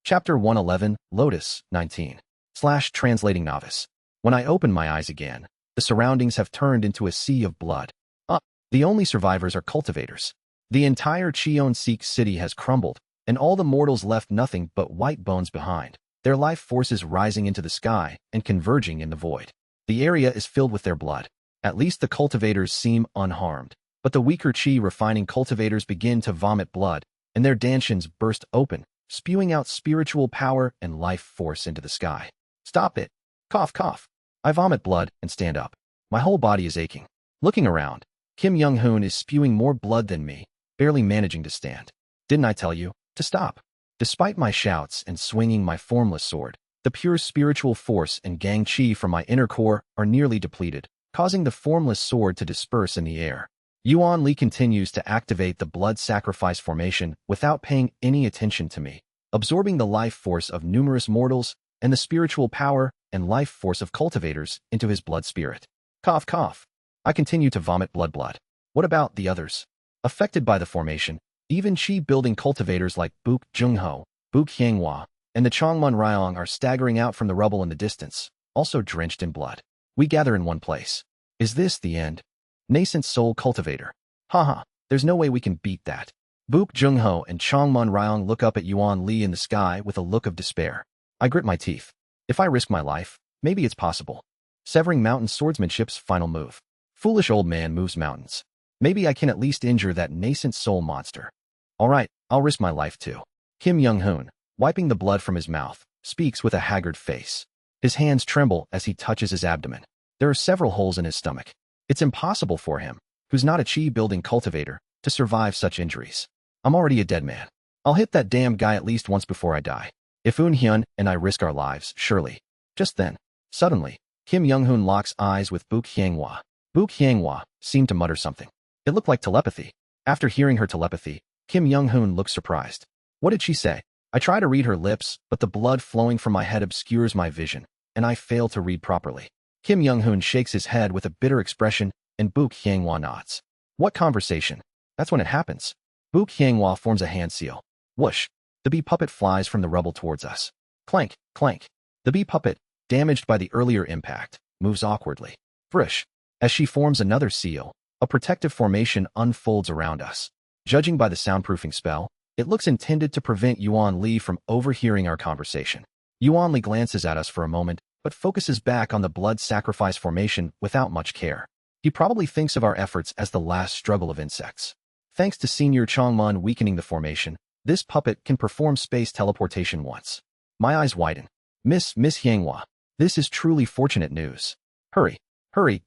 Chapter 111, Lotus, 19. Translating novice. When I open my eyes again, the surroundings have turned into a sea of blood. The only survivors are cultivators. The entire Cheon-Seek city has crumbled, and all the mortals left nothing but white bones behind, their life forces rising into the sky and converging in the void. The area is filled with their blood. At least the cultivators seem unharmed, but the weaker Chi refining cultivators begin to vomit blood, and their dantians burst open, spewing out spiritual power and life force into the sky. Stop it. Cough, cough. I vomit blood and stand up. My whole body is aching. Looking around, Kim Young-hoon is spewing more blood than me, barely managing to stand. Didn't I tell you to stop? Despite my shouts and swinging my formless sword, the pure spiritual force and gang chi from my inner core are nearly depleted, causing the formless sword to disperse in the air. Yuan Li continues to activate the blood sacrifice formation without paying any attention to me, absorbing the life force of numerous mortals and the spiritual power and life force of cultivators into his blood spirit. Cough, cough. I continue to vomit blood. What about the others? Affected by the formation, even chi-building cultivators like Buk Jungho, Buk Hyangwa, and the Chongmun Ryong are staggering out from the rubble in the distance, also drenched in blood. We gather in one place. Is this the end? Nascent soul cultivator. Haha, there's no way we can beat that. Buk Jungho and Chongmun Ryong look up at Yuan Li in the sky with a look of despair. I grit my teeth. If I risk my life, maybe it's possible. Severing mountain swordsmanship's final move. Foolish old man moves mountains. Maybe I can at least injure that nascent soul monster. All right, I'll risk my life too. Kim Young-hoon, wiping the blood from his mouth, speaks with a haggard face. His hands tremble as he touches his abdomen. There are several holes in his stomach. It's impossible for him, who's not a chi-building cultivator, to survive such injuries. I'm already a dead man. I'll hit that damn guy at least once before I die. If Eun-hyun and I risk our lives, surely. Just then, suddenly, Kim Young-hoon locks eyes with Buk Hyangwa. Buk Hyangwa seemed to mutter something. It looked like telepathy. After hearing her telepathy, Kim Young-hoon looks surprised. What did she say? I try to read her lips, but the blood flowing from my head obscures my vision, and I fail to read properly. Kim Young-hoon shakes his head with a bitter expression, and Buk Hyangwa nods. What conversation? That's when it happens. Buk Hyangwa forms a hand seal. Whoosh! The bee puppet flies from the rubble towards us. Clank, clank. The bee puppet, damaged by the earlier impact, moves awkwardly. Frish! As she forms another seal, a protective formation unfolds around us. Judging by the soundproofing spell, it looks intended to prevent Yuan Li from overhearing our conversation. Yuan Li glances at us for a moment, but focuses back on the blood sacrifice formation without much care. He probably thinks of our efforts as the last struggle of insects. Thanks to Senior Chongmun weakening the formation, this puppet can perform space teleportation once. My eyes widen. Miss Hyangwa, this is truly fortunate news. Hurry,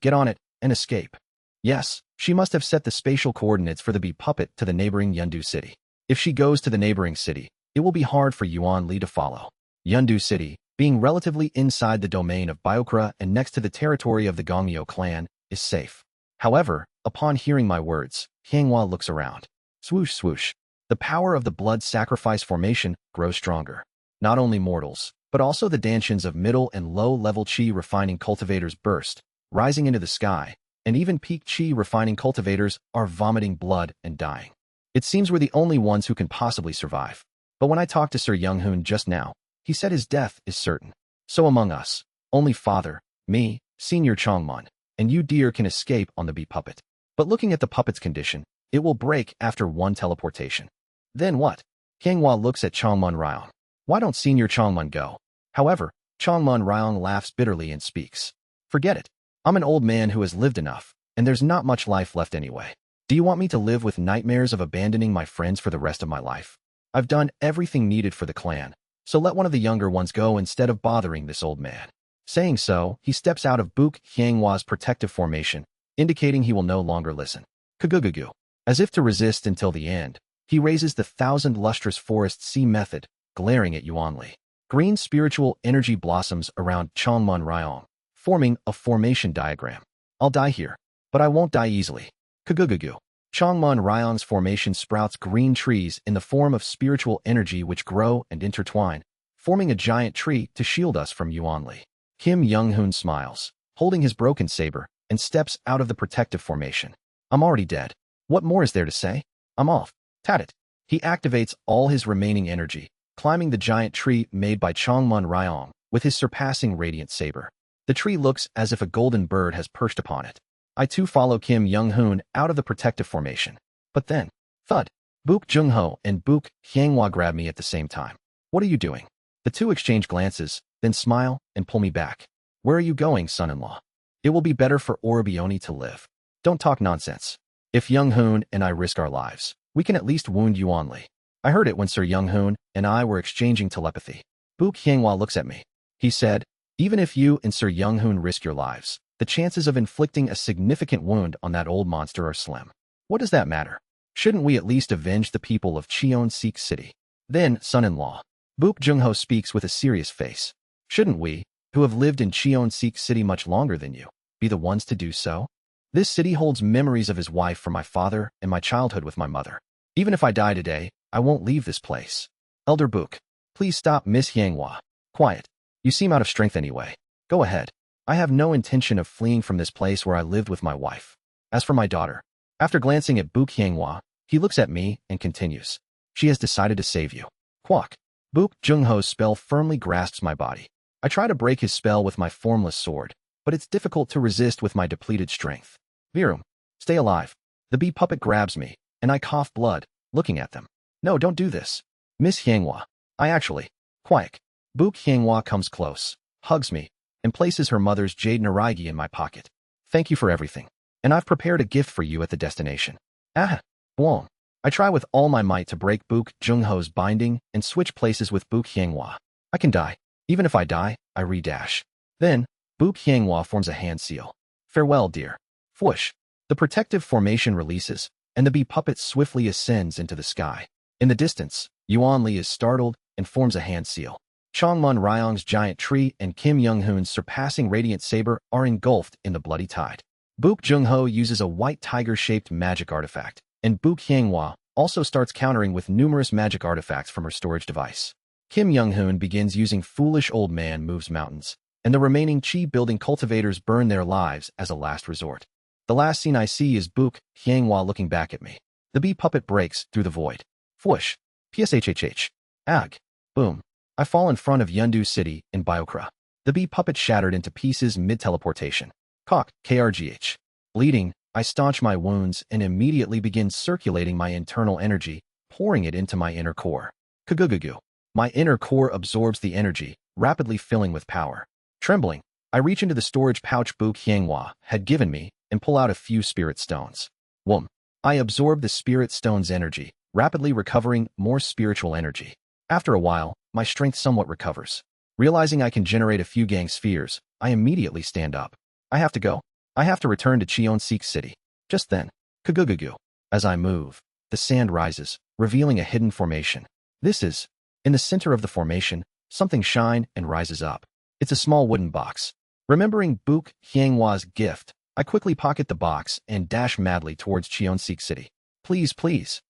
get on it, and escape. Yes, she must have set the spatial coordinates for the bee puppet to the neighboring Yeondu city. If she goes to the neighboring city, it will be hard for Yuan Li to follow. Yeondu city, being relatively inside the domain of Byokra and next to the territory of the Gongmyo clan, is safe. However, upon hearing my words, Hyangwa looks around. Swoosh, swoosh. The power of the blood sacrifice formation grows stronger. Not only mortals, but also the dantians of middle and low-level chi refining cultivators burst, rising into the sky, and even peak chi refining cultivators are vomiting blood and dying. It seems we're the only ones who can possibly survive. But when I talked to Sir Young-hoon just now, he said his death is certain. So among us, only father, me, Senior Chongmun, and you dear can escape on the bee puppet. But looking at the puppet's condition, it will break after one teleportation. Then what? Hyangwa looks at Chongmun Ryong. Why don't Senior Chongmun go? However, Chongmun Ryong laughs bitterly and speaks. Forget it. I'm an old man who has lived enough, and there's not much life left anyway. Do you want me to live with nightmares of abandoning my friends for the rest of my life? I've done everything needed for the clan, so let one of the younger ones go instead of bothering this old man. Saying so, he steps out of Buk Hyangwa's protective formation, indicating he will no longer listen. Kagugugu. As if to resist until the end, he raises the thousand lustrous forest sea method, glaring at Yuan Li. Green spiritual energy blossoms around Chongmun Ryong, forming a formation diagram. I'll die here, but I won't die easily. Kagugugu. Chongmun Ryong's formation sprouts green trees in the form of spiritual energy which grow and intertwine, forming a giant tree to shield us from Yuan Li. Kim Young-hoon smiles, holding his broken saber, and steps out of the protective formation. I'm already dead. What more is there to say? I'm off. Tat it. He activates all his remaining energy, climbing the giant tree made by Chongmun Ryong with his surpassing radiant saber. The tree looks as if a golden bird has perched upon it. I too follow Kim Young-hoon out of the protective formation. But then, thud, Book Jung-ho and Book Hyang-hwa grab me at the same time. What are you doing? The two exchange glances, then smile and pull me back. Where are you going, son-in-law? It will be better for Orobioni to live. Don't talk nonsense. If Young-hoon and I risk our lives, we can at least wound Yuan Li. I heard it when Sir Young-hoon and I were exchanging telepathy. Book Hyang-hwa looks at me. He said, even if you and Sir Young-hoon risk your lives, the chances of inflicting a significant wound on that old monster are slim. What does that matter? Shouldn't we at least avenge the people of Cheon-sik City? Then, son-in-law, Book Jung-ho speaks with a serious face. Shouldn't we, who have lived in Cheon-sik City much longer than you, be the ones to do so? This city holds memories of his wife from my father and my childhood with my mother. Even if I die today, I won't leave this place. Elder Book, please stop, Miss Hyang-hwa. Quiet. You seem out of strength anyway. Go ahead. I have no intention of fleeing from this place where I lived with my wife. As for my daughter, after glancing at Book Hyang-hwa, he looks at me and continues. She has decided to save you. Quack. Book Jung-ho's spell firmly grasps my body. I try to break his spell with my formless sword, but it's difficult to resist with my depleted strength. Virum, stay alive. The bee puppet grabs me, and I cough blood, looking at them. No, don't do this. Miss Hyang-hwa. I actually. Quack. Book Hyang-hwa comes close, hugs me, and places her mother's jade narigi in my pocket. Thank you for everything. And I've prepared a gift for you at the destination. Ah, whoa. I try with all my might to break Book Jung-ho's binding and switch places with Book Hyang-hwa. I can die. Even if I die, I re-dash. Then, Book Hyang-hwa forms a hand seal. Farewell, dear. Whoosh. The protective formation releases, and the bee puppet swiftly ascends into the sky. In the distance, Yuan Li is startled and forms a hand seal. Chongmun Ryong's giant tree and Kim Young-hoon's surpassing radiant saber are engulfed in the bloody tide. Book Jung-ho uses a white tiger-shaped magic artifact, and Book Hyang-hwa also starts countering with numerous magic artifacts from her storage device. Kim Young-hoon begins using Foolish Old Man Moves Mountains, and the remaining chi-building cultivators burn their lives as a last resort. The last scene I see is Book Hyang-hwa looking back at me. The bee puppet breaks through the void. Whoosh. Pshhhh. Ag. Boom. I fall in front of Yundu City in Biokra. The bee puppet shattered into pieces mid-teleportation. Cock. Krgh. Bleeding, I staunch my wounds and immediately begin circulating my internal energy, pouring it into my inner core. Kagugugu. My inner core absorbs the energy, rapidly filling with power. Trembling, I reach into the storage pouch Book Hyang-hwa had given me and pull out a few spirit stones. Whoom. I absorb the spirit stone's energy, rapidly recovering more spiritual energy. After a while, my strength somewhat recovers. Realizing I can generate a few gang spheres, I immediately stand up. I have to go. I have to return to Cheon-sik City. Just then, kagugugu. As I move, the sand rises, revealing a hidden formation. This is, in the center of the formation, something shines and rises up. It's a small wooden box. Remembering Book Hyang-hwa's gift, I quickly pocket the box and dash madly towards Cheon-sik City. Please, please.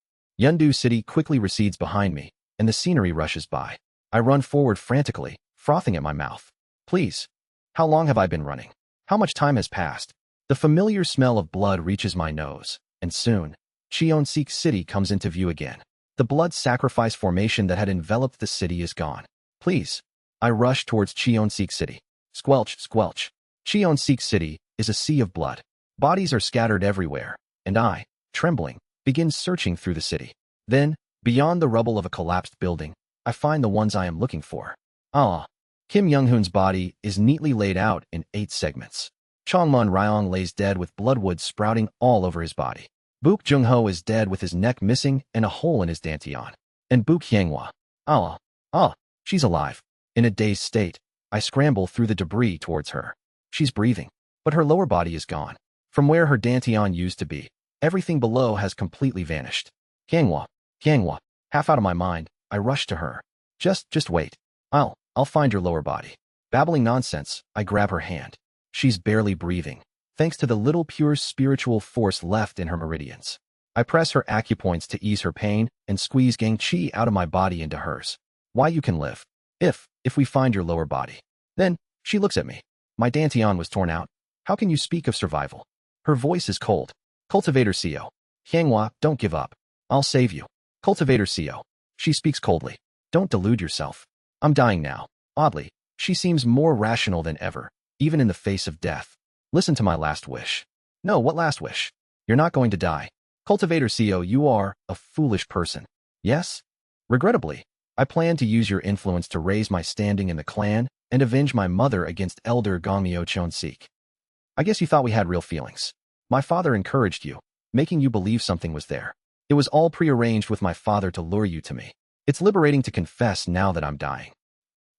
Yundu City quickly recedes behind me, and the scenery rushes by. I run forward frantically, frothing at my mouth. Please. How long have I been running? How much time has passed? The familiar smell of blood reaches my nose, and soon, Cheon-sik City comes into view again. The blood sacrifice formation that had enveloped the city is gone. Please. I rush towards Cheon-sik City. Squelch, squelch. Cheon-sik City is a sea of blood. Bodies are scattered everywhere, and I, trembling, begin searching through the city. Then, beyond the rubble of a collapsed building, I find the ones I am looking for. Ah. Kim Young-hoon's body is neatly laid out in 8 segments. Chongmun Ryong lays dead with bloodwood sprouting all over his body. Book Jung-ho is dead with his neck missing and a hole in his dantian. And Book Hyang-hwa. She's alive. In a dazed state, I scramble through the debris towards her. She's breathing, but her lower body is gone. From where her dantian used to be, everything below has completely vanished. Hyang-hwa. Half out of my mind, I rush to her. Just wait. I'll find your lower body. Babbling nonsense, I grab her hand. She's barely breathing, thanks to the little pure spiritual force left in her meridians. I press her acupoints to ease her pain and squeeze gang chi out of my body into hers. Why you can live. If we find your lower body. Then, she looks at me. My dantian was torn out. How can you speak of survival? Her voice is cold. Cultivator Co. Hyang-hwa, don't give up. I'll save you. Cultivator Co. She speaks coldly. Don't delude yourself. I'm dying now. Oddly, she seems more rational than ever, even in the face of death. Listen to my last wish. No, what last wish? You're not going to die. Cultivator CO, you are a foolish person. Yes? Regrettably, I plan to use your influence to raise my standing in the clan and avenge my mother against Elder Gongmyo Chonsik. I guess you thought we had real feelings. My father encouraged you, making you believe something was there. It was all prearranged with my father to lure you to me. It's liberating to confess now that I'm dying.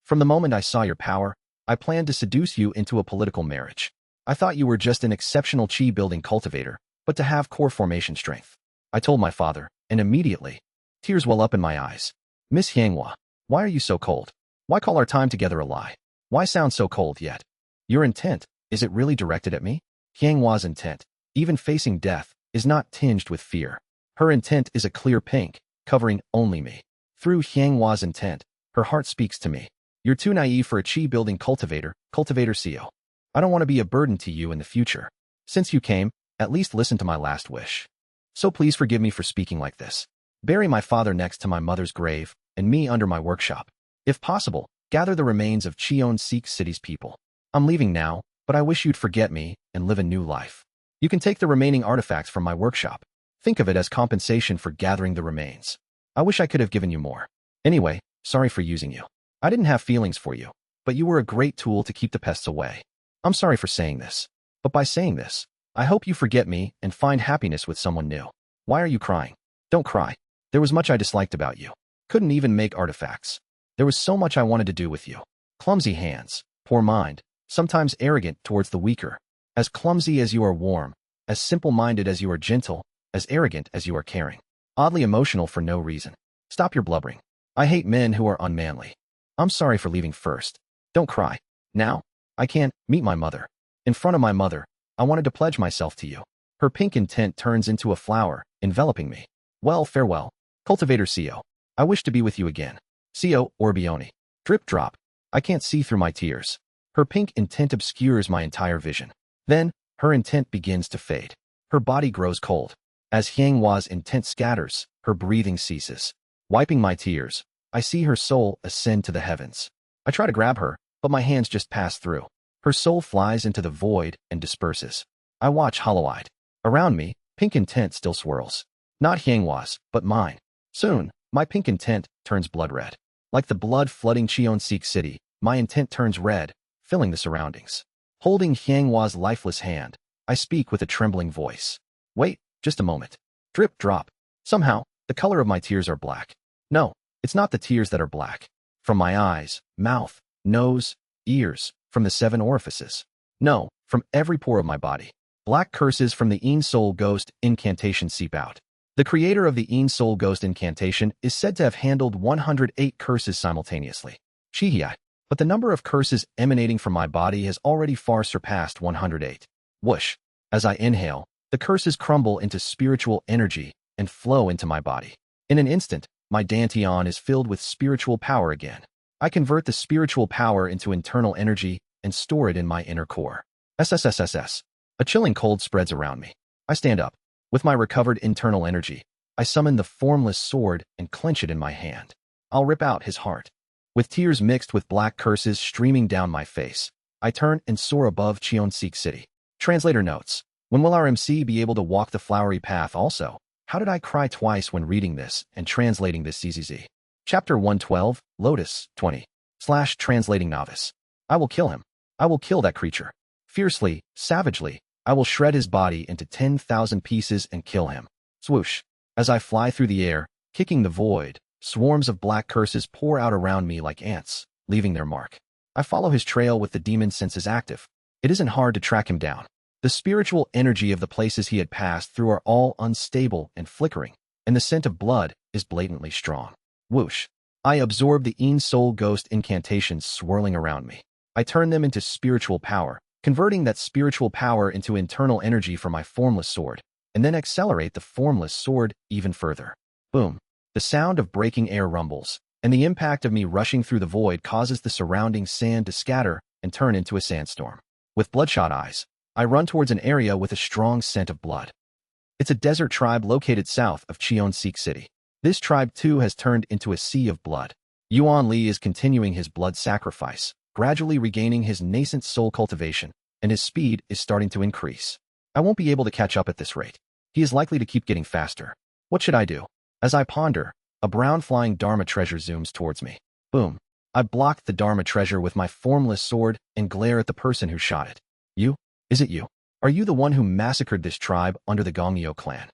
From the moment I saw your power, I planned to seduce you into a political marriage. I thought you were just an exceptional chi-building cultivator, but to have core formation strength. I told my father, and immediately, tears well up in my eyes. Miss Hyangwa, why are you so cold? Why call our time together a lie? Why sound so cold yet? Your intent, is it really directed at me? Hyangwa's intent, even facing death, is not tinged with fear. Her intent is a clear pink, covering only me. Through Hyangwa's intent, her heart speaks to me. You're too naive for a chi-building cultivator, Cultivator CO. I don't want to be a burden to you in the future. Since you came, at least listen to my last wish. So please forgive me for speaking like this. Bury my father next to my mother's grave, and me under my workshop. If possible, gather the remains of Cheon-Seek City's people. I'm leaving now, but I wish you'd forget me and live a new life. You can take the remaining artifacts from my workshop. Think of it as compensation for gathering the remains. I wish I could have given you more. Anyway, sorry for using you. I didn't have feelings for you, but you were a great tool to keep the pests away. I'm sorry for saying this, but by saying this, I hope you forget me and find happiness with someone new. Why are you crying? Don't cry. There was much I disliked about you. Couldn't even make artifacts. There was so much I wanted to do with you. Clumsy hands, poor mind, sometimes arrogant towards the weaker. As clumsy as you are warm, as simple-minded as you are gentle, as arrogant as you are caring. Oddly emotional for no reason. Stop your blubbering. I hate men who are unmanly. I'm sorry for leaving first. Don't cry. Now, I can't meet my mother. In front of my mother, I wanted to pledge myself to you. Her pink intent turns into a flower, enveloping me. Well, farewell. Cultivator CO. I wish to be with you again. CO Orbioni. Drip drop. I can't see through my tears. Her pink intent obscures my entire vision. Then, her intent begins to fade. Her body grows cold. As Hyangwa's intent scatters, her breathing ceases. Wiping my tears, I see her soul ascend to the heavens. I try to grab her, but my hands just pass through. Her soul flies into the void and disperses. I watch hollow-eyed. Around me, pink intent still swirls. Not Hyangwa's, but mine. Soon, my pink intent turns blood red. Like the blood flooding Cheon-Seek City, my intent turns red, filling the surroundings. Holding Hyangwa's lifeless hand, I speak with a trembling voice. Wait, just a moment. Drip drop. Somehow, the color of my tears are black. No, it's not the tears that are black. From my eyes, mouth, nose, ears, from the 7 orifices. No, from every pore of my body. Black curses from the Een Soul Ghost incantation seep out. The creator of the Een Soul Ghost incantation is said to have handled 108 curses simultaneously. Shihai. But the number of curses emanating from my body has already far surpassed 108. Whoosh. As I inhale, the curses crumble into spiritual energy and flow into my body. In an instant, my dantian is filled with spiritual power again. I convert the spiritual power into internal energy and store it in my inner core. SSSSS. A chilling cold spreads around me. I stand up. With my recovered internal energy, I summon the formless sword and clench it in my hand. I'll rip out his heart. With tears mixed with black curses streaming down my face, I turn and soar above Cheon-Seek City. Translator notes. When will our MC be able to walk the flowery path also? How did I cry twice when reading this and translating this CZZ? Chapter 112, Lotus, 20. / Translating Novice. I will kill him. I will kill that creature. Fiercely, savagely, I will shred his body into 10,000 pieces and kill him. Swoosh. As I fly through the air, kicking the void, swarms of black curses pour out around me like ants, leaving their mark. I follow his trail with the demon senses active. It isn't hard to track him down. The spiritual energy of the places he had passed through are all unstable and flickering, and the scent of blood is blatantly strong. Whoosh. I absorb the Een Soul Ghost incantations swirling around me. I turn them into spiritual power, converting that spiritual power into internal energy for my formless sword, and then accelerate the formless sword even further. Boom. The sound of breaking air rumbles, and the impact of me rushing through the void causes the surrounding sand to scatter and turn into a sandstorm. With bloodshot eyes, I run towards an area with a strong scent of blood. It's a desert tribe located south of Cheon-Seek City. This tribe too has turned into a sea of blood. Yuan Li is continuing his blood sacrifice, gradually regaining his nascent soul cultivation, and his speed is starting to increase. I won't be able to catch up at this rate. He is likely to keep getting faster. What should I do? As I ponder, a brown flying Dharma treasure zooms towards me. Boom. I blocked the Dharma treasure with my formless sword and glare at the person who shot it. You? Is it you? Are you the one who massacred this tribe under the Gongmyo clan?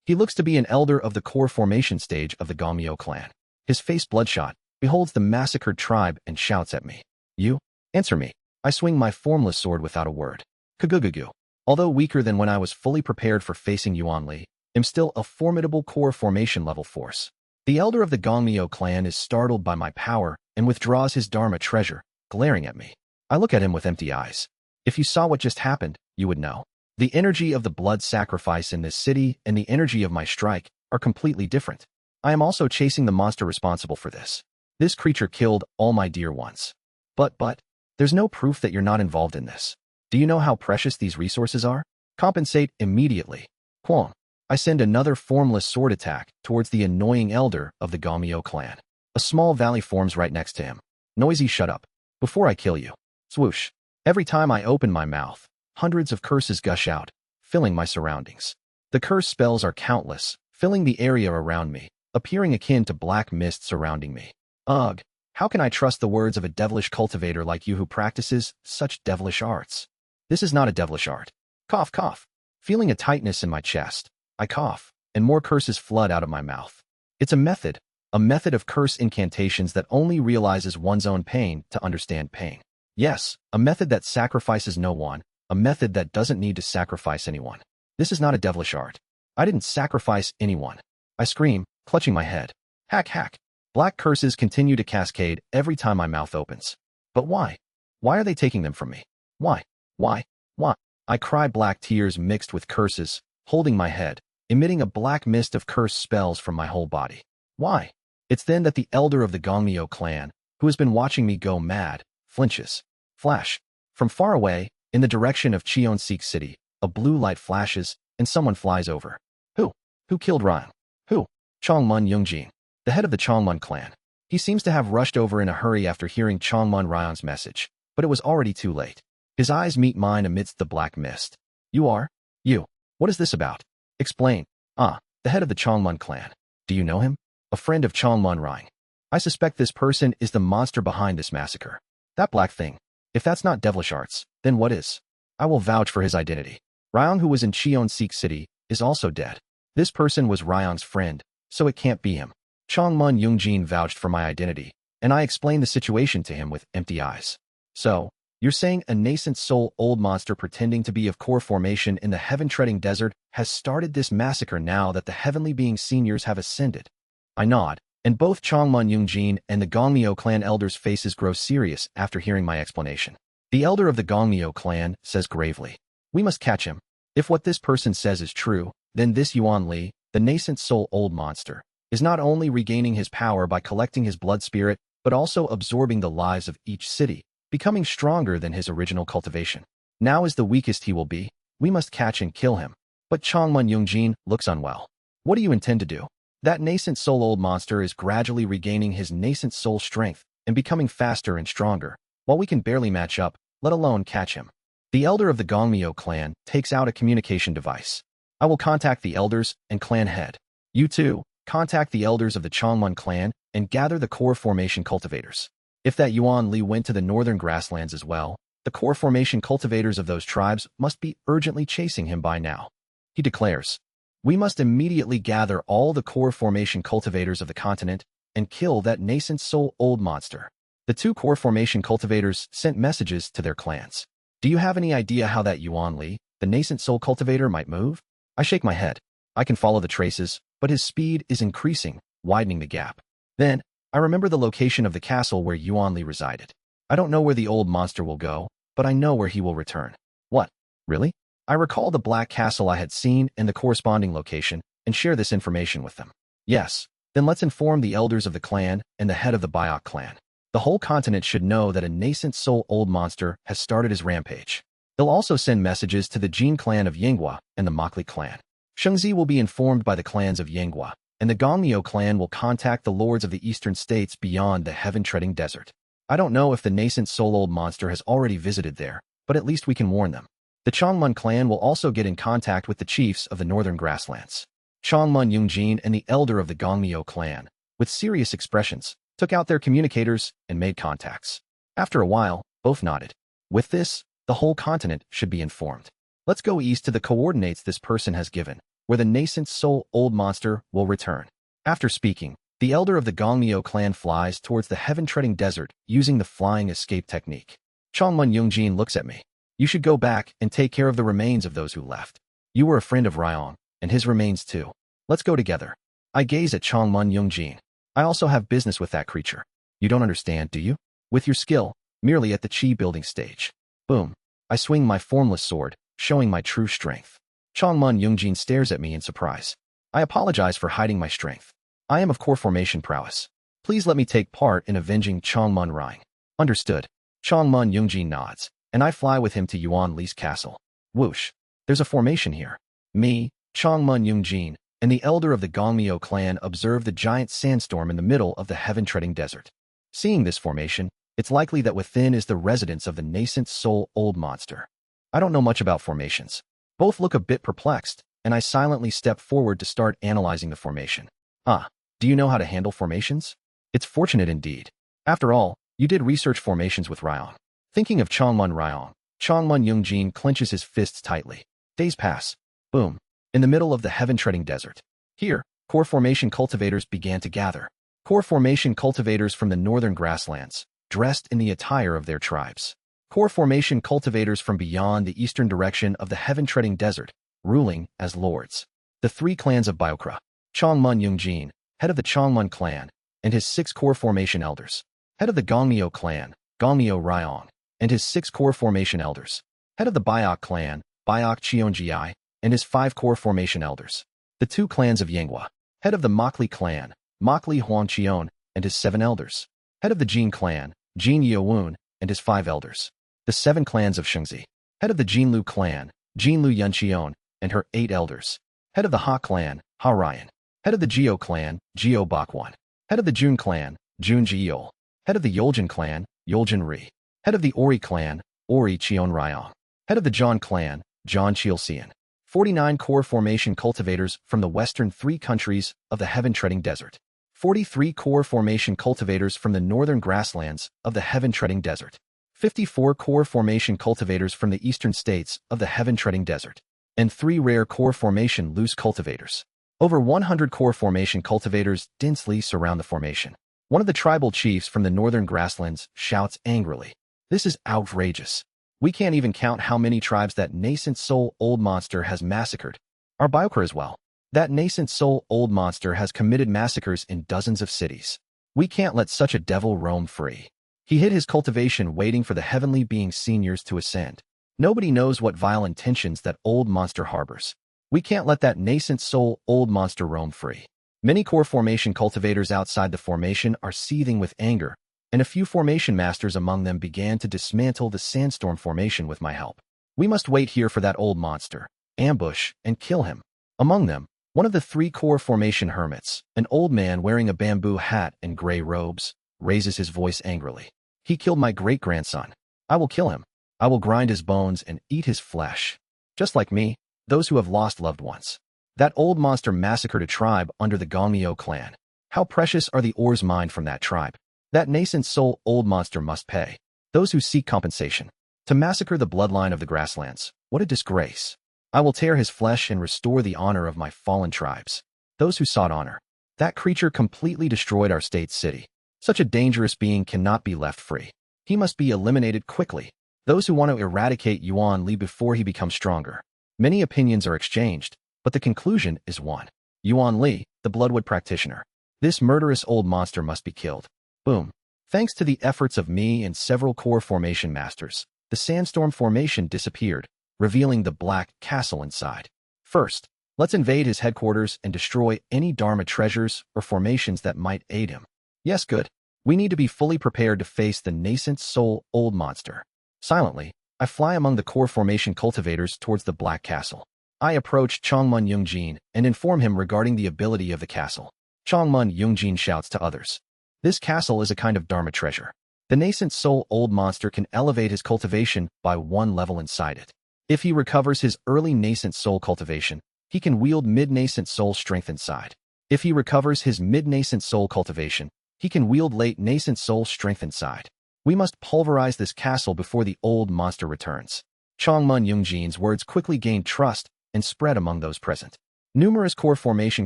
He looks to be an elder of the core formation stage of the Gongmyo clan. His face bloodshot, beholds the massacred tribe and shouts at me. You? Answer me. I swing my formless sword without a word. Kagugugu. Although weaker than when I was fully prepared for facing Yuan Li, am still a formidable core formation level force. The elder of the Gongmyo clan is startled by my power and withdraws his Dharma treasure, glaring at me. I look at him with empty eyes. If you saw what just happened, you would know. The energy of the blood sacrifice in this city and the energy of my strike are completely different. I am also chasing the monster responsible for this. This creature killed all my dear ones. But, there's no proof that you're not involved in this. Do you know how precious these resources are? Compensate immediately. Quong. I send another formless sword attack towards the annoying elder of the Gongmyo clan. A small valley forms right next to him. Noisy, shut up. Before I kill you. Swoosh. Every time I open my mouth, hundreds of curses gush out, filling my surroundings. The curse spells are countless, filling the area around me, appearing akin to black mist surrounding me. Ugh, how can I trust the words of a devilish cultivator like you who practices such devilish arts? This is not a devilish art. Cough, cough. Feeling a tightness in my chest, I cough, and more curses flood out of my mouth. It's a method of curse incantations that only realizes one's own pain to understand pain. Yes, a method that sacrifices no one, a method that doesn't need to sacrifice anyone. This is not a devilish art. I didn't sacrifice anyone. I scream, clutching my head. Hack, hack. Black curses continue to cascade every time my mouth opens. But why? Why are they taking them from me? Why? Why? Why? I cry, black tears mixed with curses, holding my head, emitting a black mist of curse spells from my whole body. Why? It's then that the elder of the Gongmyo clan, who has been watching me go mad, flinches. Flash. From far away, in the direction of Cheonseek City, a blue light flashes, and someone flies over. Who? Who killed Ryan? Who? Chongmun Yungjin, the head of the Chongmun clan. He seems to have rushed over in a hurry after hearing Chongmun Ryan's message, but it was already too late. His eyes meet mine amidst the black mist. You are? You. What is this about? Explain. The head of the Chongmun clan. Do you know him? A friend of Chongmun Ryan. I suspect this person is the monster behind this massacre. That black thing. If that's not devilish arts, then what is? I will vouch for his identity. Ryong, who was in Cheonseek City, is also dead. This person was Ryong's friend, so it can't be him. Chongmun Yungjin vouched for my identity, and I explained the situation to him with empty eyes. So, you're saying a nascent soul old monster pretending to be of core formation in the heaven-treading desert has started this massacre now that the heavenly being seniors have ascended? I nod, and both Chongmun Yungjin and the Gongmyo clan elders' faces grow serious after hearing my explanation. The elder of the Gongmyo clan says gravely, "We must catch him. If what this person says is true, then this Yuan Li, the nascent soul old monster, is not only regaining his power by collecting his blood spirit, but also absorbing the lives of each city, becoming stronger than his original cultivation. Now is the weakest he will be. We must catch and kill him." But Chongmun Yungjin looks unwell. What do you intend to do? That nascent soul old monster is gradually regaining his nascent soul strength and becoming faster and stronger, while we can barely match up, let alone catch him. The elder of the Gongmyo clan takes out a communication device. I will contact the elders and clan head. You too, contact the elders of the Chongmun clan and gather the core formation cultivators. If that Yuan Li went to the northern grasslands as well, the core formation cultivators of those tribes must be urgently chasing him by now. He declares, "We must immediately gather all the core formation cultivators of the continent and kill that nascent soul old monster." The two core formation cultivators sent messages to their clans. Do you have any idea how that Yuan Li, the nascent soul cultivator, might move? I shake my head. I can follow the traces, but his speed is increasing, widening the gap. Then, I remember the location of the castle where Yuan Li resided. I don't know where the old monster will go, but I know where he will return. What? Really? I recall the black castle I had seen and the corresponding location, and share this information with them. Yes, then let's inform the elders of the clan and the head of the Biok clan. The whole continent should know that a nascent soul old monster has started his rampage. They'll also send messages to the Jin clan of Yinghua and the Mokli clan. Shengzi will be informed by the clans of Yinghua and the Gongmyo clan will contact the lords of the eastern states beyond the heaven-treading desert. I don't know if the nascent soul old monster has already visited there, but at least we can warn them. The Chongmun clan will also get in contact with the chiefs of the northern grasslands. Chongmun Yungjin and the elder of the Gongmyo clan, with serious expressions, took out their communicators and made contacts. After a while, both nodded. With this, the whole continent should be informed. Let's go east to the coordinates this person has given, where the nascent soul old monster will return. After speaking, the elder of the Gongmyo clan flies towards the heaven-treading desert using the flying escape technique. Chongmun Yungjin looks at me. You should go back and take care of the remains of those who left. You were a friend of Ryong, and his remains too. Let's go together. I gaze at Chongmun Yungjin. I also have business with that creature. You don't understand, do you? With your skill, merely at the chi building stage. Boom. I swing my formless sword, showing my true strength. Chongmun Yungjin stares at me in surprise. I apologize for hiding my strength. I am of core formation prowess. Please let me take part in avenging Chongmun Rying. Understood. Chongmun Yungjin nods, and I fly with him to Yuan Li's castle. Whoosh. There's a formation here. Me, Chongmun Yungjin, and the elder of the Gongmyo clan observe the giant sandstorm in the middle of the heaven-treading desert. Seeing this formation, it's likely that within is the residence of the nascent soul old monster. I don't know much about formations. Both look a bit perplexed, and I silently step forward to start analyzing the formation. Do you know how to handle formations? It's fortunate indeed. After all, you did research formations with Ryong. Thinking of Chongmun Ryong, Chongmun Yungjin clenches his fists tightly. Days pass. Boom. In the middle of the heaven-treading desert. Here, core formation cultivators began to gather. Core formation cultivators from the northern grasslands, dressed in the attire of their tribes. Core formation cultivators from beyond the eastern direction of the heaven-treading desert, ruling as lords. The three clans of Biokra. Chongmun Yungjin, head of the Chongmun clan, and his 6 core formation elders. Head of the Gongmyo clan, Gongmyo Ryong, and his 6 core formation elders. Head of the Biok clan, Biok Cheonjiai, and his 5 core formation elders. The 2 clans of Yanghua. Head of the Mokli clan, Mokli Huangqion, and his 7 elders. Head of the Jin clan, Jin Yeowoon, and his 5 elders. The 7 clans of Shengzi. Head of the Jinlu clan, Jinlu Yunqion, and her 8 elders. Head of the Ha clan, Ha Ryan. Head of the Geo clan, Geo Bakwan. Head of the Jun clan, Jun Jiol. Head of the Yoljin clan, Yoljin Ri. Head of the Ori clan, Ori Cheon Ryong. Head of the John clan, John Chilsian. 49 core formation cultivators from the western 3 countries of the heaven-treading desert. 43 core formation cultivators from the northern grasslands of the heaven-treading desert. 54 core formation cultivators from the eastern states of the heaven-treading desert. And 3 rare core formation loose cultivators. Over 100 core formation cultivators densely surround the formation. One of the tribal chiefs from the northern grasslands shouts angrily. This is outrageous. We can't even count how many tribes that nascent soul old monster has massacred. Our Biokra as well. That nascent soul old monster has committed massacres in dozens of cities. We can't let such a devil roam free. He hid his cultivation waiting for the heavenly being seniors to ascend. Nobody knows what vile intentions that old monster harbors. We can't let that nascent soul old monster roam free. Many core formation cultivators outside the formation are seething with anger, and a few formation masters among them began to dismantle the sandstorm formation with my help. We must wait here for that old monster, ambush, and kill him. Among them, one of the 3 core formation hermits, an old man wearing a bamboo hat and gray robes, raises his voice angrily. He killed my great-grandson. I will kill him. I will grind his bones and eat his flesh. Just like me, those who have lost loved ones. That old monster massacred a tribe under the Gongmyo clan. How precious are the ores mined from that tribe. That nascent soul old monster must pay. Those who seek compensation. To massacre the bloodline of the grasslands. What a disgrace. I will tear his flesh and restore the honor of my fallen tribes. Those who sought honor. That creature completely destroyed our state city. Such a dangerous being cannot be left free. He must be eliminated quickly. Those who want to eradicate Yuan Li before he becomes stronger. Many opinions are exchanged, but the conclusion is one. Yuan Li, the Bloodwood practitioner. This murderous old monster must be killed. Boom. Thanks to the efforts of me and several core formation masters, the sandstorm formation disappeared, revealing the black castle inside. First, let's invade his headquarters and destroy any Dharma treasures or formations that might aid him. Yes, good. We need to be fully prepared to face the nascent soul old monster. Silently, I fly among the core formation cultivators towards the black castle. I approach Chongmun Yungjin and inform him regarding the ability of the castle. Chongmun Yungjin shouts to others. This castle is a kind of Dharma treasure. The nascent soul old monster can elevate his cultivation by 1 level inside it. If he recovers his early nascent soul cultivation, he can wield mid-nascent soul strength inside. If he recovers his mid-nascent soul cultivation, he can wield late nascent soul strength inside. We must pulverize this castle before the old monster returns. Chongmun Yungjin's words quickly gained trust and spread among those present. Numerous core formation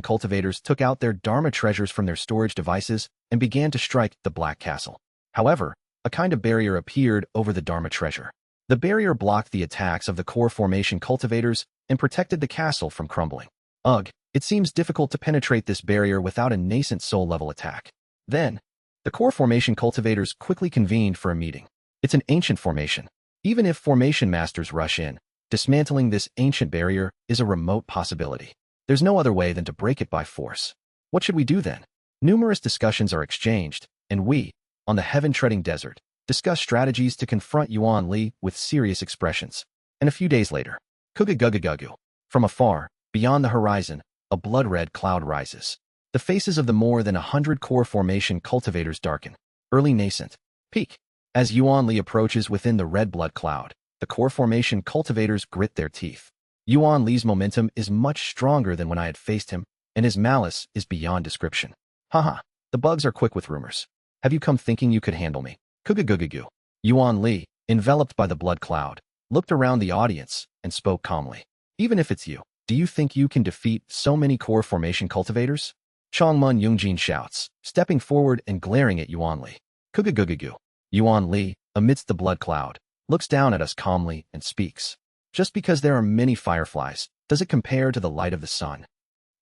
cultivators took out their Dharma treasures from their storage devices and began to strike the Black Castle. However, a kind of barrier appeared over the Dharma treasure. The barrier blocked the attacks of the core formation cultivators and protected the castle from crumbling. Ugh, it seems difficult to penetrate this barrier without a nascent soul level attack. Then, the core formation cultivators quickly convened for a meeting. It's an ancient formation. Even if formation masters rush in, dismantling this ancient barrier is a remote possibility. There's no other way than to break it by force. What should we do then? Numerous discussions are exchanged, and we, on the heaven-treading desert, discuss strategies to confront Yuan Li with serious expressions. And a few days later, Kugugugugugu. From afar, beyond the horizon, a blood-red cloud rises. The faces of the more than 100 core formation cultivators darken. Early nascent. Peak. As Yuan Li approaches within the red blood cloud, the core formation cultivators grit their teeth. Yuan Li's momentum is much stronger than when I had faced him, and his malice is beyond description. Haha, the bugs are quick with rumors. Have you come thinking you could handle me? Kugugugugu. Yuan Li, enveloped by the blood cloud, looked around the audience and spoke calmly. Even if it's you, do you think you can defeat so many core formation cultivators? Chongmun Yungjin shouts, stepping forward and glaring at Yuan Li. Kugugugugu. Yuan Li, amidst the blood cloud, looks down at us calmly and speaks. Just because there are many fireflies, does it compare to the light of the sun?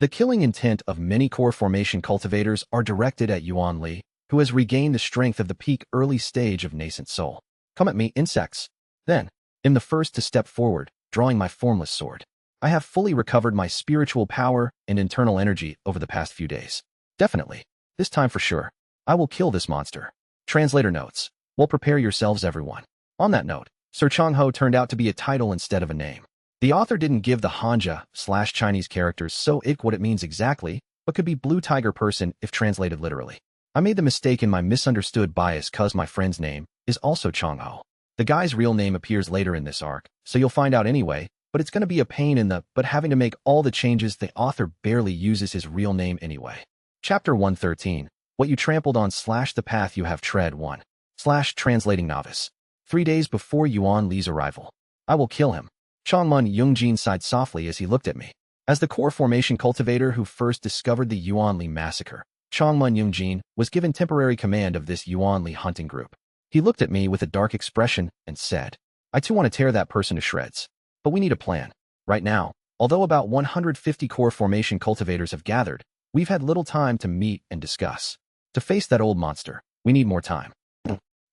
The killing intent of many core formation cultivators are directed at Yuan Li, who has regained the strength of the peak early stage of nascent soul. Come at me, insects. Then, am the first to step forward, drawing my formless sword. I have fully recovered my spiritual power and internal energy over the past few days. Definitely. This time for sure. I will kill this monster. Translator notes. Well, prepare yourselves, everyone. On that note, Sir Changho turned out to be a title instead of a name. The author didn't give the Hanja/Chinese characters so what it means exactly, but could be blue tiger person if translated literally. I made the mistake in my misunderstood bias cause my friend's name is also Changho. The guy's real name appears later in this arc, so you'll find out anyway, but it's going to be a pain in the having to make all the changes. The author barely uses his real name anyway. Chapter 113. What you trampled on / the path you have tread 1 / translating novice. 3 days before Yuan Li's arrival. I will kill him. Chongmun Yungjin sighed softly as he looked at me. As the core formation cultivator who first discovered the Yuan Li massacre, Chongmun Yungjin was given temporary command of this Yuan Li hunting group. He looked at me with a dark expression and said, I too want to tear that person to shreds. But we need a plan. Right now, although about 150 core formation cultivators have gathered, we've had little time to meet and discuss. To face that old monster, we need more time.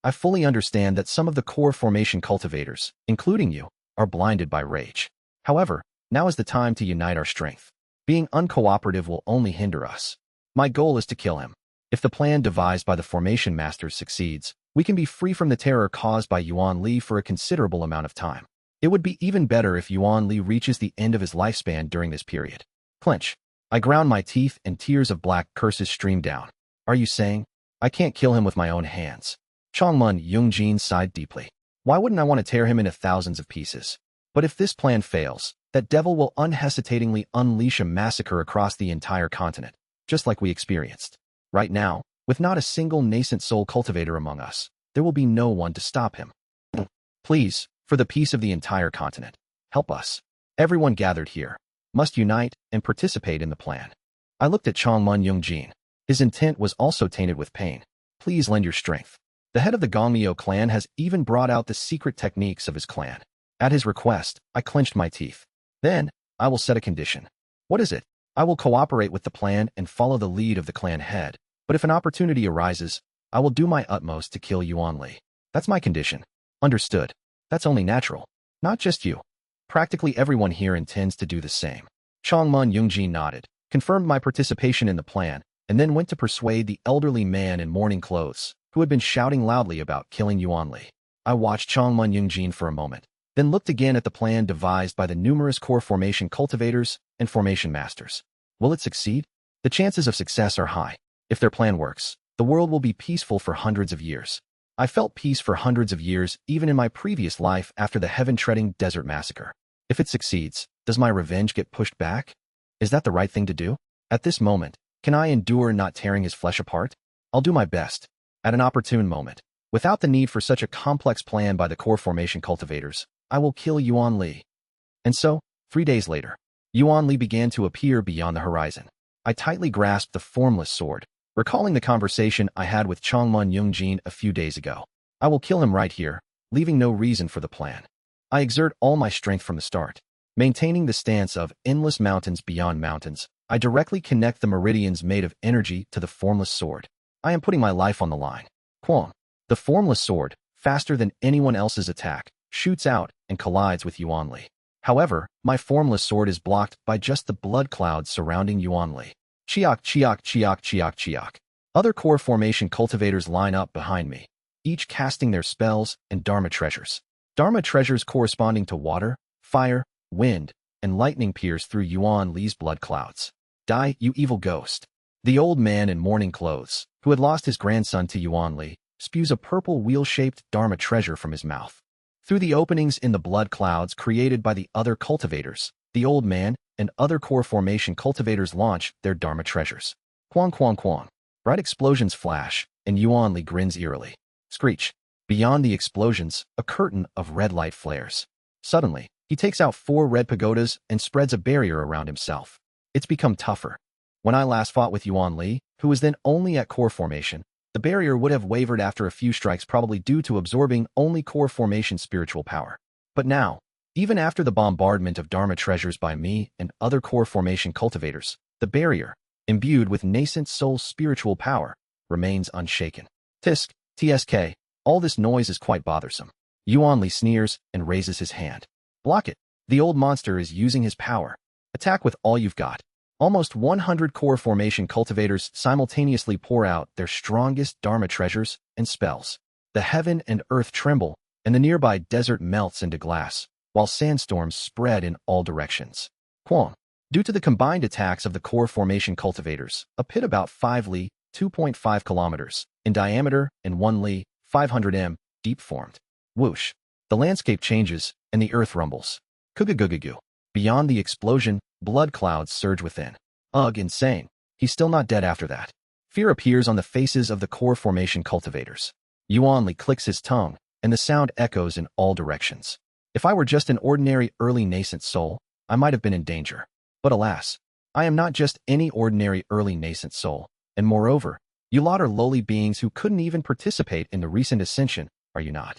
I fully understand that some of the core formation cultivators, including you, are blinded by rage. However, now is the time to unite our strength. Being uncooperative will only hinder us. My goal is to kill him. If the plan devised by the formation masters succeeds, we can be free from the terror caused by Yuan Li for a considerable amount of time. It would be even better if Yuan Li reaches the end of his lifespan during this period. Clench. I ground my teeth and tears of black curses streamed down. Are you saying? I can't kill him with my own hands. Chongmun Yungjin sighed deeply. Why wouldn't I want to tear him into thousands of pieces? But if this plan fails, that devil will unhesitatingly unleash a massacre across the entire continent, just like we experienced. Right now, with not a single nascent soul cultivator among us, there will be no one to stop him. Please, for the peace of the entire continent, help us. Everyone gathered here must unite and participate in the plan. I looked at Chongmun Yungjin. His intent was also tainted with pain. Please lend your strength. The head of the Gongmyo clan has even brought out the secret techniques of his clan. At his request, I clenched my teeth. Then, I will set a condition. What is it? I will cooperate with the plan and follow the lead of the clan head, but if an opportunity arises, I will do my utmost to kill Yuan Li. That's my condition. Understood. That's only natural. Not just you. Practically everyone here intends to do the same. Chongmun Yungjin nodded, confirmed my participation in the plan, and then went to persuade the elderly man in mourning clothes, who had been shouting loudly about killing Yuan Li. I watched Chongmun Yungjin for a moment. Then then looked again at the plan devised by the numerous core formation cultivators and formation masters. Will it succeed? The chances of success are high. If their plan works, the world will be peaceful for hundreds of years. I felt peace for hundreds of years even in my previous life after the heaven-treading desert massacre. If it succeeds, does my revenge get pushed back? Is that the right thing to do? At this moment, can I endure not tearing his flesh apart? I'll do my best. At an opportune moment, without the need for such a complex plan by the core formation cultivators, I will kill Yuan Li. And so, 3 days later, Yuan Li began to appear beyond the horizon. I tightly grasped the formless sword, recalling the conversation I had with Changmun Yungjin a few days ago. I will kill him right here, leaving no reason for the plan. I exert all my strength from the start. Maintaining the stance of endless mountains beyond mountains, I directly connect the meridians made of energy to the formless sword. I am putting my life on the line. Quang. The formless sword, faster than anyone else's attack, shoots out and collides with Yuan Li. However, my formless sword is blocked by just the blood clouds surrounding Yuan Li. Chiak, chiak, chiak, chiak, chiak. Other core formation cultivators line up behind me, each casting their spells and Dharma treasures. Dharma treasures corresponding to water, fire, wind, and lightning pierce through Yuan Li's blood clouds. Die, you evil ghost. The old man in mourning clothes, who had lost his grandson to Yuan Li, spews a purple wheel-shaped Dharma treasure from his mouth. Through the openings in the blood clouds created by the other cultivators, the old man and other core formation cultivators launch their Dharma treasures. Quang quang quang. Bright explosions flash, and Yuan Li grins eerily. Screech. Beyond the explosions, a curtain of red light flares. Suddenly, he takes out 4 red pagodas and spreads a barrier around himself. It's become tougher. When I last fought with Yuan Li, who was then only at core formation, the barrier would have wavered after a few strikes, probably due to absorbing only core formation spiritual power. But now, even after the bombardment of Dharma treasures by me and other core formation cultivators, the barrier, imbued with nascent soul spiritual power, remains unshaken. Tisk, TSK, all this noise is quite bothersome. Yuan Li sneers and raises his hand. Block it. The old monster is using his power. Attack with all you've got. Almost 100 core formation cultivators simultaneously pour out their strongest Dharma treasures and spells. The heaven and earth tremble, and the nearby desert melts into glass, while sandstorms spread in all directions. Quang. Due to the combined attacks of the core formation cultivators, a pit about 5 li, 2.5 kilometers, in diameter and 1 li, 500 m, deep formed. Whoosh. The landscape changes, and the earth rumbles. Kugugugugu. Beyond the explosion, blood clouds surge within. Ugh, insane. He's still not dead after that. Fear appears on the faces of the core formation cultivators. Yuan Li clicks his tongue, and the sound echoes in all directions. If I were just an ordinary early nascent soul, I might have been in danger. But alas, I am not just any ordinary early nascent soul, and moreover, you lot are lowly beings who couldn't even participate in the recent ascension, are you not?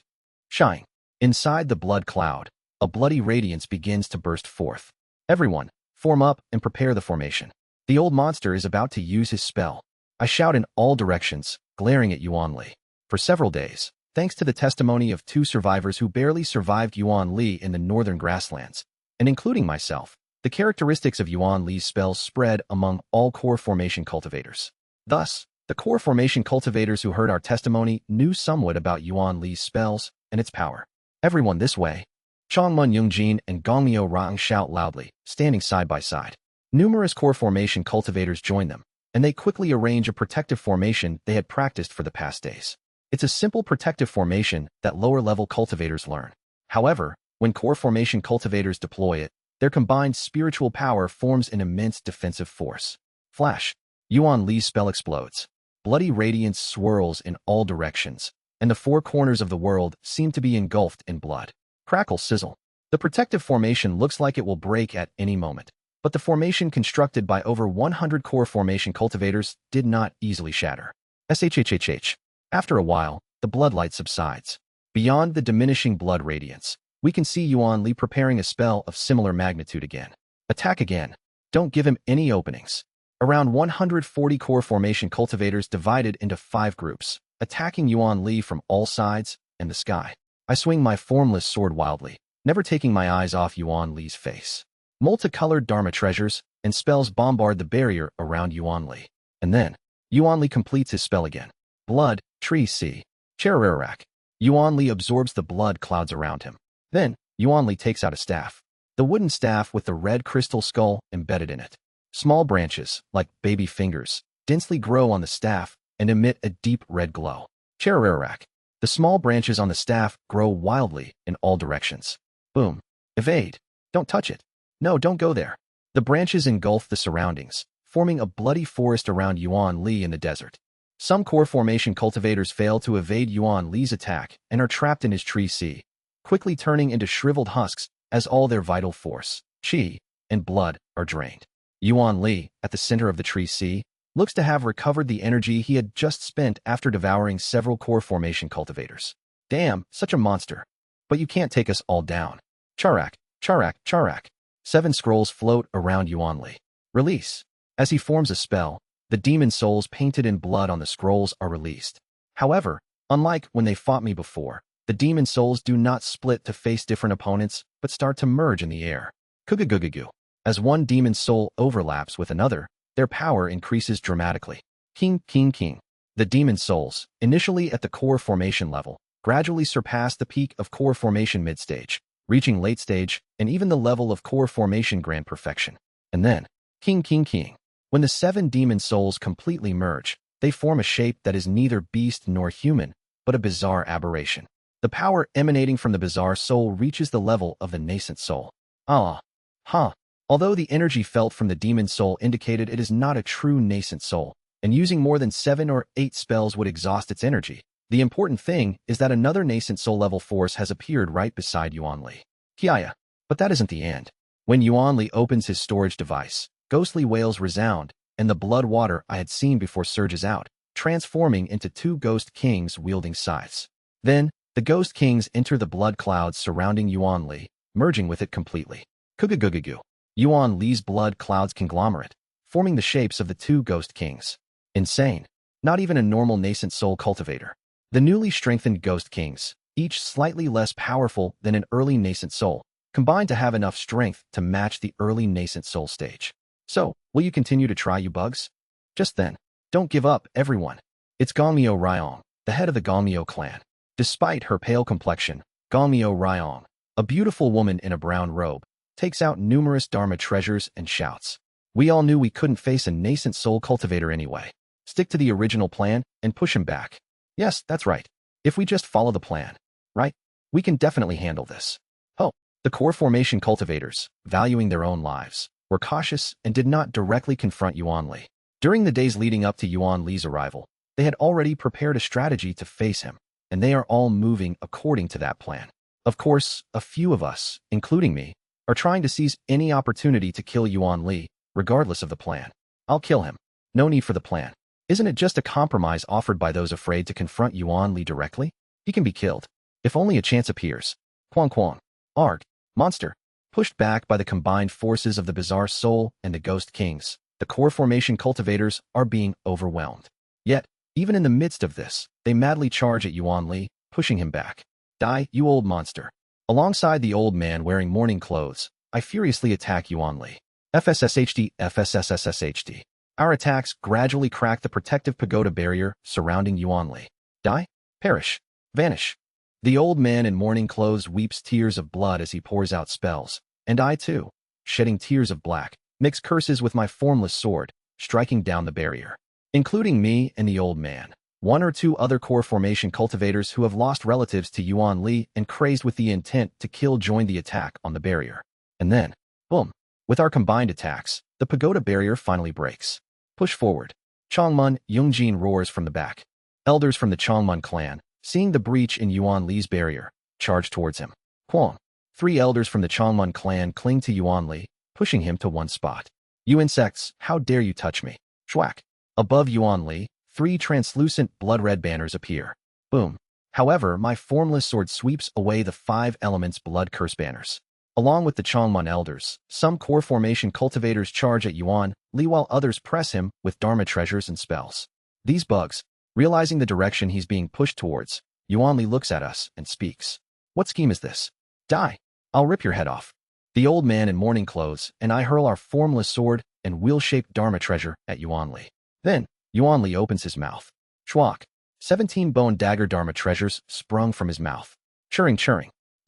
Shine. Inside the blood cloud, a bloody radiance begins to burst forth. Everyone, form up and prepare the formation. The old monster is about to use his spell. I shout in all directions, glaring at Yuan Li. For several days, thanks to the testimony of 2 survivors who barely survived Yuan Li in the northern grasslands, and including myself, the characteristics of Yuan Li's spells spread among all core formation cultivators. Thus, the core formation cultivators who heard our testimony knew somewhat about Yuan Li's spells and its power. Everyone this way. Changmun Yungjin and Gongmyo Rang shout loudly, standing side by side. Numerous core formation cultivators join them, and they quickly arrange a protective formation they had practiced for the past days. It's a simple protective formation that lower-level cultivators learn. However, when core formation cultivators deploy it, their combined spiritual power forms an immense defensive force. Flash. Yuan Li's spell explodes. Bloody radiance swirls in all directions, and the 4 corners of the world seem to be engulfed in blood. Crackle sizzle. The protective formation looks like it will break at any moment, but the formation constructed by over 100 core formation cultivators did not easily shatter. SHHHH. After a while, the bloodlight subsides. Beyond the diminishing blood radiance, we can see Yuan Li preparing a spell of similar magnitude again. Attack again. Don't give him any openings. Around 140 core formation cultivators divided into 5 groups, attacking Yuan Li from all sides and the sky. I swing my formless sword wildly, never taking my eyes off Yuan Li's face. Multicolored Dharma treasures and spells bombard the barrier around Yuan Li. And then, Yuan Li completes his spell again. Blood, tree C. Cherararak. Yuan Li absorbs the blood clouds around him. Then, Yuan Li takes out a staff. The wooden staff with the red crystal skull embedded in it. Small branches, like baby fingers, densely grow on the staff and emit a deep red glow. Cherararak. The small branches on the staff grow wildly in all directions. Boom. Evade. Don't touch it. No, don't go there. The branches engulf the surroundings, forming a bloody forest around Yuan Li in the desert. Some core formation cultivators fail to evade Yuan Li's attack and are trapped in his tree sea, quickly turning into shriveled husks as all their vital force, qi, and blood are drained. Yuan Li, at the center of the tree sea, looks to have recovered the energy he had just spent after devouring several core formation cultivators. Damn, such a monster. But you can't take us all down. Charak, Charak, Charak. 7 scrolls float around Yuan Li. Release. As he forms a spell, the demon souls painted in blood on the scrolls are released. However, unlike when they fought me before, the demon souls do not split to face different opponents, but start to merge in the air. Kugugugugu. As one demon soul overlaps with another, their power increases dramatically. King, King, King. The demon souls, initially at the core formation level, gradually surpass the peak of core formation mid-stage, reaching late stage and even the level of core formation grand perfection. And then, King, King, King. When the 7 demon souls completely merge, they form a shape that is neither beast nor human, but a bizarre aberration. The power emanating from the bizarre soul reaches the level of the nascent soul. Although the energy felt from the demon soul indicated it is not a true nascent soul, and using more than 7 or 8 spells would exhaust its energy, the important thing is that another nascent soul level force has appeared right beside Yuan Li. Kiaya. But that isn't the end. When Yuan Li opens his storage device, ghostly wails resound, and the blood water I had seen before surges out, transforming into 2 ghost kings wielding scythes. Then, the ghost kings enter the blood clouds surrounding Yuan Li, merging with it completely. Kugugugugu. Yuan Li's blood clouds conglomerate, forming the shapes of the 2 ghost kings. Insane. Not even a normal nascent soul cultivator. The newly strengthened ghost kings, each slightly less powerful than an early nascent soul, combine to have enough strength to match the early nascent soul stage. So, will you continue to try, you bugs? Just then, don't give up, everyone. It's Gongmyo Ryong, the head of the Gongmyo clan. Despite her pale complexion, Gongmyo Ryong, a beautiful woman in a brown robe, takes out numerous Dharma treasures and shouts. We all knew we couldn't face a nascent soul cultivator anyway. Stick to the original plan and push him back. Yes, that's right. If we just follow the plan, right? We can definitely handle this. Oh, the core formation cultivators, valuing their own lives, were cautious and did not directly confront Yuan Li. During the days leading up to Yuan Li's arrival, they had already prepared a strategy to face him, and they are all moving according to that plan. Of course, a few of us, including me, are trying to seize any opportunity to kill Yuan Li, regardless of the plan. I'll kill him. No need for the plan. Isn't it just a compromise offered by those afraid to confront Yuan Li directly? He can be killed. If only a chance appears. Quang Quang. Arg. Monster. Pushed back by the combined forces of the bizarre soul and the ghost kings, the core formation cultivators are being overwhelmed. Yet, even in the midst of this, they madly charge at Yuan Li, pushing him back. Die, you old monster. Alongside the old man wearing mourning clothes, I furiously attack Yuan Li. FSSHD, FSSSSHD. Our attacks gradually crack the protective pagoda barrier surrounding Yuan Li. Die? Perish. Vanish. The old man in mourning clothes weeps tears of blood as he pours out spells, and I too, shedding tears of black, mix curses with my formless sword, striking down the barrier. Including me and the old man. 1 or 2 other core formation cultivators who have lost relatives to Yuan Li and crazed with the intent to kill join the attack on the barrier. And then, boom. With our combined attacks, the pagoda barrier finally breaks. Push forward. Chongmun Yungjin roars from the back. Elders from the Chongmun clan, seeing the breach in Yuan Li's barrier, charge towards him. Quang. 3 elders from the Chongmun clan cling to Yuan Li, pushing him to one spot. You insects, how dare you touch me? Schwack. Above Yuan Li, 3 translucent blood-red banners appear. Boom. However, my formless sword sweeps away the 5 elements blood curse banners. Along with the Chongmun elders, some core formation cultivators charge at Yuan Li while others press him with Dharma treasures and spells. These bugs, realizing the direction he's being pushed towards, Yuan Li looks at us and speaks. What scheme is this? Die. I'll rip your head off. The old man in mourning clothes and I hurl our formless sword and wheel-shaped Dharma treasure at Yuan Li. Then, Yuan Li opens his mouth. Schwack. 17 bone dagger Dharma treasures sprung from his mouth. Churring.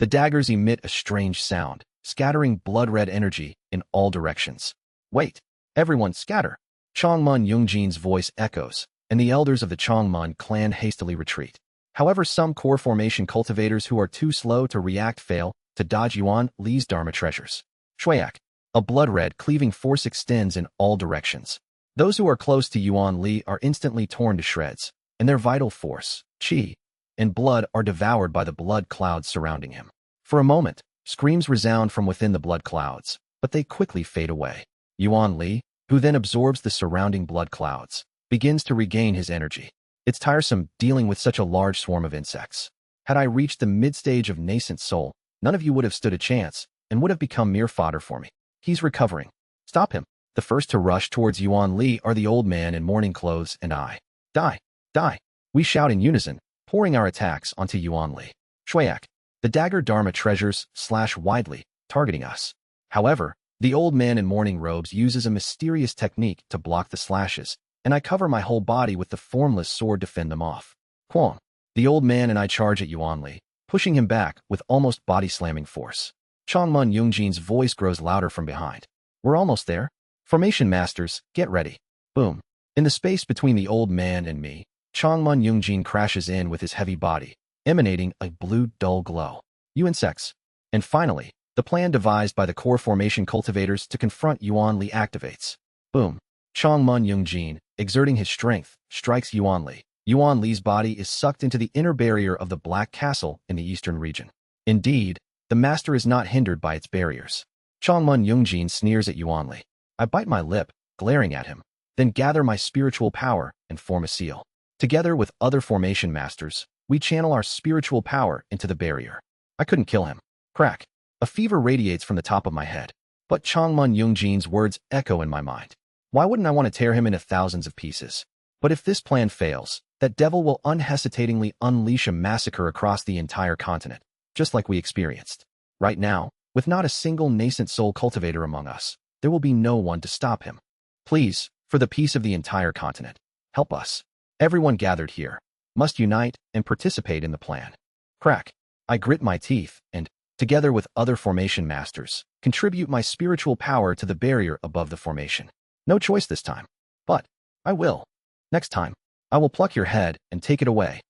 The daggers emit a strange sound, scattering blood-red energy in all directions. Wait! Everyone scatter! Chongmun Yungjin's voice echoes, and the elders of the Chongmun clan hastily retreat. However, some core formation cultivators who are too slow to react fail to dodge Yuan Li's Dharma treasures. Shuyak. A blood-red cleaving force extends in all directions. Those who are close to Yuan Li are instantly torn to shreds, and their vital force, qi, and blood are devoured by the blood clouds surrounding him. For a moment, screams resound from within the blood clouds, but they quickly fade away. Yuan Li, who then absorbs the surrounding blood clouds, begins to regain his energy. It's tiresome dealing with such a large swarm of insects. Had I reached the mid-stage of nascent soul, none of you would have stood a chance and would have become mere fodder for me. He's recovering. Stop him. The first to rush towards Yuan Li are the old man in mourning clothes and I. Die! Die! We shout in unison, pouring our attacks onto Yuan Li. Shuyak. The dagger Dharma treasures slash widely, targeting us. However, the old man in mourning robes uses a mysterious technique to block the slashes, and I cover my whole body with the formless sword to fend them off. Quang. The old man and I charge at Yuan Li, pushing him back with almost body-slamming force. Chongmun Yungjin's voice grows louder from behind. We're almost there. Formation masters, get ready. Boom. In the space between the old man and me, Chongmun Yungjin crashes in with his heavy body, emanating a blue dull glow. You insects. And finally, the plan devised by the core formation cultivators to confront Yuan Li activates. Boom. Chongmun Yungjin, exerting his strength, strikes Yuan Li. Yuan Li's body is sucked into the inner barrier of the Black Castle in the eastern region. Indeed, the master is not hindered by its barriers. Chongmun Yungjin sneers at Yuan Li. I bite my lip, glaring at him, then gather my spiritual power and form a seal. Together with other formation masters, we channel our spiritual power into the barrier. I couldn't kill him. Crack. A fever radiates from the top of my head. But Chongmun Yungjin's words echo in my mind. Why wouldn't I want to tear him into thousands of pieces? But if this plan fails, that devil will unhesitatingly unleash a massacre across the entire continent, just like we experienced. Right now, with not a single nascent soul cultivator among us, there will be no one to stop him. Please, for the peace of the entire continent, help us. Everyone gathered here must unite and participate in the plan. Crack. I grit my teeth and, together with other formation masters, contribute my spiritual power to the barrier above the formation. No choice this time. But I will. Next time, I will pluck your head and take it away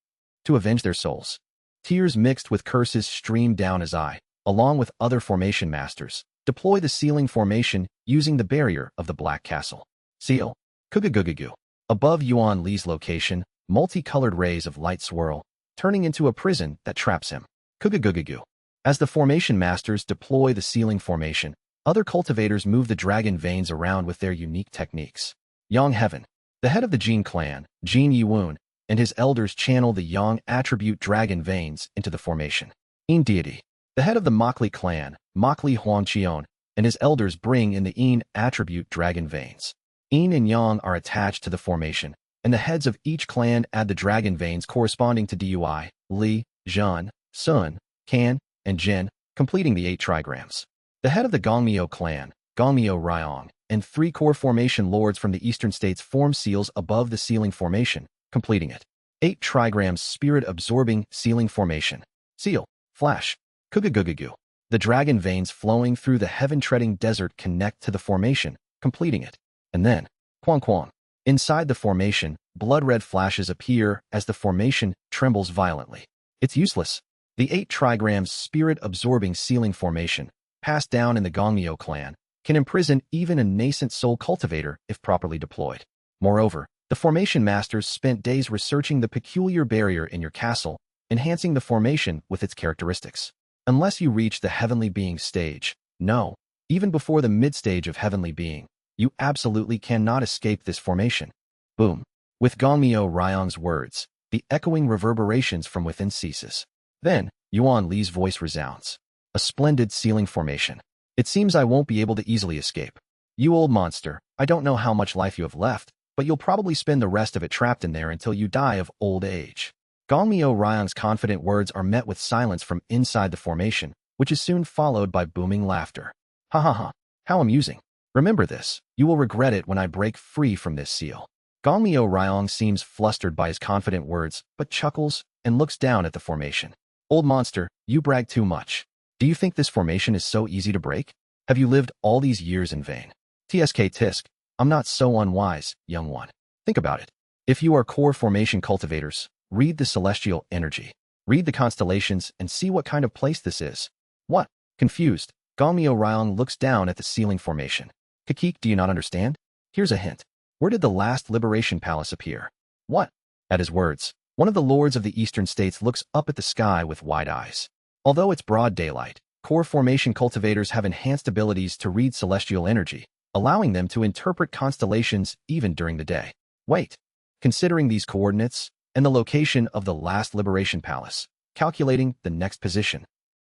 to avenge their souls. Tears mixed with curses stream down as I, along with other formation masters, deploy the sealing formation using the barrier of the Black Castle. Seal. Kugugugugu. Above Yuan Li's location, multicolored rays of light swirl, turning into a prison that traps him. Kugugugugu. As the formation masters deploy the sealing formation, other cultivators move the dragon veins around with their unique techniques. Yang Heaven. The head of the Jin clan, Jin Yiwun, and his elders channel the Yang attribute dragon veins into the formation. Yin Deity. The head of the Mokli clan, Mokli Huangqion, and his elders bring in the Yin attribute dragon veins. Yin and Yang are attached to the formation, and the heads of each clan add the dragon veins corresponding to Dui, Li, Zhan, Sun, Kan, and Jin, completing the 8 trigrams. The head of the Gongmyo clan, Gongmyo Ryong, and 3 core formation lords from the eastern states form seals above the sealing formation, completing it. 8 trigrams spirit-absorbing sealing formation. Seal. Flash. Kugugugugu. The dragon veins flowing through the heaven-treading desert connect to the formation, completing it. And then, Quang Quang. Inside the formation, blood-red flashes appear as the formation trembles violently. It's useless. The 8 trigrams spirit-absorbing sealing formation, passed down in the Gongmyo clan, can imprison even a nascent soul cultivator if properly deployed. Moreover, the formation masters spent days researching the peculiar barrier in your castle, enhancing the formation with its characteristics. Unless you reach the heavenly being stage, no, even before the mid-stage of heavenly being, you absolutely cannot escape this formation. Boom. With Gongmyo Ryong's words, the echoing reverberations from within ceases. Then, Yuan Li's voice resounds. A splendid sealing formation. It seems I won't be able to easily escape. You old monster, I don't know how much life you have left, but you'll probably spend the rest of it trapped in there until you die of old age. Gongmyo Ryong's confident words are met with silence from inside the formation, which is soon followed by booming laughter. Ha ha ha, how amusing. Remember this, you will regret it when I break free from this seal. Gongmyo Ryong seems flustered by his confident words, but chuckles and looks down at the formation. Old monster, you brag too much. Do you think this formation is so easy to break? Have you lived all these years in vain? TSK Tisk, I'm not so unwise, young one. Think about it. If you are core formation cultivators, read the celestial energy. Read the constellations and see what kind of place this is. What? Confused, Gongmyo Ryong looks down at the ceiling formation. Kakik, do you not understand? Here's a hint. Where did the last Liberation Palace appear? What? At his words, one of the lords of the eastern states looks up at the sky with wide eyes. Although it's broad daylight, core formation cultivators have enhanced abilities to read celestial energy, allowing them to interpret constellations even during the day. Wait. Considering these coordinates and the location of the last Liberation Palace, calculating the next position.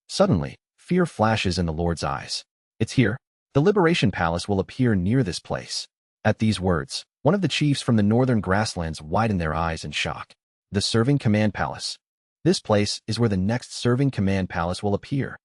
Suddenly, fear flashes in the Lord's eyes. It's here. The Liberation Palace will appear near this place. At these words, one of the chiefs from the northern grasslands widen their eyes in shock. The Serving Command Palace. This place is where the next Serving Command Palace will appear.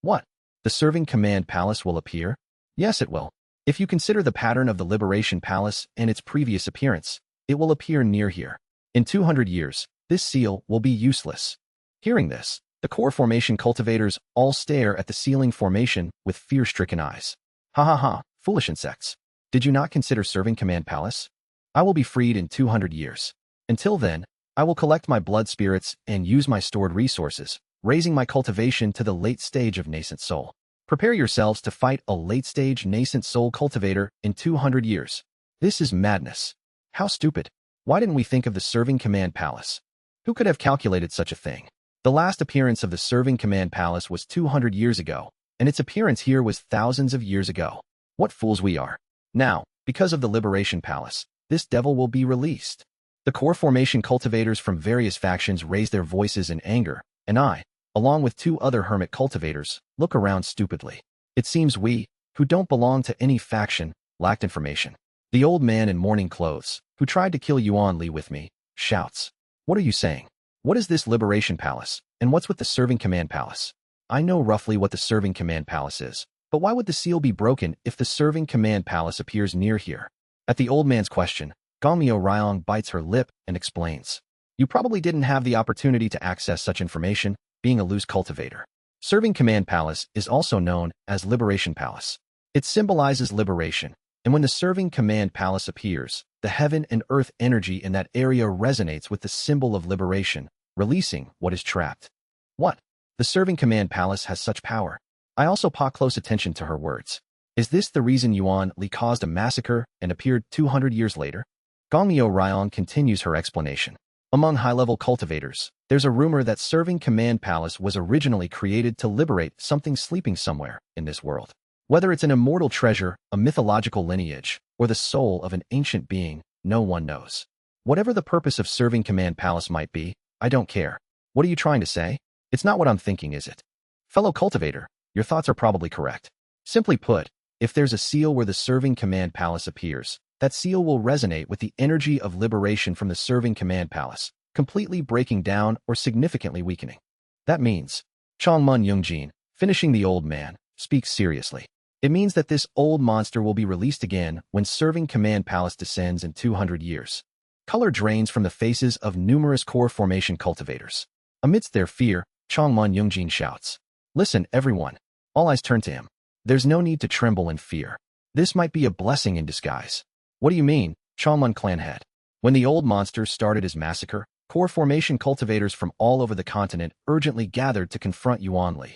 What? The Serving Command Palace will appear? Yes, it will. If you consider the pattern of the Liberation Palace and its previous appearance, it will appear near here. In 200 years, this seal will be useless. Hearing this, the core formation cultivators all stare at the ceiling formation with fear-stricken eyes. Ha ha ha, foolish insects. Did you not consider Serving Command Palace? I will be freed in 200 years. Until then, I will collect my blood spirits and use my stored resources, raising my cultivation to the late stage of nascent soul. Prepare yourselves to fight a late-stage nascent soul cultivator in 200 years. This is madness. How stupid. Why didn't we think of the Serving Command Palace? Who could have calculated such a thing? The last appearance of the Serving Command Palace was 200 years ago, and its appearance here was thousands of years ago. What fools we are. Now, because of the Liberation Palace, this devil will be released. The core formation cultivators from various factions raise their voices in anger, and I, along with 2 other hermit cultivators, look around stupidly. It seems we, who don't belong to any faction, lacked information. The old man in mourning clothes, who tried to kill Yuan Li with me, shouts. What are you saying? What is this Liberation Palace, and what's with the Serving Command Palace? I know roughly what the Serving Command Palace is, but why would the seal be broken if the Serving Command Palace appears near here? At the old man's question, Gongmyo Ryong bites her lip and explains. You probably didn't have the opportunity to access such information, being a loose cultivator. Serving Command Palace is also known as Liberation Palace. It symbolizes liberation, and when the Serving Command Palace appears, the heaven and earth energy in that area resonates with the symbol of liberation, releasing what is trapped. What? The Serving Command Palace has such power. I also paw close attention to her words. Is this the reason Yuan Li caused a massacre and appeared 200 years later? Gongmyo Ryong continues her explanation. Among high-level cultivators, there's a rumor that Serving Command Palace was originally created to liberate something sleeping somewhere in this world. Whether it's an immortal treasure, a mythological lineage, or the soul of an ancient being, no one knows. Whatever the purpose of Serving Command Palace might be, I don't care. What are you trying to say? It's not what I'm thinking, is it? Fellow cultivator, your thoughts are probably correct. Simply put, if there's a seal where the Serving Command Palace appears, that seal will resonate with the energy of liberation from the Serving Command Palace, completely breaking down or significantly weakening. That means, Chongmun Yungjin, finishing the old man, speaks seriously. It means that this old monster will be released again when Serving Command Palace descends in 200 years. Color drains from the faces of numerous core formation cultivators. Amidst their fear, Chongmun Yungjin shouts. Listen, everyone. All eyes turn to him. There's no need to tremble in fear. This might be a blessing in disguise. What do you mean, Chongmun clan head? When the old monster started his massacre, core formation cultivators from all over the continent urgently gathered to confront Yuan Li.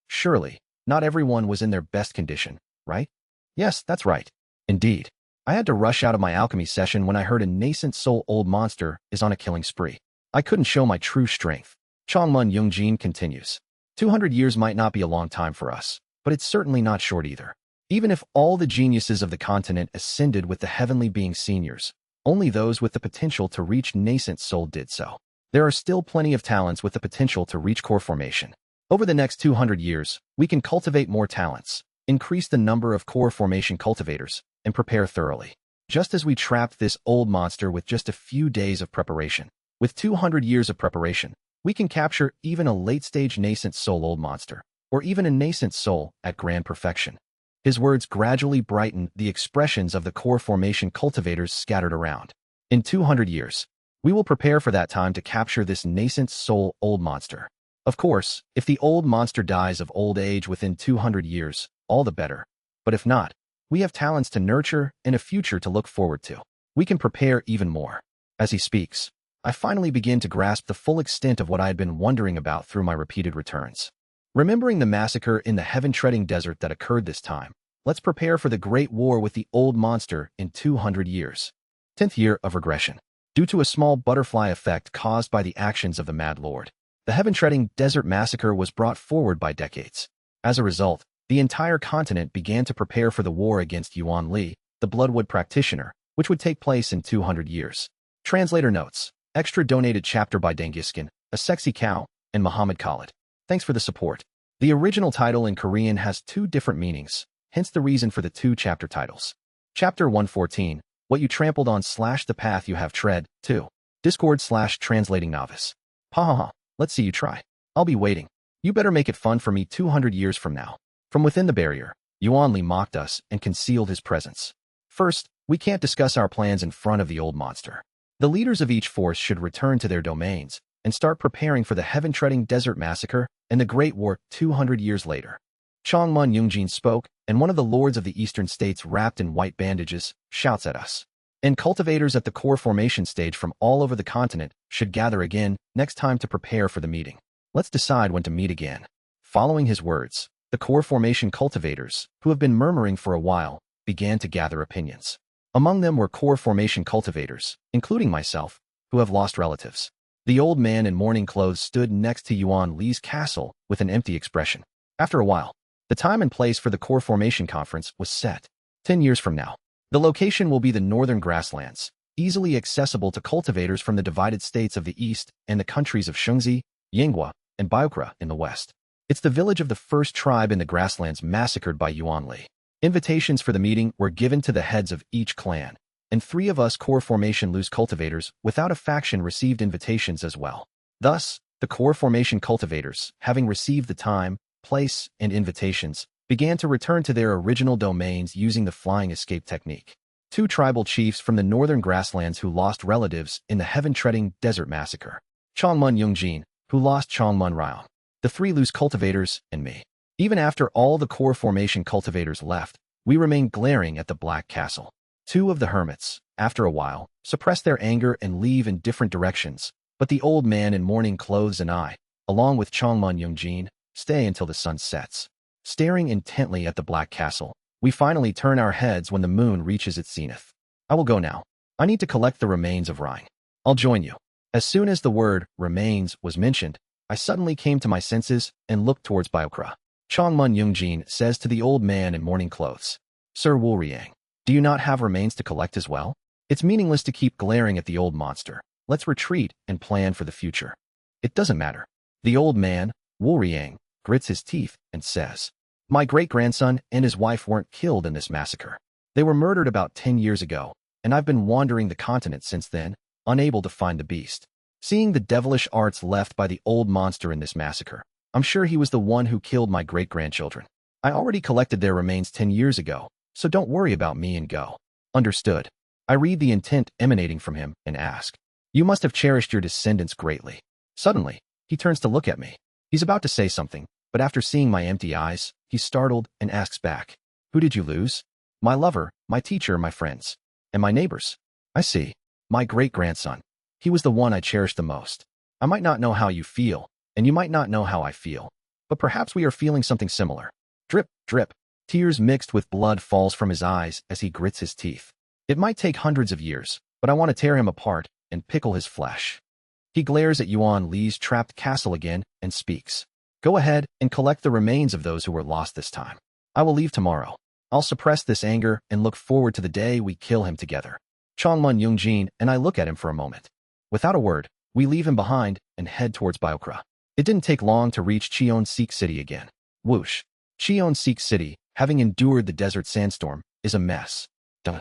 Surely, not everyone was in their best condition, right? Yes, that's right. Indeed. I had to rush out of my alchemy session when I heard a nascent soul old monster is on a killing spree. I couldn't show my true strength. Chongmun Yungjin continues. 200 years might not be a long time for us, but it's certainly not short either. Even if all the geniuses of the continent ascended with the heavenly being seniors, only those with the potential to reach nascent soul did so. There are still plenty of talents with the potential to reach core formation. Over the next 200 years, we can cultivate more talents, increase the number of core formation cultivators, and prepare thoroughly. Just as we trapped this old monster with just a few days of preparation. With 200 years of preparation, we can capture even a late-stage nascent soul old monster, or even a nascent soul at grand perfection. His words gradually brighten the expressions of the core formation cultivators scattered around. In 200 years, we will prepare for that time to capture this nascent soul old monster. Of course, if the old monster dies of old age within 200 years, all the better. But if not, we have talents to nurture and a future to look forward to. We can prepare even more. As he speaks, I finally begin to grasp the full extent of what I had been wondering about through my repeated returns. Remembering the massacre in the heaven-treading desert that occurred this time, let's prepare for the great war with the old monster in 200 years. 10th year of regression. Due to a small butterfly effect caused by the actions of the Mad Lord, the heaven-treading desert massacre was brought forward by decades. As a result, the entire continent began to prepare for the war against Yuan Li, the Bloodwood practitioner, which would take place in 200 years. Translator notes, extra donated chapter by Dangiskin, a sexy cow, and Muhammad Khalid. Thanks for the support. The original title in Korean has 2 different meanings, hence the reason for the 2 chapter titles. Chapter 114, What You Trampled On / The Path You Have Tread, 2. Discord / Translating Novice. Ha, let's see you try. I'll be waiting. You better make it fun for me 200 years from now. From within the barrier, Yuan Li mocked us and concealed his presence. First, we can't discuss our plans in front of the old monster. The leaders of each force should return to their domains and start preparing for the heaven-treading desert massacre and the Great War 200 years later. Chongmun Yungjin spoke, and one of the lords of the eastern states wrapped in white bandages shouts at us. And cultivators at the core formation stage from all over the continent should gather again next time to prepare for the meeting. Let's decide when to meet again. Following his words, the core formation cultivators, who have been murmuring for a while, began to gather opinions. Among them were core formation cultivators, including myself, who have lost relatives. The old man in mourning clothes stood next to Yuan Li's castle with an empty expression. After a while, the time and place for the core formation conference was set. 10 years from now, the location will be the northern grasslands, easily accessible to cultivators from the divided states of the east and the countries of Shungzi, Yinghua, and Biokra in the west. It's the village of the first tribe in the grasslands massacred by Yuan Li. Invitations for the meeting were given to the heads of each clan, and 3 of us core formation loose cultivators without a faction received invitations as well. Thus, the core formation cultivators, having received the time, place, and invitations, began to return to their original domains using the flying escape technique. 2 tribal chiefs from the northern grasslands who lost relatives in the heaven-treading desert massacre. Chongmun Yungjin, who lost Chongmun Rao. The 3 loose cultivators, and me. Even after all the core formation cultivators left, we remained glaring at the Black Castle. 2 of the hermits, after a while, suppress their anger and leave in different directions, but the old man in mourning clothes and I, along with Chongmun Yungjin, stay until the sun sets. Staring intently at the Black Castle, we finally turn our heads when the moon reaches its zenith. I will go now. I need to collect the remains of Rhine. I'll join you. As soon as the word remains was mentioned, I suddenly came to my senses and looked towards Biokra. Chongmun Yungjin says to the old man in mourning clothes, Sir Wu Riang, do you not have remains to collect as well? It's meaningless to keep glaring at the old monster. Let's retreat and plan for the future. It doesn't matter. The old man, Wu Riang, grits his teeth and says, my great-grandson and his wife weren't killed in this massacre. They were murdered about 10 years ago, and I've been wandering the continent since then, unable to find the beast. Seeing the devilish arts left by the old monster in this massacre, I'm sure he was the one who killed my great-grandchildren. I already collected their remains 10 years ago, so don't worry about me and go. Understood. I read the intent emanating from him and ask, you must have cherished your descendants greatly. Suddenly, he turns to look at me. He's about to say something, but after seeing my empty eyes, he's startled and asks back, who did you lose? My lover, my teacher, my friends, and my neighbors. I see. My great-grandson. He was the one I cherished the most. I might not know how you feel, and you might not know how I feel, but perhaps we are feeling something similar. Drip, drip. Tears mixed with blood falls from his eyes as he grits his teeth. It might take hundreds of years, but I want to tear him apart and pickle his flesh. He glares at Yuan Li's trapped castle again and speaks. Go ahead and collect the remains of those who were lost this time. I will leave tomorrow. I'll suppress this anger and look forward to the day we kill him together. Chongmun Yungjin and I look at him for a moment. Without a word, we leave him behind and head towards Biokra. It didn't take long to reach Cheon-sik City again. Whoosh. Cheon-sik City, having endured the desert sandstorm, is a mess. Duh.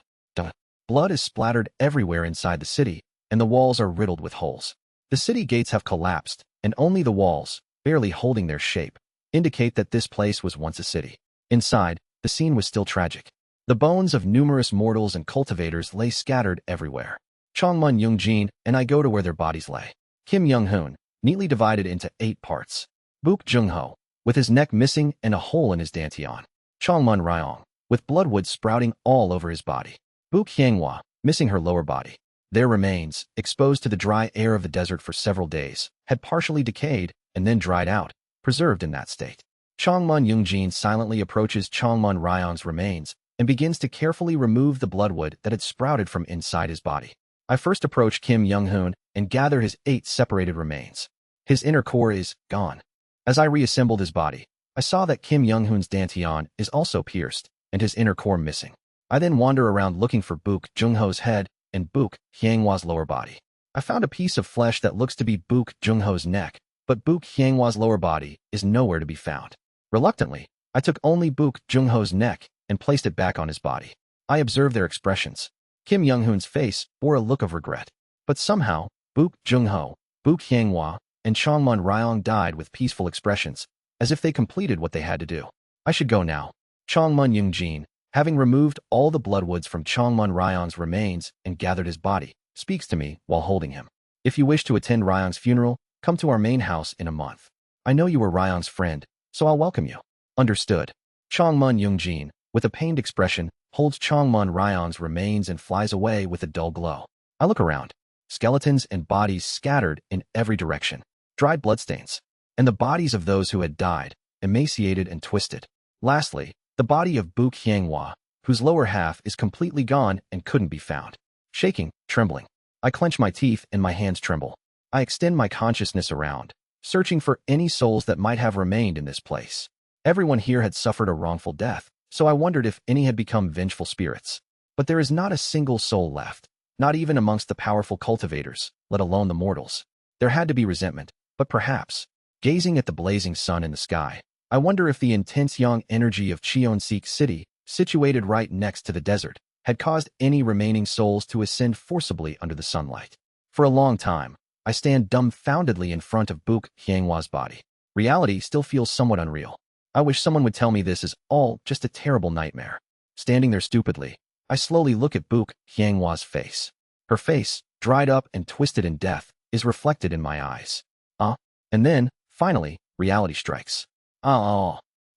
Blood is splattered everywhere inside the city, and the walls are riddled with holes. The city gates have collapsed, and only the walls, barely holding their shape, indicate that this place was once a city. Inside, the scene was still tragic. The bones of numerous mortals and cultivators lay scattered everywhere. Chongmun Yungjin and I go to where their bodies lay. Kim Young-hoon, neatly divided into 8 parts. Book Jungho, with his neck missing and a hole in his dantian. Changmun Ryong, with bloodwood sprouting all over his body. Book Hyangwa, missing her lower body. Their remains, exposed to the dry air of the desert for several days, had partially decayed and then dried out, preserved in that state. Changmun Yungjin silently approaches Changmun Ryong's remains and begins to carefully remove the bloodwood that had sprouted from inside his body. I first approach Kim Young-hoon and gather his 8 separated remains. His inner core is gone. As I reassembled his body, I saw that Kim Young-hoon's dantian is also pierced and his inner core missing. I then wander around looking for Book Jungho's head and Book Hyangwa's lower body. I found a piece of flesh that looks to be Book Jungho's neck, but Book Hyangwa's lower body is nowhere to be found. Reluctantly, I took only Book Jungho's neck and placed it back on his body. I observed their expressions. Kim Young-hoon's face bore a look of regret, but somehow, Book Jungho, Book Hyangwa, and Changmun Ryong died with peaceful expressions, as if they completed what they had to do. I should go now. Changmun Yungjin, having removed all the bloodwoods from Changmun Ryong's remains and gathered his body, speaks to me while holding him. If you wish to attend Ryong's funeral, come to our main house in a month. I know you were Ryong's friend, so I'll welcome you. Understood. Changmun Yungjin, with a pained expression, holds Changmun Ryong's remains and flies away with a dull glow. I look around. Skeletons and bodies scattered in every direction. Dried bloodstains. And the bodies of those who had died, emaciated and twisted. Lastly, the body of Book Hyangwa, whose lower half is completely gone and couldn't be found. Shaking, trembling. I clench my teeth and my hands tremble. I extend my consciousness around, searching for any souls that might have remained in this place. Everyone here had suffered a wrongful death, so I wondered if any had become vengeful spirits. But there is not a single soul left, not even amongst the powerful cultivators, let alone the mortals. There had to be resentment, but perhaps, gazing at the blazing sun in the sky, I wonder if the intense yang energy of Cheonseek City, situated right next to the desert, had caused any remaining souls to ascend forcibly under the sunlight. For a long time, I stand dumbfoundedly in front of Book Hyangwa's body. Reality still feels somewhat unreal. I wish someone would tell me this is all just a terrible nightmare. Standing there stupidly, I slowly look at Book Hyangwa's face. Her face, dried up and twisted in death, is reflected in my eyes. And then, finally, reality strikes.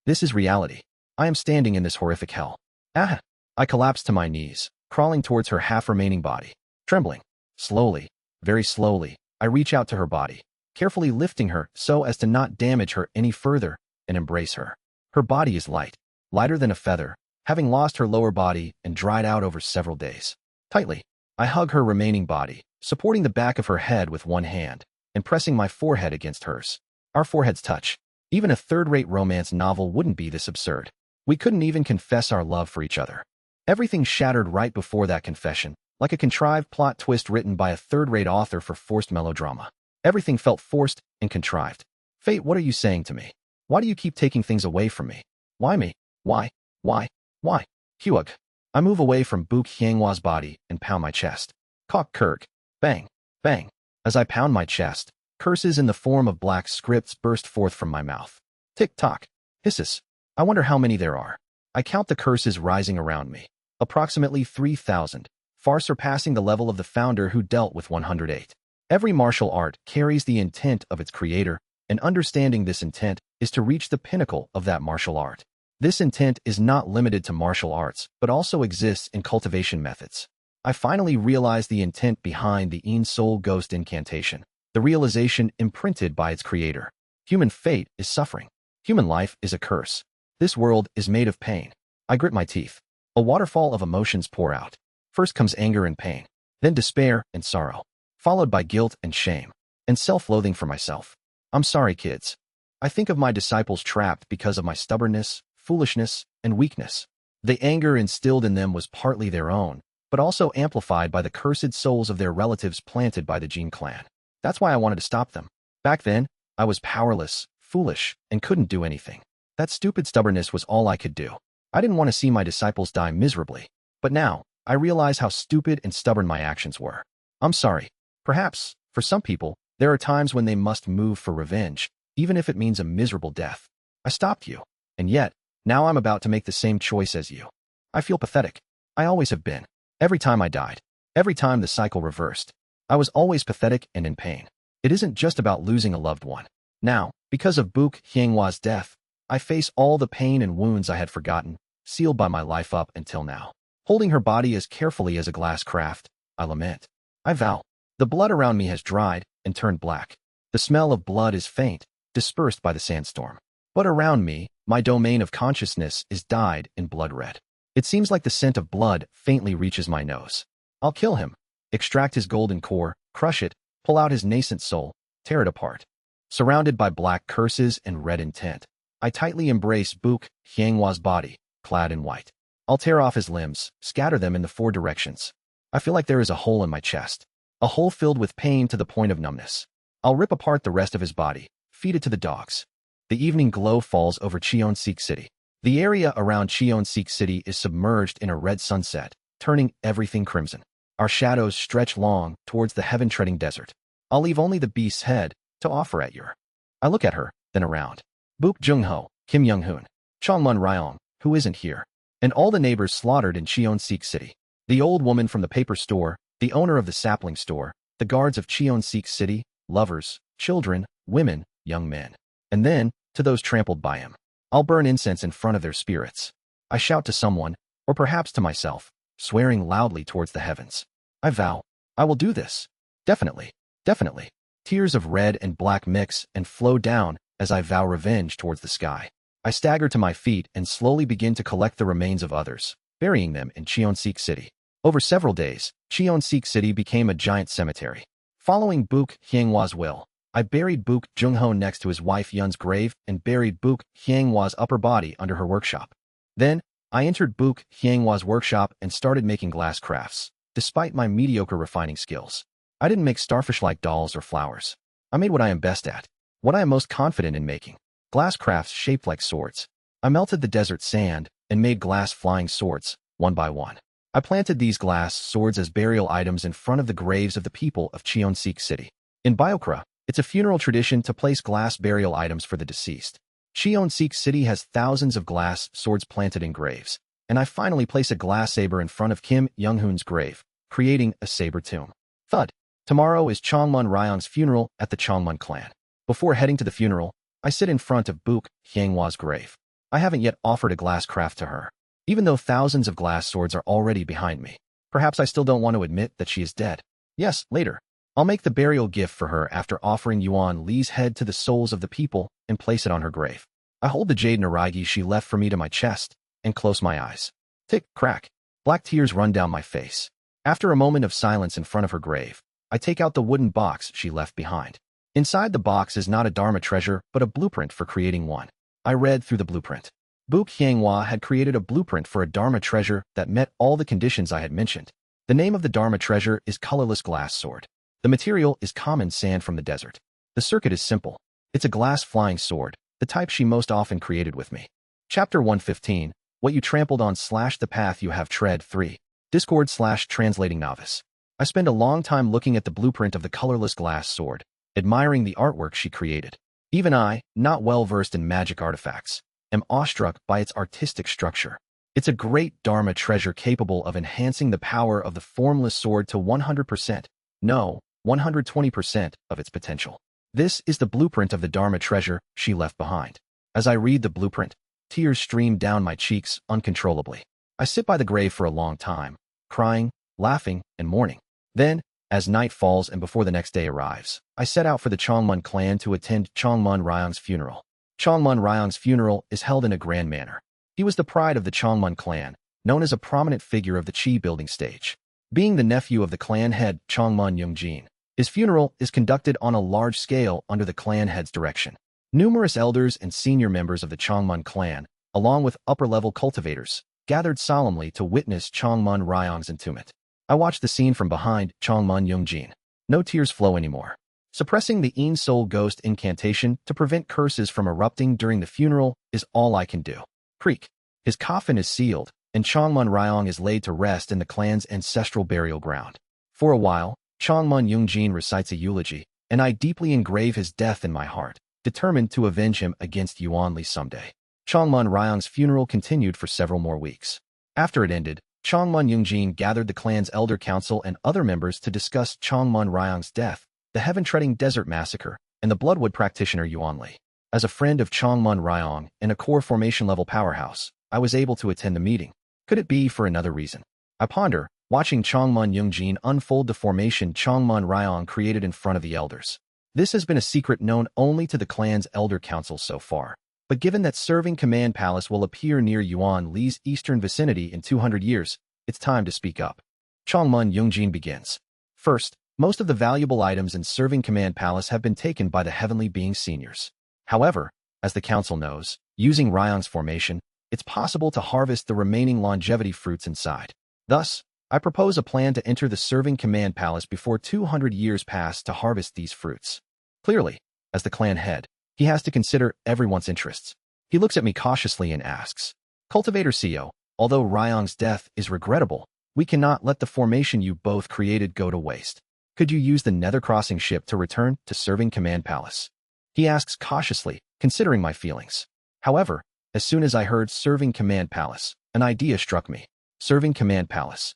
This is reality. I am standing in this horrific hell. I collapse to my knees, crawling towards her half-remaining body. Trembling. Slowly, very slowly, I reach out to her body, carefully lifting her so as to not damage her any further, and embrace her. Her body is light, lighter than a feather, having lost her lower body and dried out over several days. Tightly, I hug her remaining body, supporting the back of her head with one hand, and pressing my forehead against hers. Our foreheads touch. Even a third-rate romance novel wouldn't be this absurd. We couldn't even confess our love for each other. Everything shattered right before that confession, like a contrived plot twist written by a third-rate author for forced melodrama. Everything felt forced and contrived. Fate, what are you saying to me? Why do you keep taking things away from me? Why me? Why? Huog. I move away from Book Hyangwa's body and pound my chest. Cock kirk. Bang. Bang. As I pound my chest, curses in the form of black scripts burst forth from my mouth. Tick-tock. Hisses. I wonder how many there are. I count the curses rising around me. Approximately 3,000, far surpassing the level of the founder who dealt with 108. Every martial art carries the intent of its creator, and understanding this intent is to reach the pinnacle of that martial art. This intent is not limited to martial arts, but also exists in cultivation methods. I finally realized the intent behind the Een Soul Ghost incantation, the realization imprinted by its creator. Human fate is suffering. Human life is a curse. This world is made of pain. I grit my teeth. A waterfall of emotions pour out. First comes anger and pain, then despair and sorrow, followed by guilt and shame, and self-loathing for myself. I'm sorry, kids. I think of my disciples trapped because of my stubbornness, foolishness, and weakness. The anger instilled in them was partly their own, but also amplified by the cursed souls of their relatives planted by the Jin clan. That's why I wanted to stop them. Back then, I was powerless, foolish, and couldn't do anything. That stupid stubbornness was all I could do. I didn't want to see my disciples die miserably. But now, I realize how stupid and stubborn my actions were. I'm sorry. Perhaps, for some people, there are times when they must move for revenge, even if it means a miserable death. I stopped you, and yet, now I'm about to make the same choice as you. I feel pathetic. I always have been. Every time I died, every time the cycle reversed, I was always pathetic and in pain. It isn't just about losing a loved one. Now, Because of Buk Hienghua's death, I face all the pain and wounds I had forgotten, sealed by my life up until now. Holding her body as carefully as a glass craft, I lament. I vow. The blood around me has dried and turned black. The smell of blood is faint, dispersed by the sandstorm. But around me, my domain of consciousness is dyed in blood red. It seems like the scent of blood faintly reaches my nose. I'll kill him, extract his golden core, crush it, pull out his nascent soul, tear it apart. Surrounded by black curses and red intent, I tightly embrace Buk Hienghua's body, clad in white. I'll tear off his limbs, scatter them in the 4 directions. I feel like there is a hole in my chest, a hole filled with pain to the point of numbness. I'll rip apart the rest of his body, feed it to the dogs. The evening glow falls over Cheonseek City. The area around Cheonseek City is submerged in a red sunset, turning everything crimson. Our shadows stretch long towards the heaven-treading desert. I'll leave only the beast's head to offer at your. I look at her, then around. Buk Jungho, Kim Young-hoon, Chongmun Ryong, who isn't here, and all the neighbors slaughtered in Cheonseek City. The old woman from the paper store, the owner of the sapling store, the guards of Cheonseek City, lovers, children, women, young men. And then, to those trampled by him. I'll burn incense in front of their spirits. I shout to someone, or perhaps to myself, swearing loudly towards the heavens. I vow, I will do this. Definitely, definitely. Tears of red and black mix and flow down as I vow revenge towards the sky. I stagger to my feet and slowly begin to collect the remains of others, burying them in Cheonseek City. Over several days, Cheonseek City became a giant cemetery. Following Buk Hienghua's will, I buried Buk Jungho next to his wife Yun's grave and buried Buk Hienghua's upper body under her workshop. Then, I entered Buk Hienghua's workshop and started making glass crafts. Despite my mediocre refining skills, I didn't make starfish-like dolls or flowers. I made what I am best at, what I am most confident in making. Glass crafts shaped like swords. I melted the desert sand and made glass flying swords, one by one. I planted these glass swords as burial items in front of the graves of the people of Cheonseek City. In Biokra, it's a funeral tradition to place glass burial items for the deceased. Cheonseek City has thousands of glass swords planted in graves, and I finally place a glass saber in front of Kim Young-hoon's grave, creating a saber tomb. Thud. Tomorrow is Chongmun Ryong's funeral at the Chongmun clan. Before heading to the funeral, I sit in front of Buk Hienghua's grave. I haven't yet offered a glass craft to her, even though thousands of glass swords are already behind me. Perhaps I still don't want to admit that she is dead. Yes, later. I'll make the burial gift for her after offering Yuan Li's head to the souls of the people and place it on her grave. I hold the jade naragi she left for me to my chest and close my eyes. Tick, crack. Black tears run down my face. After a moment of silence in front of her grave, I take out the wooden box she left behind. Inside the box is not a Dharma treasure, but a blueprint for creating one. I read through the blueprint. Buk Hienghua had created a blueprint for a Dharma treasure that met all the conditions I had mentioned. The name of the Dharma treasure is Colorless Glass Sword. The material is common sand from the desert. The circuit is simple. It's a glass flying sword, the type she most often created with me. Chapter 115, What You Trampled On / The Path You Have Tread 3. Discord / Translating Novice. I spend a long time looking at the blueprint of the colorless glass sword, admiring the artwork she created. Even I, not well versed in magic artifacts, am awestruck by its artistic structure. It's a great Dharma treasure capable of enhancing the power of the formless sword to 100%. No, 120% of its potential. This is the blueprint of the Dharma treasure she left behind. As I read the blueprint, tears stream down my cheeks uncontrollably. I sit by the grave for a long time, crying, laughing, and mourning. Then, as night falls and before the next day arrives, I set out for the Chongmun clan to attend Chongmun Ryong's funeral. Chongmun Ryong's funeral is held in a grand manner. He was the pride of the Chongmun clan, known as a prominent figure of the Qi building stage. Being the nephew of the clan head Chongmun Yongjin, his funeral is conducted on a large scale under the clan head's direction. Numerous elders and senior members of the Chongmun clan, along with upper-level cultivators, gathered solemnly to witness Chongmun Ryong's entombment. I watched the scene from behind Chongmun Yongjin. No tears flow anymore. Suppressing the Een Soul Ghost incantation to prevent curses from erupting during the funeral is all I can do. Creak. His coffin is sealed, and Chongmun Ryong is laid to rest in the clan's ancestral burial ground. For a while, Chongmun Yongjin recites a eulogy, and I deeply engrave his death in my heart, determined to avenge him against Yuan Li someday. Chongmun Ryong's funeral continued for several more weeks. After it ended, Chongmun Yongjin gathered the clan's elder council and other members to discuss Chongmun Ryong's death, the heaven-treading desert massacre, and the Bloodwood practitioner Yuan Li. As a friend of Chongmun Ryong and a core formation level powerhouse, I was able to attend the meeting. Could it be for another reason? I ponder, watching Chongmun Yungjin unfold the formation Chongmun Ryong created in front of the elders. This has been a secret known only to the clan's elder council so far. But given that serving command palace will appear near Yuan Li's eastern vicinity in 200 years, it's time to speak up. Chongmun Yungjin begins. First, most of the valuable items in serving command palace have been taken by the heavenly being seniors. However, as the council knows, using Ryong's formation, it's possible to harvest the remaining longevity fruits inside. Thus, I propose a plan to enter the serving command palace before 200 years pass to harvest these fruits. Clearly, as the clan head, he has to consider everyone's interests. He looks at me cautiously and asks, Cultivator CEO, although Ryong's death is regrettable, we cannot let the formation you both created go to waste. Could you use the Nether Crossing ship to return to serving command palace? He asks cautiously, considering my feelings. However, as soon as I heard serving command palace, an idea struck me. Serving command palace.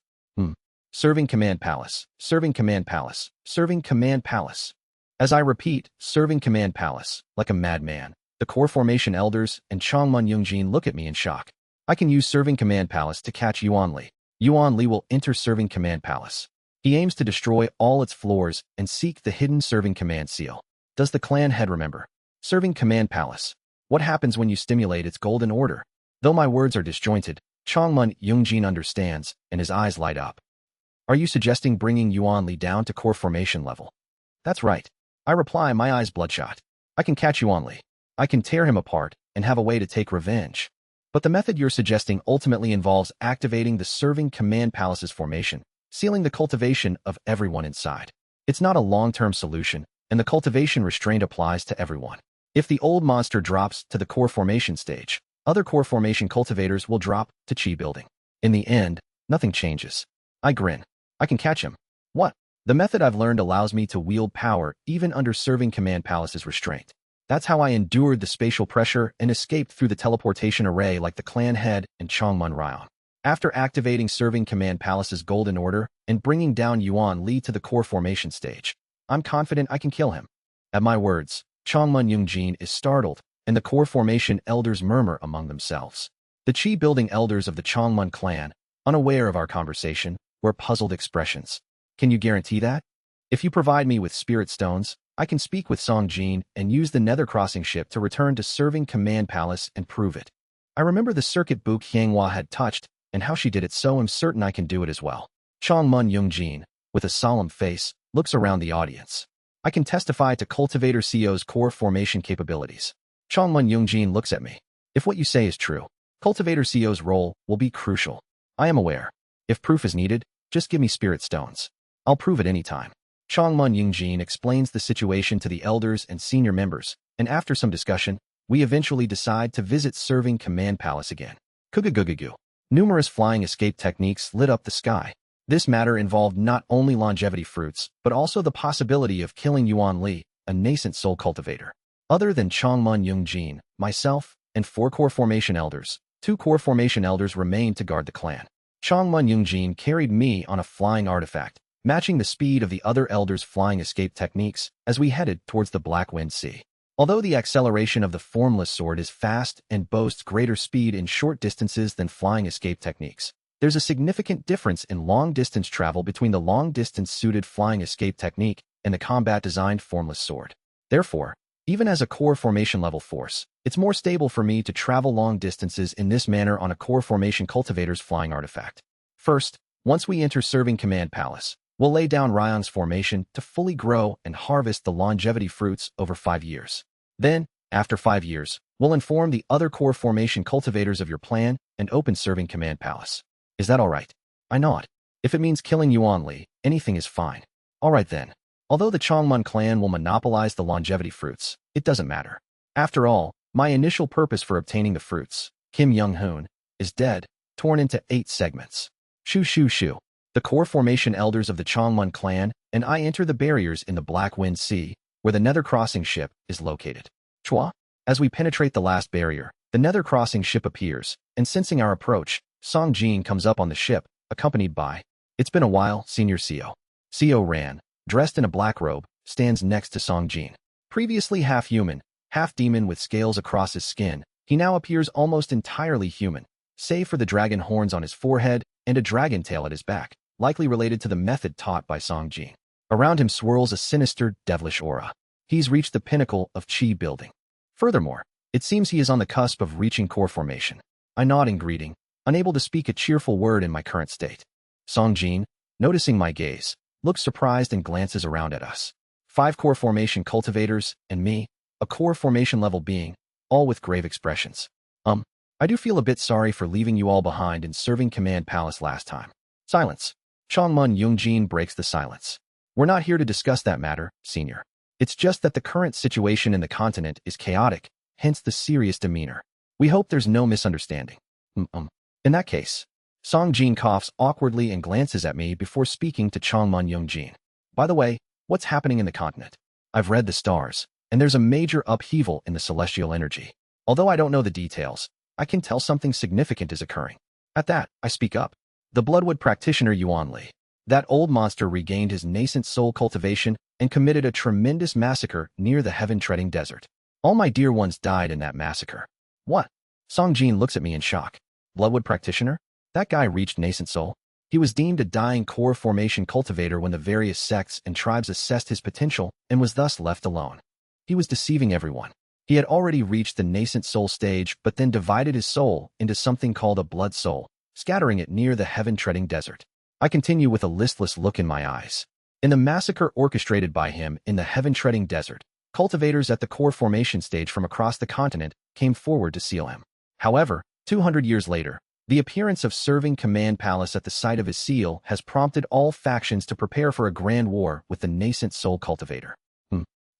Serving command palace. Serving command palace. Serving command palace. As I repeat, serving command palace, like a madman, the core formation elders and Chongmun Yungjin look at me in shock. I can use serving command palace to catch Yuan Li. Yuan Li will enter serving command palace. He aims to destroy all its floors and seek the hidden serving command seal. Does the clan head remember? Serving command palace. What happens when you stimulate its golden order? Though my words are disjointed, Chongmun Yungjin understands, and his eyes light up. Are you suggesting bringing Yuan Li down to core formation level? That's right. I reply, my eyes bloodshot. I can catch Yuan Li. I can tear him apart and have a way to take revenge. But the method you're suggesting ultimately involves activating the serving command palace's formation, sealing the cultivation of everyone inside. It's not a long-term solution, and the cultivation restraint applies to everyone. If the old monster drops to the core formation stage, other core formation cultivators will drop to chi building. In the end, nothing changes. I grin. I can catch him. What? The method I've learned allows me to wield power even under serving command palace's restraint. That's how I endured the spatial pressure and escaped through the teleportation array like the clan head and Chongmun Ryong. After activating serving command palace's golden order and bringing down Yuan Li to the core formation stage, I'm confident I can kill him. At my words, Chongmun Yungjin is startled, and the core formation elders murmur among themselves. The chi-building elders of the Chongmun clan, unaware of our conversation, were puzzled expressions. Can you guarantee that? If you provide me with spirit stones, I can speak with Songjin and use the Nether Crossing ship to return to serving command palace and prove it. I remember the circuit Book Hyangwa had touched and how she did it, so I'm certain I can do it as well. Chongmun Yungjin, with a solemn face, looks around the audience. I can testify to Cultivator CEO's core formation capabilities. Chongmun Yungjin looks at me. If what you say is true, Cultivator CEO's role will be crucial. I am aware. If proof is needed, just give me spirit stones. I'll prove it any time. Chongmun Yungjin explains the situation to the elders and senior members, and after some discussion, we eventually decide to visit serving command palace again. Kugugugugu. Numerous flying escape techniques lit up the sky. This matter involved not only longevity fruits, but also the possibility of killing Yuan Li, a nascent soul cultivator. Other than Chongmun Yungjin, myself, and 4 core formation elders, 2 core formation elders remained to guard the clan. Chongmun Yungjin carried me on a flying artifact, matching the speed of the other elders' flying escape techniques as we headed towards the Black Wind Sea. Although the acceleration of the formless sword is fast and boasts greater speed in short distances than flying escape techniques, there's a significant difference in long-distance travel between the long-distance suited flying escape technique and the combat-designed formless sword. Therefore, even as a core formation level force, it's more stable for me to travel long distances in this manner on a core formation cultivator's flying artifact. First, once we enter serving command palace, we'll lay down Ryong's formation to fully grow and harvest the longevity fruits over 5 years. Then, after 5 years, we'll inform the other core formation cultivators of your plan and open serving command palace. Is that all right? I nod. If it means killing Yuan Li, anything is fine. All right then. Although the Chongmun clan will monopolize the longevity fruits, it doesn't matter. After all, my initial purpose for obtaining the fruits, Kim Young-hoon, is dead, torn into 8 segments. Shoo shoo shoo. The core formation elders of the Chongmun clan and I enter the barriers in the Black Wind Sea, where the Nether Crossing ship is located. Chua? As we penetrate the last barrier, the Nether Crossing ship appears, and sensing our approach, Songjin comes up on the ship, accompanied by, "It's been a while, Senior CEO." CEO Ran, dressed in a black robe, stands next to Songjin. Previously half-human, Half demon with scales across his skin, he now appears almost entirely human, save for the dragon horns on his forehead and a dragon tail at his back, likely related to the method taught by Song Jin. Around him swirls a sinister, devilish aura. He's reached the pinnacle of chi building. Furthermore, it seems he is on the cusp of reaching core formation. I nod in greeting, unable to speak a cheerful word in my current state. Song Jin, noticing my gaze, looks surprised and glances around at us. 5 core formation cultivators, and me, a core formation level being, all with grave expressions. I do feel a bit sorry for leaving you all behind in Serving Command Palace last time. Silence. Changmun Yungjin breaks the silence. We're not here to discuss that matter, senior. It's just that the current situation in the continent is chaotic, hence the serious demeanor. We hope there's no misunderstanding. In that case, Song Jin coughs awkwardly and glances at me before speaking to Changmun Yungjin. By the way, what's happening in the continent? I've read the stars, and there's a major upheaval in the celestial energy. Although I don't know the details, I can tell something significant is occurring. At that, I speak up. The Bloodwood practitioner Yuan Li. That old monster regained his nascent soul cultivation and committed a tremendous massacre near the heaven-treading desert. All my dear ones died in that massacre. What? Song Jin looks at me in shock. Bloodwood practitioner? That guy reached nascent soul? He was deemed a dying core formation cultivator when the various sects and tribes assessed his potential and was thus left alone. He was deceiving everyone. He had already reached the nascent soul stage but then divided his soul into something called a blood soul, scattering it near the heaven-treading desert. I continue with a listless look in my eyes. In the massacre orchestrated by him in the heaven-treading desert, cultivators at the core formation stage from across the continent came forward to seal him. However, 200 years later, the appearance of Serving Command Palace at the site of his seal has prompted all factions to prepare for a grand war with the nascent soul cultivator.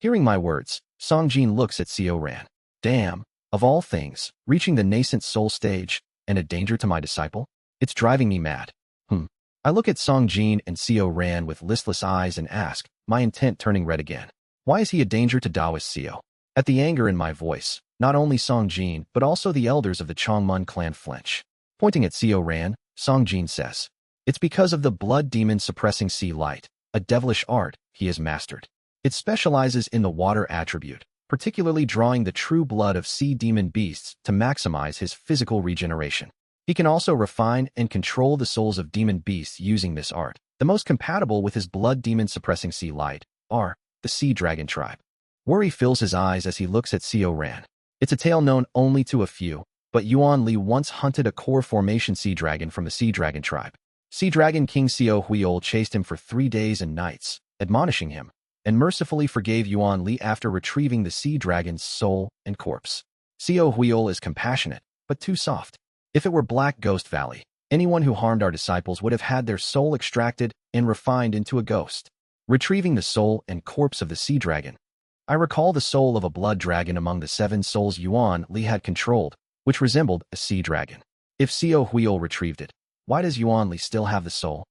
Hearing my words, Song Jin looks at Seo Ran. Damn, of all things, reaching the nascent soul stage and a danger to my disciple? It's driving me mad. I look at Song Jin and Seo Ran with listless eyes and ask, my intent turning red again. Why is he a danger to Taoist Seo? At the anger in my voice, not only Song Jin but also the elders of the Changmun clan flinch. Pointing at Seo Ran, Song Jin says, it's because of the blood demon suppressing sea light, a devilish art he has mastered. It specializes in the water attribute, particularly drawing the true blood of sea demon beasts to maximize his physical regeneration. He can also refine and control the souls of demon beasts using this art. The most compatible with his blood demon suppressing sea light are the sea dragon tribe. Worry fills his eyes as he looks at Seo Ran. It's a tale known only to a few, but Yuan Li once hunted a core formation sea dragon from the sea dragon tribe. Sea dragon King Seo Huiol chased him for 3 days and nights, admonishing him, and mercifully forgave Yuan Li after retrieving the sea dragon's soul and corpse. Seo Huiol is compassionate, but too soft. If it were Black Ghost Valley, anyone who harmed our disciples would have had their soul extracted and refined into a ghost. Retrieving the soul and corpse of the sea dragon. I recall the soul of a blood dragon among the 7 souls Yuan Li had controlled, which resembled a sea dragon. If Seo Huiol retrieved it, why does Yuan Li still have the soul?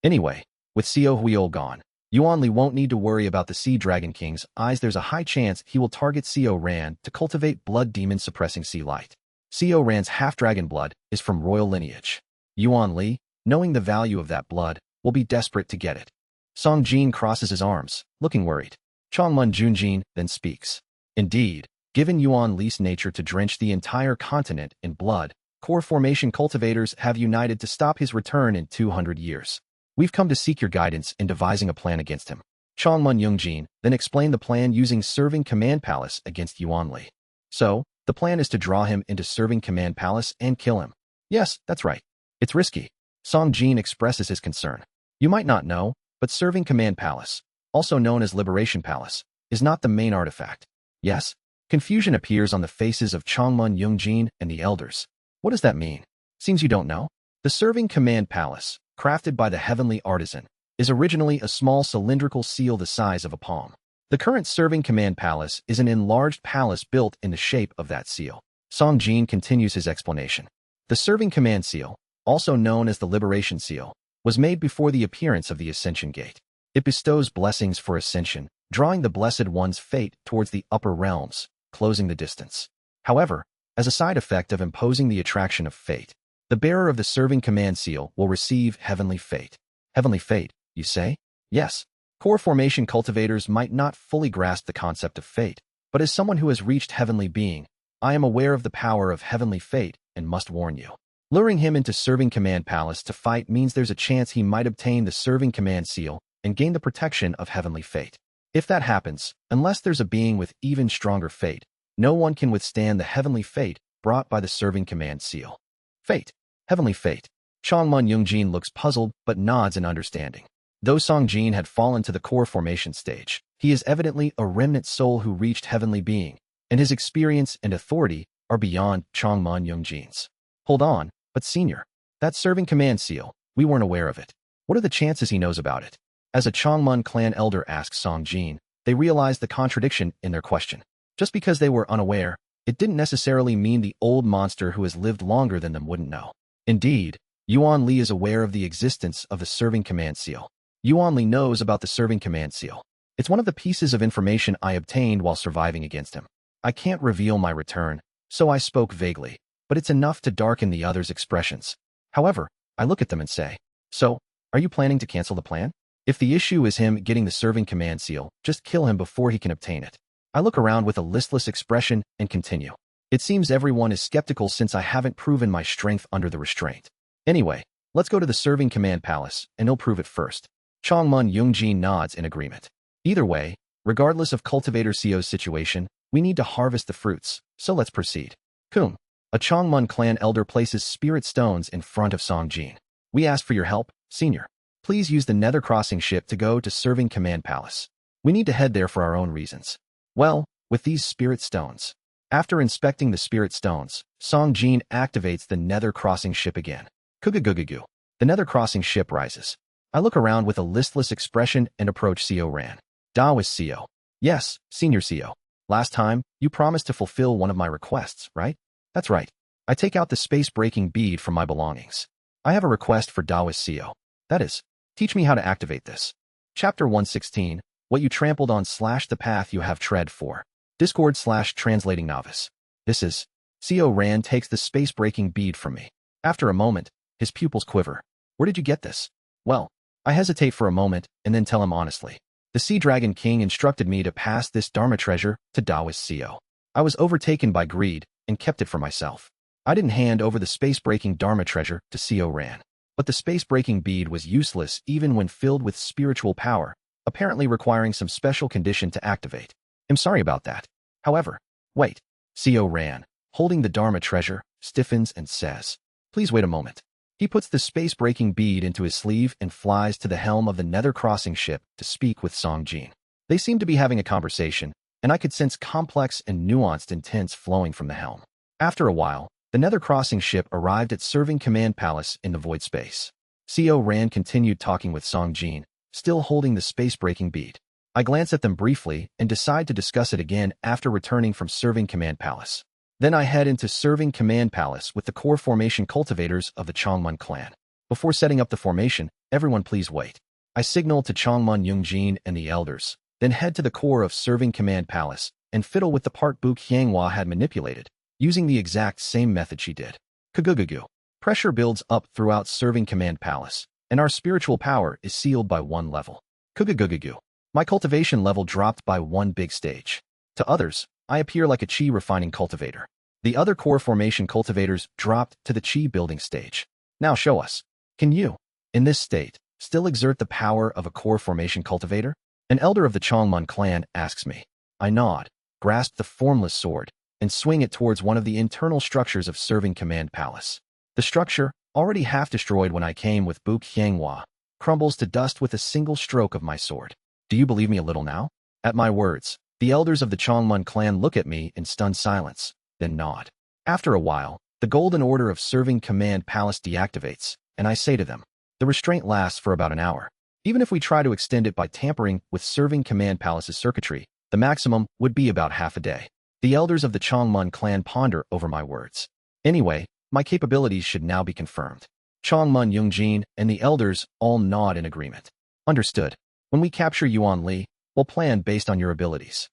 Anyway, with Seo Huiol gone, Yuan Li won't need to worry about the Sea Dragon King's eyes. There's a high chance he will target Seo Ran to cultivate blood demon suppressing sea light. Seo Ran's half-dragon blood is from royal lineage. Yuan Li, knowing the value of that blood, will be desperate to get it. Song Jin crosses his arms, looking worried. Changmun Junjin then speaks. Indeed, given Yuan Li's nature to drench the entire continent in blood, core formation cultivators have united to stop his return in 200 years. We've come to seek your guidance in devising a plan against him. Changmun Yungjin then explained the plan using Serving Command Palace against Yuan Li. So, the plan is to draw him into Serving Command Palace and kill him. Yes, that's right. It's risky. Song Jin expresses his concern. You might not know, but Serving Command Palace, also known as Liberation Palace, is not the main artifact. Yes? Confusion appears on the faces of Changmun Yungjin and the elders. What does that mean? Seems you don't know. The Serving Command Palace, crafted by the heavenly artisan, is originally a small cylindrical seal the size of a palm. The current Serving Command Palace is an enlarged palace built in the shape of that seal. Song Jin continues his explanation. The Serving Command Seal, also known as the Liberation Seal, was made before the appearance of the Ascension Gate. It bestows blessings for ascension, drawing the Blessed One's fate towards the upper realms, closing the distance. However, as a side effect of imposing the attraction of fate, the bearer of the Serving Command Seal will receive heavenly fate. Heavenly fate, you say? Yes. Core formation cultivators might not fully grasp the concept of fate, But as someone who has reached heavenly being, I am aware of the power of heavenly fate and must warn you. Luring him into Serving Command Palace to fight means there's a chance he might obtain the Serving Command Seal and gain the protection of heavenly fate. If that happens, unless there's a being with even stronger fate, no one can withstand the heavenly fate brought by the Serving Command Seal. Fate. Heavenly fate. Changmun Yungjin looks puzzled but nods in understanding. Though Songjin had fallen to the core formation stage, he is evidently a remnant soul who reached heavenly being, and his experience and authority are beyond Changmun Yungjin's. Hold on, but senior, that Serving Command Seal, we weren't aware of it. What are the chances he knows about it? As a Changmun clan elder asks Songjin, they realized the contradiction in their question. Just because they were unaware, it didn't necessarily mean the old monster who has lived longer than them wouldn't know. Indeed, Yuan Li is aware of the existence of the Serving Command Seal. Yuan Li knows about the Serving Command Seal. It's one of the pieces of information I obtained while surviving against him. I can't reveal my return, so I spoke vaguely, but it's enough to darken the other's expressions. However, I look at them and say, "So, are you planning to cancel the plan? If the issue is him getting the Serving Command Seal, just kill him before he can obtain it." I look around with a listless expression and continue. It seems everyone is skeptical since I haven't proven my strength under the restraint. Anyway, let's go to the Serving Command Palace, and he'll prove it first. Changmun Yungjin nods in agreement. Either way, regardless of Cultivator CO's situation, we need to harvest the fruits, so let's proceed. Kum. A Changmun clan elder places spirit stones in front of Songjin. We ask for your help, senior. Please use the Nether Crossing ship to go to Serving Command Palace. We need to head there for our own reasons. Well, with these spirit stones. After inspecting the spirit stones, Songjin activates the Nether Crossing ship again. Kugugugugu. The Nether Crossing ship rises. I look around with a listless expression and approach CO Ran. Daoist CO. Yes, Senior CO. Last time, you promised to fulfill one of my requests, right? That's right. I take out the space-breaking bead from my belongings. I have a request for Daoist CO. That is, teach me how to activate this. Chapter 116, What You Trampled on / the path you have tread for. Discord / translating novice. This is, CO Ran takes the space-breaking bead from me. After a moment, his pupils quiver. Where did you get this? Well, I hesitate for a moment and then tell him honestly. The Sea Dragon King instructed me to pass this Dharma treasure to Daoist CO. I was overtaken by greed and kept it for myself. I didn't hand over the space-breaking Dharma treasure to CO Ran. But the space-breaking bead was useless even when filled with spiritual power, apparently requiring some special condition to activate. I'm sorry about that. However, wait. CO Ran, holding the Dharma treasure, stiffens and says, "Please wait a moment." He puts the space-breaking bead into his sleeve and flies to the helm of the Nether Crossing ship to speak with Songjin. They seem to be having a conversation, and I could sense complex and nuanced intents flowing from the helm. After a while, the Nether Crossing ship arrived at Serving Command Palace in the void space. CO Ran continued talking with Songjin, still holding the space-breaking bead. I glance at them briefly and decide to discuss it again after returning from Serving Command Palace. Then I head into Serving Command Palace with the core formation cultivators of the Changmun clan. Before setting up the formation, everyone please wait. I signal to Changmun Yungjin and the elders, then head to the core of Serving Command Palace and fiddle with the part Bu Qianghua had manipulated, using the exact same method she did. Kugugugu. Pressure builds up throughout Serving Command Palace, and our spiritual power is sealed by one level. Kugugugu. My cultivation level dropped by one big stage. To others, I appear like a chi refining cultivator. The other core formation cultivators dropped to the chi building stage. Now show us. Can you, in this state, still exert the power of a core formation cultivator? An elder of the Changmun clan asks me. I nod, grasp the formless sword, and swing it towards one of the internal structures of Serving Command Palace. The structure, already half destroyed when I came with Bu Qianghua, crumbles to dust with a single stroke of my sword. Do you believe me a little now? At my words, the elders of the Changmun clan look at me in stunned silence, then nod. After a while, the Golden Order of Serving Command Palace deactivates, and I say to them, the restraint lasts for about an hour. Even if we try to extend it by tampering with Serving Command Palace's circuitry, the maximum would be about half a day. The elders of the Changmun clan ponder over my words. Anyway, my capabilities should now be confirmed. Changmun Yungjin and the elders all nod in agreement. Understood. When we capture Yuan Li, we'll plan based on your abilities.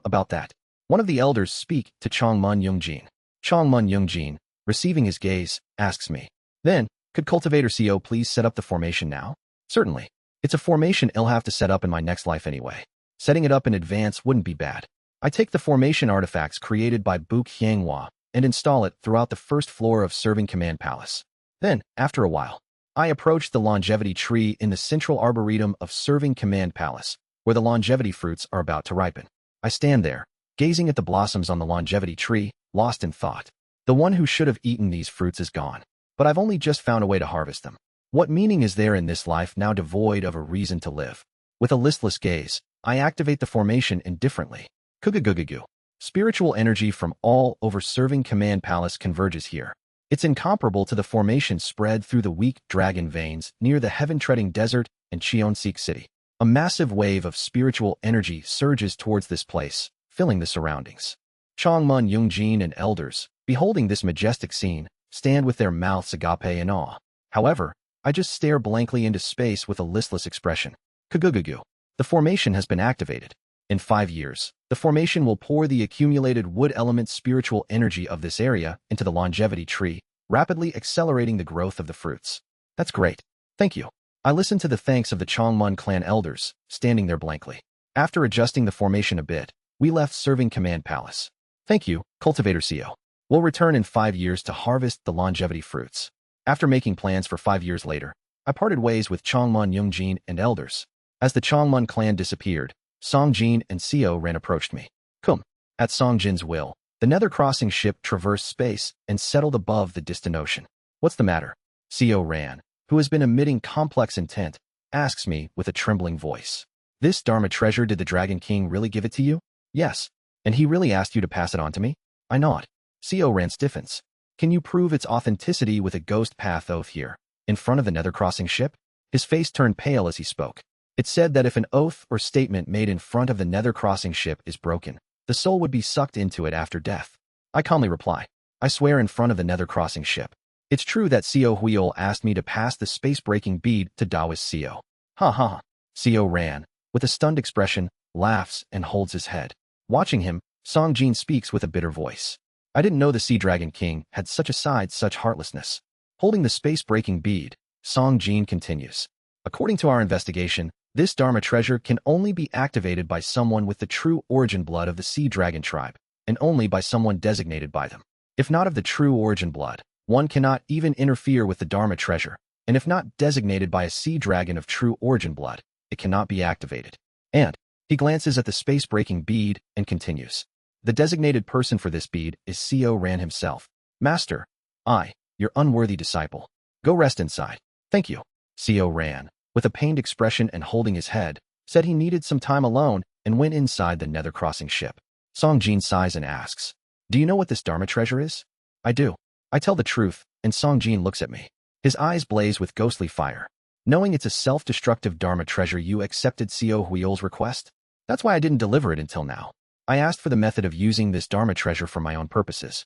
About that. One of the elders speak to Changmun Yungjin. Changmun Yungjin, receiving his gaze, asks me. Then, could Cultivator CO please set up the formation now? Certainly. It's a formation I'll have to set up in my next life anyway. Setting it up in advance wouldn't be bad. I take the formation artifacts created by Buk Xianghua and install it throughout the first floor of Serving Command Palace. Then, after a while, I approach the longevity tree in the central arboretum of Serving Command Palace, where the longevity fruits are about to ripen. I stand there, gazing at the blossoms on the longevity tree, lost in thought. The one who should have eaten these fruits is gone, but I've only just found a way to harvest them. What meaning is there in this life now devoid of a reason to live? With a listless gaze, I activate the formation indifferently. Kugugugugu. Spiritual energy from all over Serving Command Palace converges here. It's incomparable to the formation spread through the weak dragon veins near the heaven-treading desert and Cheonseek City. A massive wave of spiritual energy surges towards this place, filling the surroundings. Changmun Yungjin and elders, beholding this majestic scene, stand with their mouths agape in awe. However, I just stare blankly into space with a listless expression. Kugugugu. The formation has been activated. In 5 years, the formation will pour the accumulated wood element spiritual energy of this area into the longevity tree, rapidly accelerating the growth of the fruits. That's great. Thank you. I listen to the thanks of the Changmun clan elders, standing there blankly. After adjusting the formation a bit, we left Serving Command Palace. Thank you, Cultivator CEO. We'll return in 5 years to harvest the longevity fruits. After making plans for 5 years later, I parted ways with Changmun Yungjin and elders. As the Changmun clan disappeared, Songjin and Seo Ran approached me. Come. At Songjin's will, the Nether Crossing ship traversed space and settled above the distant ocean. What's the matter? Seo Ran, who has been emitting complex intent, asks me with a trembling voice. This Dharma treasure, did the Dragon King really give it to you? Yes. And he really asked you to pass it on to me? I nod. Seo Ran stiffens. Can you prove its authenticity with a ghost path oath here, in front of the Nether Crossing ship? His face turned pale as he spoke. It said that if an oath or statement made in front of the Nether Crossing ship is broken, the soul would be sucked into it after death. I calmly reply, I swear in front of the Nether Crossing ship. It's true that Seo Huiol asked me to pass the space-breaking bead to Taoist Seo. Ha ha ha. Seo Ran, with a stunned expression, laughs and holds his head. Watching him, Songjin speaks with a bitter voice. I didn't know the Sea Dragon King had such a side, such heartlessness. Holding the space-breaking bead, Songjin continues. According to our investigation, this Dharma treasure can only be activated by someone with the true origin blood of the Sea Dragon tribe, and only by someone designated by them. If not of the true origin blood, one cannot even interfere with the Dharma treasure, and if not designated by a Sea Dragon of true origin blood, it cannot be activated. And he glances at the space-breaking bead and continues. The designated person for this bead is Seo Ran himself. Master, I, your unworthy disciple. Go rest inside. Thank you. Seo Ran, with a pained expression and holding his head, said he needed some time alone and went inside the Nether Crossing ship. Songjin sighs and asks, do you know what this Dharma treasure is? I do. I tell the truth, and Songjin looks at me. His eyes blaze with ghostly fire. Knowing it's a self-destructive Dharma treasure, you accepted Seo Huiol's request? That's why I didn't deliver it until now. I asked for the method of using this Dharma treasure for my own purposes.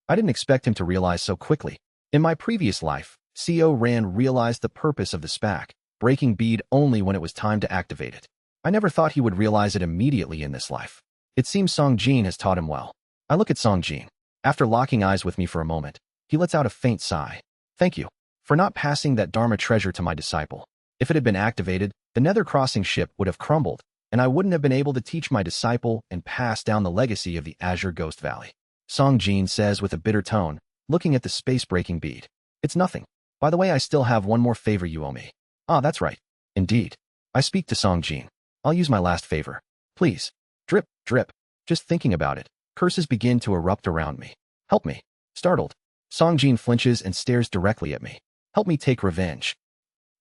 I didn't expect him to realize so quickly. In my previous life, Seo Ran realized the purpose of the SPAC, breaking bead only when it was time to activate it. I never thought he would realize it immediately in this life. It seems Songjin has taught him well. I look at Songjin. After locking eyes with me for a moment, he lets out a faint sigh. Thank you for not passing that Dharma treasure to my disciple. If it had been activated, the Nether Crossing ship would have crumbled, and I wouldn't have been able to teach my disciple and pass down the legacy of the Azure Ghost Valley. Songjin says with a bitter tone, looking at the space-breaking bead. It's nothing. By the way, I still have one more favor you owe me. Ah, that's right. Indeed. I speak to Songjin. I'll use my last favor. Please. Drip, drip. Just thinking about it, curses begin to erupt around me. Help me. Startled, Songjin flinches and stares directly at me. Help me take revenge.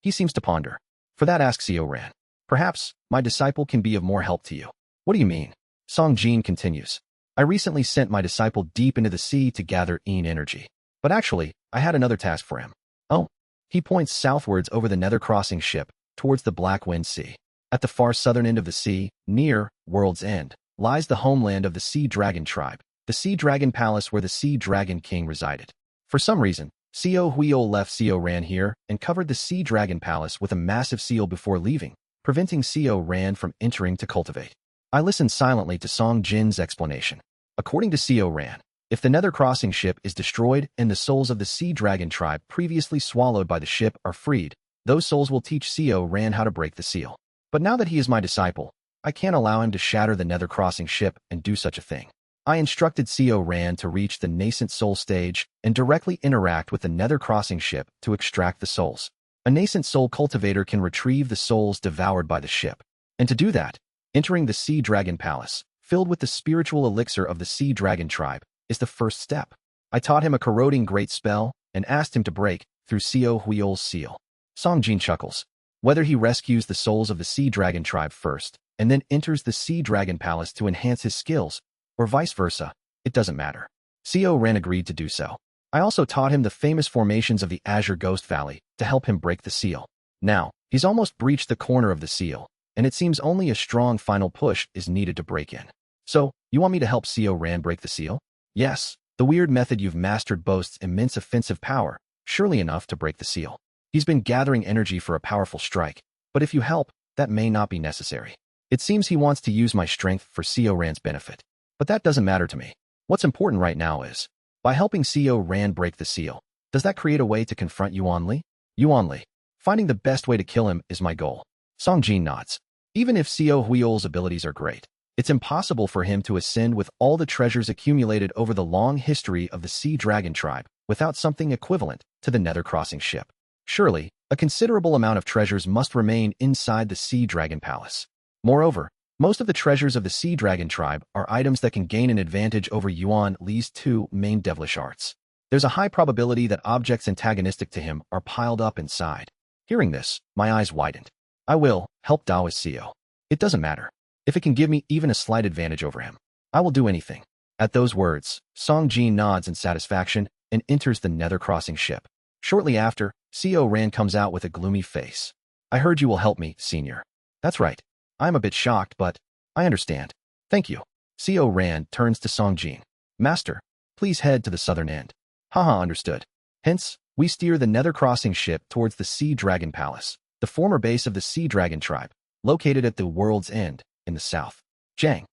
He seems to ponder. For that, ask Seo Ran. Perhaps my disciple can be of more help to you. What do you mean? Songjin continues. I recently sent my disciple deep into the sea to gather Een energy. But actually, I had another task for him. Oh. He points southwards over the Nether Crossing ship, towards the Black Wind Sea. At the far southern end of the sea, near World's End, lies the homeland of the Sea Dragon tribe, the Sea Dragon Palace where the Sea Dragon King resided. For some reason, Seo Huiol left Seo Ran here and covered the Sea Dragon Palace with a massive seal before leaving, preventing Seo Ran from entering to cultivate. I listened silently to Songjin's explanation. According to Seo Ran, if the Nether Crossing ship is destroyed and the souls of the Sea Dragon tribe previously swallowed by the ship are freed, those souls will teach Seo Ran how to break the seal. But now that he is my disciple, I can't allow him to shatter the Nether Crossing ship and do such a thing. I instructed Co Ran to reach the nascent soul stage and directly interact with the Nether Crossing ship to extract the souls. A nascent soul cultivator can retrieve the souls devoured by the ship. And to do that, entering the Sea Dragon Palace, filled with the spiritual elixir of the Sea Dragon tribe, is the first step. I taught him a corroding great spell and asked him to break through Co Huiol's seal. Songjin chuckles. Whether he rescues the souls of the Sea Dragon tribe first and then enters the Sea Dragon Palace to enhance his skills, or vice versa, it doesn't matter. Co Ran agreed to do so. I also taught him the famous formations of the Azure Ghost Valley to help him break the seal. Now, he's almost breached the corner of the seal, and it seems only a strong final push is needed to break in. So, you want me to help Co Ran break the seal? Yes, the weird method you've mastered boasts immense offensive power, surely enough to break the seal. He's been gathering energy for a powerful strike, but if you help, that may not be necessary. It seems he wants to use my strength for Co Ran's benefit. But that doesn't matter to me. What's important right now is, by helping Co Ran break the seal, does that create a way to confront Yuan Li? Yuan Li. Finding the best way to kill him is my goal. Songjin nods. Even if Co Huiol's abilities are great, it's impossible for him to ascend with all the treasures accumulated over the long history of the Sea Dragon tribe without something equivalent to the Nether Crossing ship. Surely, a considerable amount of treasures must remain inside the Sea Dragon Palace. Moreover, most of the treasures of the Sea Dragon tribe are items that can gain an advantage over Yuan Li's two main devilish arts. There's a high probability that objects antagonistic to him are piled up inside. Hearing this, my eyes widened. I will help Daoist Co. It doesn't matter. If it can give me even a slight advantage over him, I will do anything. At those words, Songjin nods in satisfaction and enters the Nether Crossing ship. Shortly after, Co Ran comes out with a gloomy face. I heard you will help me, Senior. That's right. I'm a bit shocked, but I understand. Thank you. Co Ran turns to Songjin. Master, please head to the southern end. Haha, understood. Hence, we steer the Nether Crossing ship towards the Sea Dragon Palace, the former base of the Sea Dragon tribe, located at the world's end, in the south. Jang.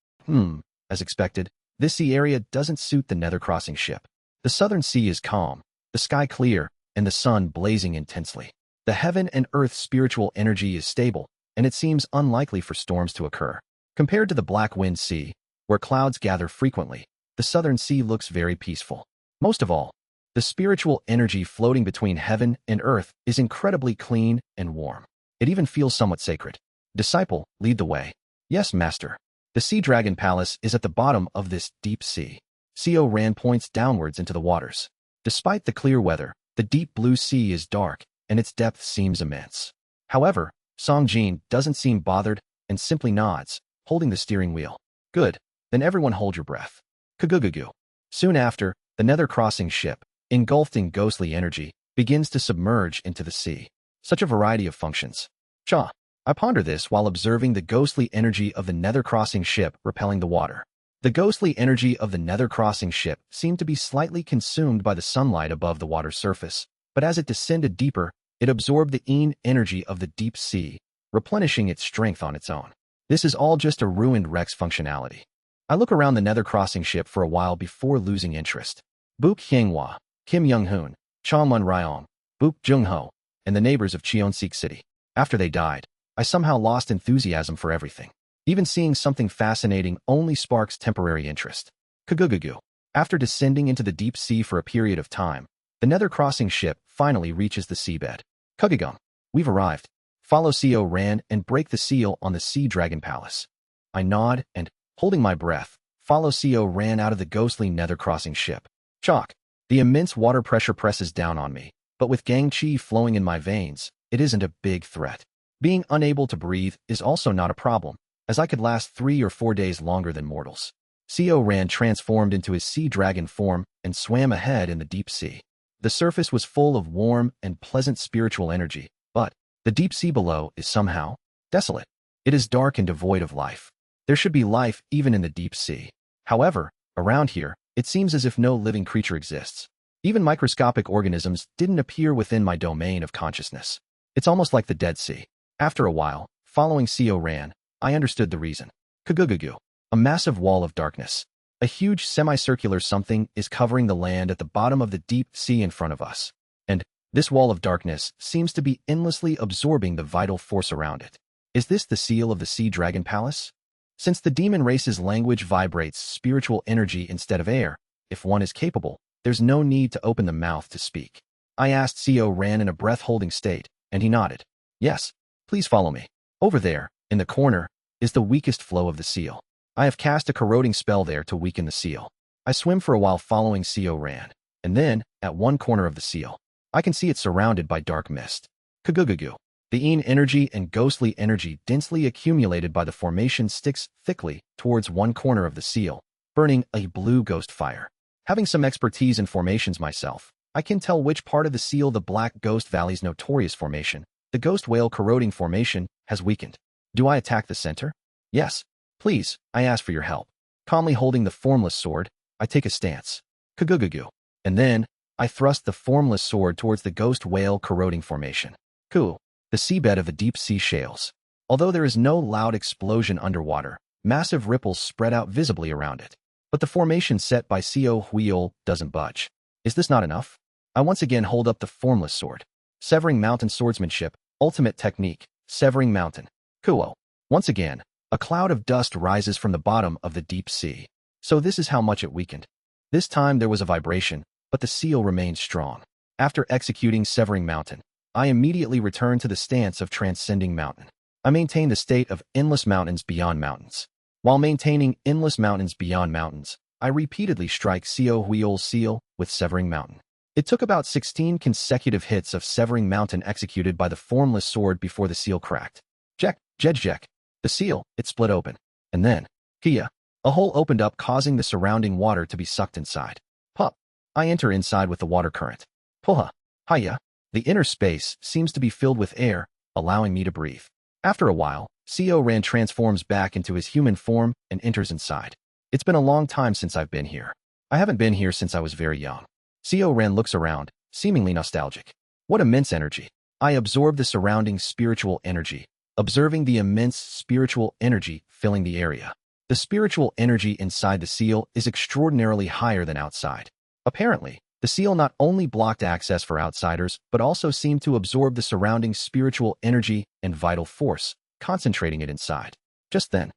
As expected, this sea area doesn't suit the Nether Crossing ship. The southern sea is calm, the sky clear, and the sun blazing intensely. The heaven and earth spiritual energy is stable, and it seems unlikely for storms to occur. Compared to the Black Wind Sea, where clouds gather frequently, the southern sea looks very peaceful. Most of all, the spiritual energy floating between heaven and earth is incredibly clean and warm. It even feels somewhat sacred. Disciple, lead the way. Yes, Master. The Sea Dragon Palace is at the bottom of this deep sea. Co Ran points downwards into the waters. Despite the clear weather, the deep blue sea is dark, and its depth seems immense. However, Songjin doesn't seem bothered and simply nods, holding the steering wheel. Good, then everyone hold your breath. Kagugugu. Soon after, the Nether Crossing ship, engulfed in ghostly energy, begins to submerge into the sea. Such a variety of functions. Cha. I ponder this while observing the ghostly energy of the Nether Crossing ship repelling the water. The ghostly energy of the Nether Crossing ship seemed to be slightly consumed by the sunlight above the water's surface, but as it descended deeper, it absorbed the energy of the deep sea, replenishing its strength on its own. This is all just a ruined wreck's functionality. I look around the Nether Crossing ship for a while before losing interest. Buk Hyinghua, Kim Young-hoon, Cha Mun-ryong, Buk Jung-ho, and the neighbors of Cheonseek City. After they died, I somehow lost enthusiasm for everything. Even seeing something fascinating only sparks temporary interest. Kagugugu. After descending into the deep sea for a period of time, the Nether Crossing ship finally reaches the seabed. Kugagum. We've arrived. Follow Co Ran and break the seal on the Sea Dragon Palace. I nod and, holding my breath, follow Co Ran out of the ghostly Nether Crossing ship. Chalk. The immense water pressure presses down on me, but with Gang Chi flowing in my veins, it isn't a big threat. Being unable to breathe is also not a problem, as I could last 3 or 4 days longer than mortals. Co Ran transformed into his sea dragon form and swam ahead in the deep sea. The surface was full of warm and pleasant spiritual energy, but the deep sea below is somehow desolate. It is dark and devoid of life. There should be life even in the deep sea. However, around here, it seems as if no living creature exists. Even microscopic organisms didn't appear within my domain of consciousness. It's almost like the Dead Sea. After a while, following Co Ran, I understood the reason. Kagugugu. A massive wall of darkness. A huge semicircular something is covering the land at the bottom of the deep sea in front of us. And this wall of darkness seems to be endlessly absorbing the vital force around it. Is this the seal of the Sea Dragon Palace? Since the demon race's language vibrates spiritual energy instead of air, if one is capable, there's no need to open the mouth to speak. I asked Co Ran in a breath-holding state, and he nodded. Yes, please follow me. Over there, in the corner, is the weakest flow of the seal. I have cast a corroding spell there to weaken the seal. I swim for a while following Co Ran, and then, at one corner of the seal, I can see it surrounded by dark mist. Kagugugu. The Een energy and ghostly energy densely accumulated by the formation sticks thickly towards one corner of the seal, burning a blue ghost fire. Having some expertise in formations myself, I can tell which part of the seal the Black Ghost Valley's notorious formation, the Ghost Whale corroding formation, has weakened. Do I attack the center? Yes. Please, I ask for your help. Calmly holding the formless sword, I take a stance. Kagugugu. And then, I thrust the formless sword towards the Ghost Whale corroding formation. Cool. The seabed of the deep sea shales. Although there is no loud explosion underwater, massive ripples spread out visibly around it. But the formation set by Co Huiol doesn't budge. Is this not enough? I once again hold up the formless sword. Severing Mountain swordsmanship, ultimate technique, Severing Mountain. Kuo. Once again, a cloud of dust rises from the bottom of the deep sea. So this is how much it weakened. This time there was a vibration, but the seal remained strong. After executing Severing Mountain, I immediately returned to the stance of Transcending Mountain. I maintain the state of Endless Mountains Beyond Mountains. While maintaining Endless Mountains Beyond Mountains, I repeatedly strike Co Huiol's seal with Severing Mountain. It took about 16 consecutive hits of Severing Mountain executed by the formless sword before the seal cracked. Jek. The seal, it split open. And then, Kia. A hole opened up causing the surrounding water to be sucked inside. Pup. I enter inside with the water current. Puha. Hiya. The inner space seems to be filled with air, allowing me to breathe. After a while, Co Ran transforms back into his human form and enters inside. It's been a long time since I've been here. I haven't been here since I was very young. Co Ran looks around, seemingly nostalgic. What immense energy. I absorb the surrounding spiritual energy, observing the immense spiritual energy filling the area. The spiritual energy inside the seal is extraordinarily higher than outside. Apparently, the seal not only blocked access for outsiders, but also seemed to absorb the surrounding spiritual energy and vital force, concentrating it inside. Just then,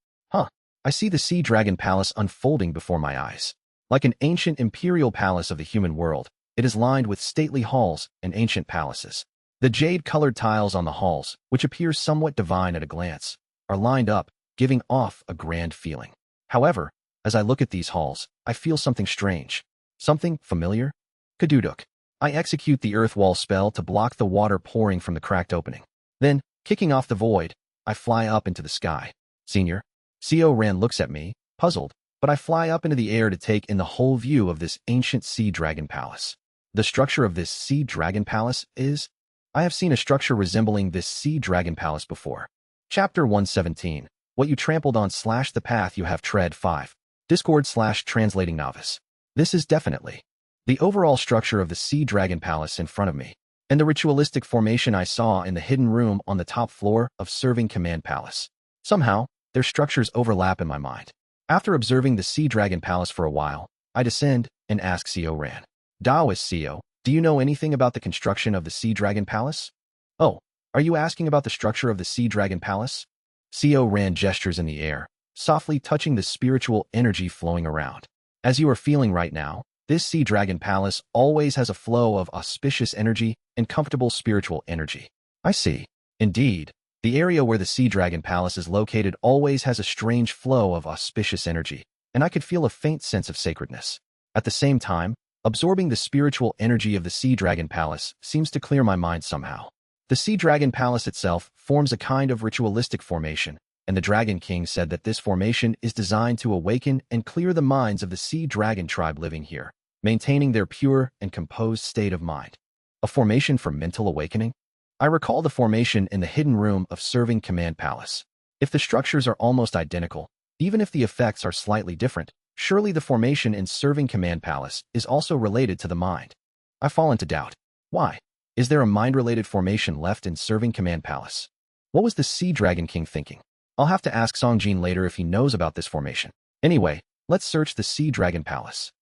I see the Sea Dragon Palace unfolding before my eyes. Like an ancient imperial palace of the human world, it is lined with stately halls and ancient palaces. The jade-colored tiles on the halls, which appear somewhat divine at a glance, are lined up, giving off a grand feeling. However, as I look at these halls, I feel something strange. Something familiar? Kaduduk. I execute the earth wall spell to block the water pouring from the cracked opening. Then, kicking off the void, I fly up into the sky. Senior. Co Ran looks at me, puzzled, but I fly up into the air to take in the whole view of this ancient Sea Dragon Palace. The structure of this Sea Dragon Palace is... I have seen a structure resembling this Sea Dragon Palace before. Chapter 117. What you trampled on / the path you have tread 5. Discord / translating novice. This is definitely the overall structure of the Sea Dragon Palace in front of me, and the ritualistic formation I saw in the hidden room on the top floor of Serving Command Palace. Somehow, their structures overlap in my mind. After observing the Sea Dragon Palace for a while, I descend and ask Co Ran. Daoist Co, do you know anything about the construction of the Sea Dragon Palace? Oh, are you asking about the structure of the Sea Dragon Palace? Co Ran gestures in the air, softly touching the spiritual energy flowing around. As you are feeling right now, this Sea Dragon Palace always has a flow of auspicious energy and comfortable spiritual energy. I see. Indeed, the area where the Sea Dragon Palace is located always has a strange flow of auspicious energy, and I could feel a faint sense of sacredness. At the same time, absorbing the spiritual energy of the Sea Dragon Palace seems to clear my mind somehow. The Sea Dragon Palace itself forms a kind of ritualistic formation, and the Dragon King said that this formation is designed to awaken and clear the minds of the Sea Dragon tribe living here, maintaining their pure and composed state of mind. A formation for mental awakening? I recall the formation in the hidden room of Serving Command Palace. If the structures are almost identical, even if the effects are slightly different, surely the formation in Serving Command Palace is also related to the mind. I fall into doubt. Why? Is there a mind-related formation left in Serving Command Palace? What was the Sea Dragon King thinking? I'll have to ask Songjin later if he knows about this formation. Anyway, let's search the Sea Dragon Palace.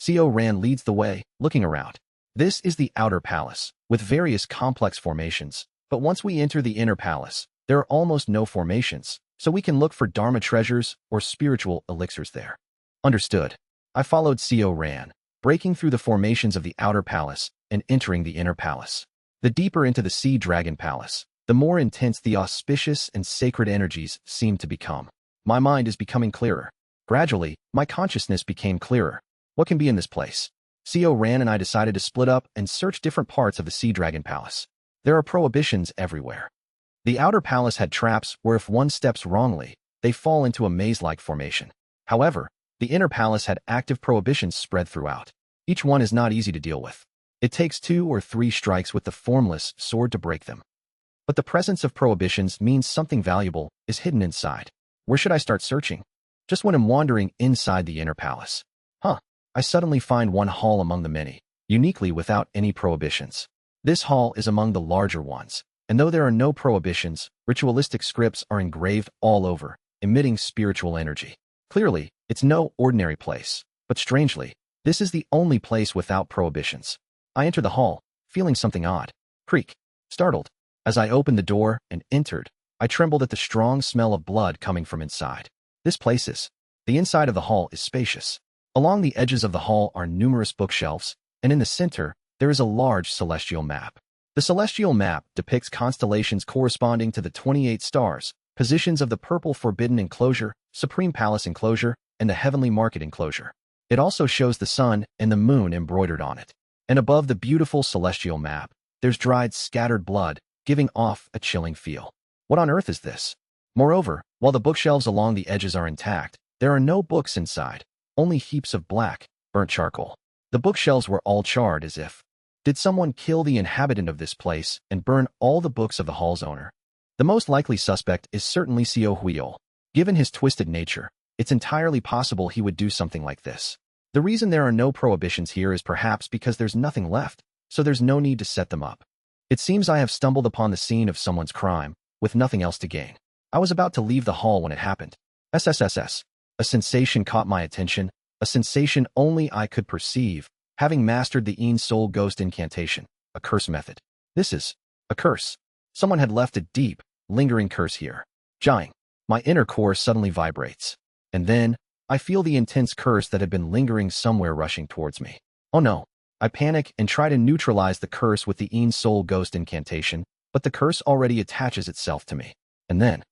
Co Ran leads the way, looking around. This is the outer palace, with various complex formations, but once we enter the inner palace, there are almost no formations, so we can look for Dharma treasures or spiritual elixirs there. Understood. I followed Co Ran, breaking through the formations of the outer palace and entering the inner palace. The deeper into the Sea Dragon Palace, the more intense the auspicious and sacred energies seemed to become. My mind is becoming clearer. Gradually, my consciousness became clearer. What can be in this place? Co Ran and I decided to split up and search different parts of the Sea Dragon Palace. There are prohibitions everywhere. The outer palace had traps where if one steps wrongly, they fall into a maze-like formation. However, the inner palace had active prohibitions spread throughout. Each one is not easy to deal with. It takes 2 or 3 strikes with the formless sword to break them. But the presence of prohibitions means something valuable is hidden inside. Where should I start searching? Just when I'm wandering inside the inner palace. I suddenly find one hall among the many, uniquely without any prohibitions. This hall is among the larger ones, and though there are no prohibitions, ritualistic scripts are engraved all over, emitting spiritual energy. Clearly, it's no ordinary place, but strangely, this is the only place without prohibitions. I enter the hall, feeling something odd. Creak. Startled. As I opened the door and entered, I trembled at the strong smell of blood coming from inside. This place is. The inside of the hall is spacious. Along the edges of the hall are numerous bookshelves, and in the center, there is a large celestial map. The celestial map depicts constellations corresponding to the 28 stars, positions of the Purple Forbidden Enclosure, Supreme Palace Enclosure, and the Heavenly Market Enclosure. It also shows the sun and the moon embroidered on it. And above the beautiful celestial map, there's dried, scattered blood, giving off a chilling feel. What on earth is this? Moreover, while the bookshelves along the edges are intact, there are no books inside, only heaps of black, burnt charcoal. The bookshelves were all charred as if. Did someone kill the inhabitant of this place and burn all the books of the hall's owner? The most likely suspect is certainly Co Huiol. Given his twisted nature, it's entirely possible he would do something like this. The reason there are no prohibitions here is perhaps because there's nothing left, so there's no need to set them up. It seems I have stumbled upon the scene of someone's crime, with nothing else to gain. I was about to leave the hall when it happened. SSSS. A sensation caught my attention, a sensation only I could perceive, having mastered the Een Soul Ghost incantation, a curse method. This is a curse. Someone had left a deep, lingering curse here. Jying. My inner core suddenly vibrates. And then, I feel the intense curse that had been lingering somewhere rushing towards me. Oh no. I panic and try to neutralize the curse with the Een Soul Ghost incantation, but the curse already attaches itself to me. And then,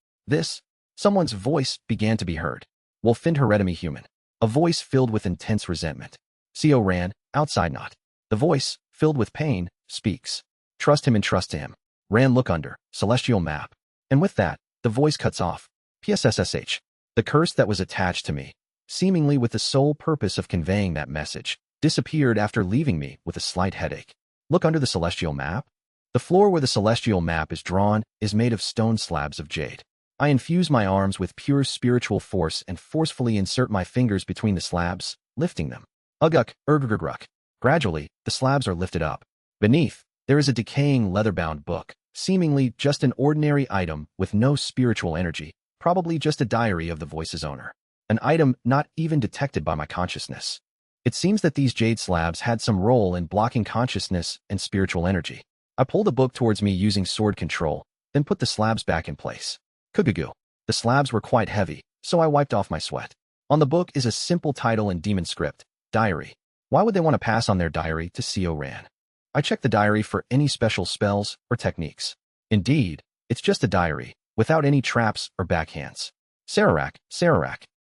someone's voice began to be heard. Wolfind Heredemy human. A voice filled with intense resentment. Co Ran, outside not. The voice, filled with pain, speaks. Trust him and trust to him. Ran look under, celestial map. And with that, the voice cuts off. PSSSH. The curse that was attached to me, seemingly with the sole purpose of conveying that message, disappeared after leaving me with a slight headache. Look under the celestial map. The floor where the celestial map is drawn is made of stone slabs of jade. I infuse my arms with pure spiritual force and forcefully insert my fingers between the slabs, lifting them. Uguk, ergrgrgruk. Gradually, the slabs are lifted up. Beneath, there is a decaying leather-bound book, seemingly just an ordinary item with no spiritual energy, probably just a diary of the voice's owner. An item not even detected by my consciousness. It seems that these jade slabs had some role in blocking consciousness and spiritual energy. I pull the book towards me using sword control, then put the slabs back in place. Kugugu. The slabs were quite heavy, so I wiped off my sweat. On the book is a simple title in demon script, Diary. Why would they want to pass on their diary to Co Ran? I checked the diary for any special spells or techniques. Indeed, it's just a diary, without any traps or backhands. Sararak.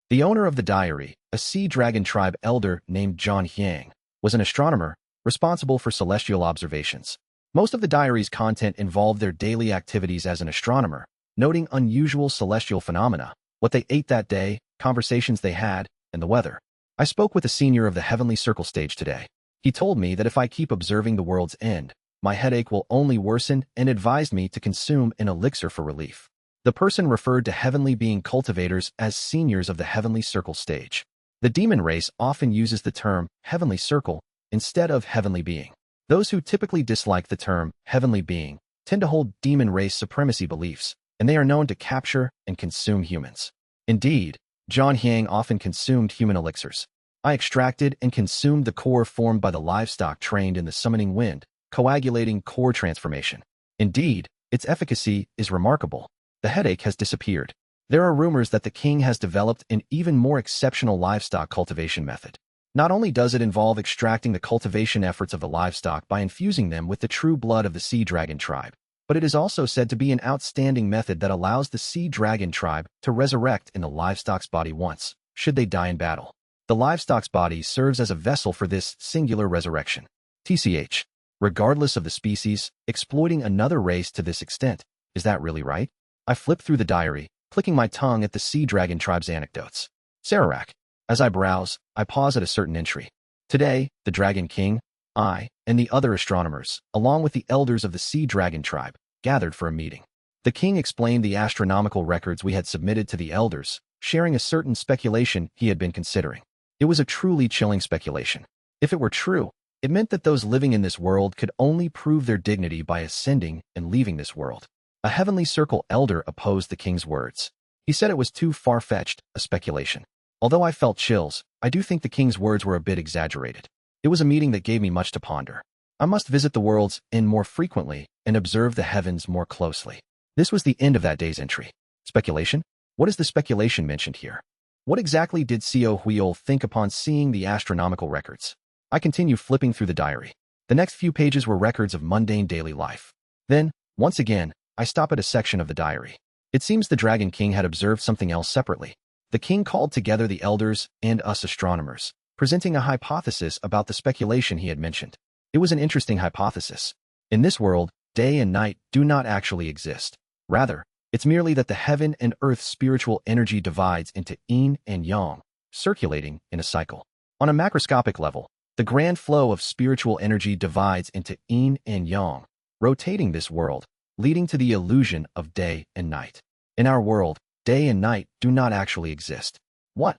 The owner of the diary, a sea dragon tribe elder named John Hyang, was an astronomer, responsible for celestial observations. Most of the diary's content involved their daily activities as an astronomer, noting unusual celestial phenomena, what they ate that day, conversations they had, and the weather. I spoke with the senior of the Heavenly Circle stage today. He told me that if I keep observing the world's end, my headache will only worsen and advised me to consume an elixir for relief. The person referred to heavenly being cultivators as seniors of the Heavenly Circle stage. The demon race often uses the term Heavenly Circle instead of Heavenly Being. Those who typically dislike the term Heavenly Being tend to hold demon race supremacy beliefs, and they are known to capture and consume humans. Indeed, John Hyang often consumed human elixirs. I extracted and consumed the core formed by the livestock trained in the summoning wind, coagulating core transformation. Indeed, its efficacy is remarkable. The headache has disappeared. There are rumors that the king has developed an even more exceptional livestock cultivation method. Not only does it involve extracting the cultivation efforts of the livestock by infusing them with the true blood of the sea dragon tribe, but it is also said to be an outstanding method that allows the sea dragon tribe to resurrect in the livestock's body once, should they die in battle. The livestock's body serves as a vessel for this singular resurrection. TCH. Regardless of the species, exploiting another race to this extent, is that really right? I flip through the diary, clicking my tongue at the sea dragon tribe's anecdotes. Sararak. As I browse, I pause at a certain entry. Today, the Dragon King, I, and the other astronomers, along with the elders of the sea dragon tribe, gathered for a meeting. The king explained the astronomical records we had submitted to the elders, sharing a certain speculation he had been considering. It was a truly chilling speculation. If it were true, it meant that those living in this world could only prove their dignity by ascending and leaving this world. A heavenly circle elder opposed the king's words. He said it was too far-fetched a speculation. Although I felt chills, I do think the king's words were a bit exaggerated. It was a meeting that gave me much to ponder. I must visit the world's end more frequently and observe the heavens more closely. This was the end of that day's entry. Speculation? What is the speculation mentioned here? What exactly did Seo Huiol think upon seeing the astronomical records? I continue flipping through the diary. The next few pages were records of mundane daily life. Then, once again, I stop at a section of the diary. It seems the Dragon King had observed something else separately. The king called together the elders and us astronomers, presenting a hypothesis about the speculation he had mentioned. It was an interesting hypothesis. In this world, day and night do not actually exist. Rather, it's merely that the heaven and earth's spiritual energy divides into yin and yang, circulating in a cycle. On a macroscopic level, the grand flow of spiritual energy divides into yin and yang, rotating this world, leading to the illusion of day and night. In our world, day and night do not actually exist. What?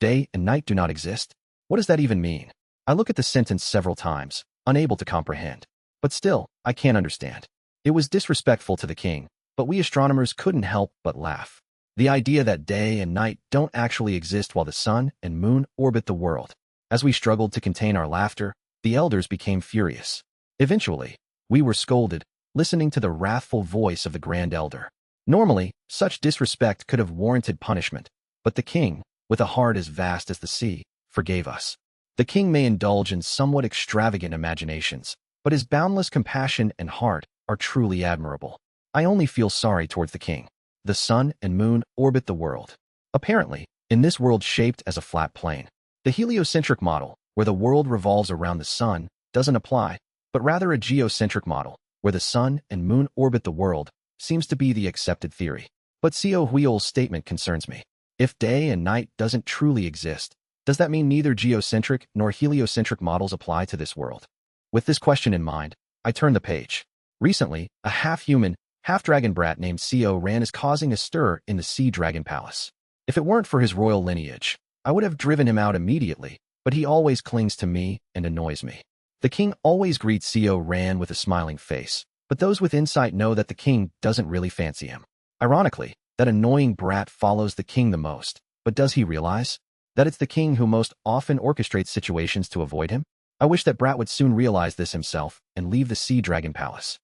Day and night do not exist? What does that even mean? I look at the sentence several times, unable to comprehend. But still, I can't understand. It was disrespectful to the king, but we astronomers couldn't help but laugh. The idea that day and night don't actually exist while the sun and moon orbit the world. As we struggled to contain our laughter, the elders became furious. Eventually, we were scolded, listening to the wrathful voice of the Grand Elder. Normally, such disrespect could have warranted punishment, but the king, with a heart as vast as the sea, forgave us. The king may indulge in somewhat extravagant imaginations, but his boundless compassion and heart are truly admirable. I only feel sorry towards the king. The sun and moon orbit the world. Apparently, in this world shaped as a flat plane, the heliocentric model, where the world revolves around the sun, doesn't apply, but rather a geocentric model, where the sun and moon orbit the world, seems to be the accepted theory. But Seo Huiol's statement concerns me. If day and night doesn't truly exist, does that mean neither geocentric nor heliocentric models apply to this world? With this question in mind, I turn the page. Recently, a half-human, half-dragon brat named Seo Ran is causing a stir in the Sea Dragon Palace. If it weren't for his royal lineage, I would have driven him out immediately, but he always clings to me and annoys me. The king always greets Seo Ran with a smiling face, but those with insight know that the king doesn't really fancy him. Ironically, that annoying brat follows the king the most, but does he realize that it's the king who most often orchestrates situations to avoid him? I wish that brat would soon realize this himself and leave the Sea Dragon Palace.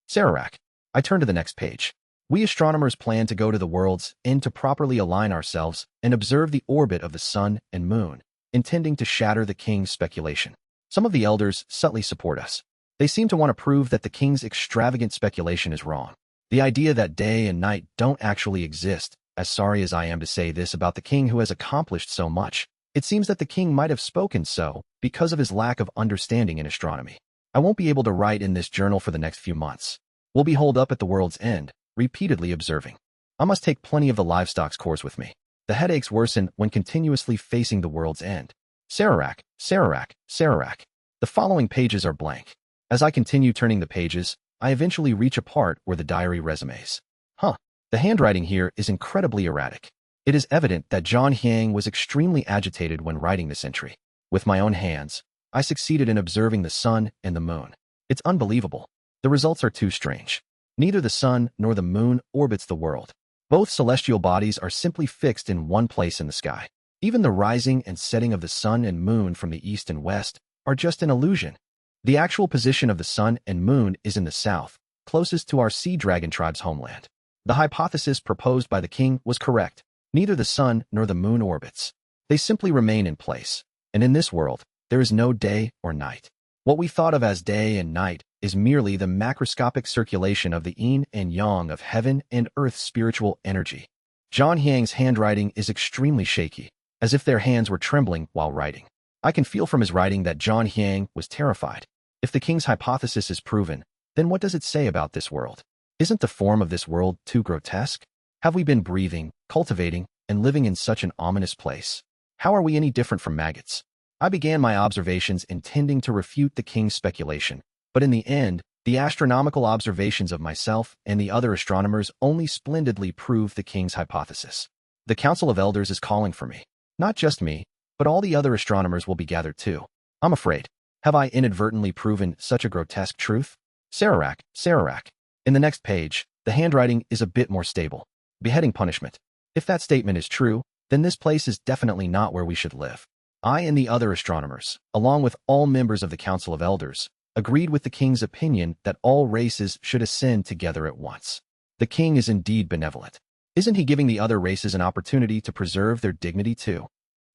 Sararak. I turn to the next page. We astronomers plan to go to the world's end to properly align ourselves and observe the orbit of the sun and moon, intending to shatter the king's speculation. Some of the elders subtly support us. They seem to want to prove that the king's extravagant speculation is wrong. The idea that day and night don't actually exist, as sorry as I am to say this about the king who has accomplished so much, it seems that the king might have spoken so because of his lack of understanding in astronomy. I won't be able to write in this journal for the next few months. We'll be holed up at the world's end, repeatedly observing. I must take plenty of the livestock's course with me. The headaches worsen when continuously facing the world's end. Sararak, Sararak, Sararak. The following pages are blank. As I continue turning the pages, I eventually reach a part where the diary resumes. The handwriting here is incredibly erratic. It is evident that John Hyang was extremely agitated when writing this entry. With my own hands, I succeeded in observing the sun and the moon. It's unbelievable. The results are too strange. Neither the sun nor the moon orbits the world. Both celestial bodies are simply fixed in one place in the sky. Even the rising and setting of the sun and moon from the east and west are just an illusion. The actual position of the sun and moon is in the south, closest to our sea dragon tribe's homeland. The hypothesis proposed by the king was correct. Neither the sun nor the moon orbits. They simply remain in place. And in this world, there is no day or night. What we thought of as day and night is merely the macroscopic circulation of the yin and yang of heaven and earth's spiritual energy. John Hyang's handwriting is extremely shaky, as if their hands were trembling while writing. I can feel from his writing that John Hyang was terrified. If the king's hypothesis is proven, then what does it say about this world? Isn't the form of this world too grotesque? Have we been breathing, cultivating, and living in such an ominous place? How are we any different from maggots? I began my observations intending to refute the king's speculation, but in the end, the astronomical observations of myself and the other astronomers only splendidly proved the king's hypothesis. The Council of Elders is calling for me. Not just me, but all the other astronomers will be gathered too. I'm afraid. Have I inadvertently proven such a grotesque truth? Sararak, Sararak. In the next page, the handwriting is a bit more stable. Beheading punishment. If that statement is true, then this place is definitely not where we should live. I and the other astronomers, along with all members of the Council of Elders, agreed with the king's opinion that all races should ascend together at once. The king is indeed benevolent. Isn't he giving the other races an opportunity to preserve their dignity too?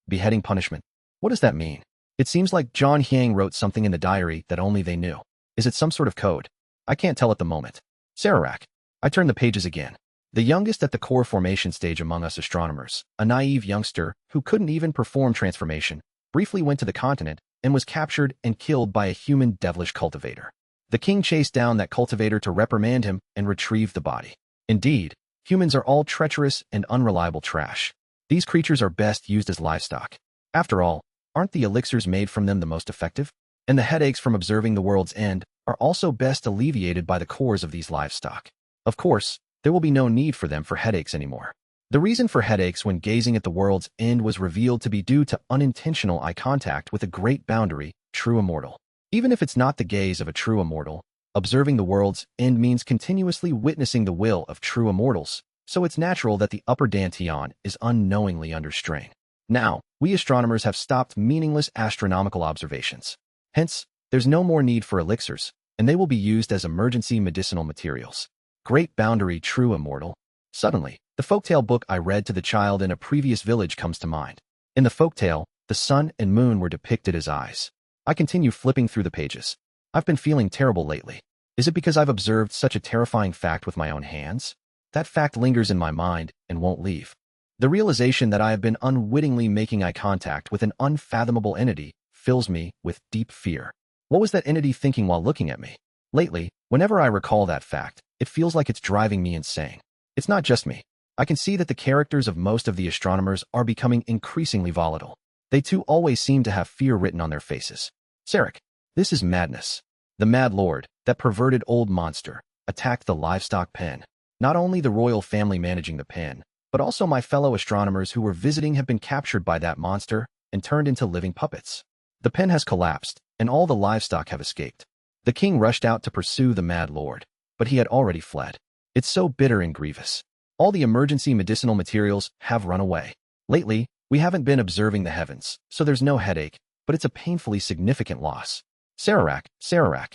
Beheading punishment. What does that mean? It seems like John Hyang wrote something in the diary that only they knew. Is it some sort of code? I can't tell at the moment. Sararak. I turn the pages again. The youngest at the core formation stage among us astronomers, a naive youngster who couldn't even perform transformation, briefly went to the continent and was captured and killed by a human devilish cultivator. The king chased down that cultivator to reprimand him and retrieve the body. Indeed, humans are all treacherous and unreliable trash. These creatures are best used as livestock. After all, aren't the elixirs made from them the most effective? And the headaches from observing the world's end are also best alleviated by the cores of these livestock. Of course, there will be no need for them for headaches anymore. The reason for headaches when gazing at the world's end was revealed to be due to unintentional eye contact with a great boundary, true immortal. Even if it's not the gaze of a true immortal, observing the world's end means continuously witnessing the will of true immortals, so it's natural that the upper dantian is unknowingly under strain. Now, we astronomers have stopped meaningless astronomical observations. Hence, there's no more need for elixirs, and they will be used as emergency medicinal materials. Great boundary, true immortal. Suddenly, the folktale book I read to the child in a previous village comes to mind. In the folktale, the sun and moon were depicted as eyes. I continue flipping through the pages. I've been feeling terrible lately. Is it because I've observed such a terrifying fact with my own hands? That fact lingers in my mind and won't leave. The realization that I have been unwittingly making eye contact with an unfathomable entity fills me with deep fear. What was that entity thinking while looking at me? Lately, whenever I recall that fact, it feels like it's driving me insane. It's not just me. I can see that the characters of most of the astronomers are becoming increasingly volatile. They too always seem to have fear written on their faces. Sarek, this is madness. The Mad Lord, that perverted old monster, attacked the livestock pen. Not only the royal family managing the pen, but also my fellow astronomers who were visiting have been captured by that monster and turned into living puppets. The pen has collapsed, and all the livestock have escaped. The king rushed out to pursue the Mad Lord, but he had already fled. It's so bitter and grievous. All the emergency medicinal materials have run away. Lately, we haven't been observing the heavens, so there's no headache, but it's a painfully significant loss. Sararak, Sararak.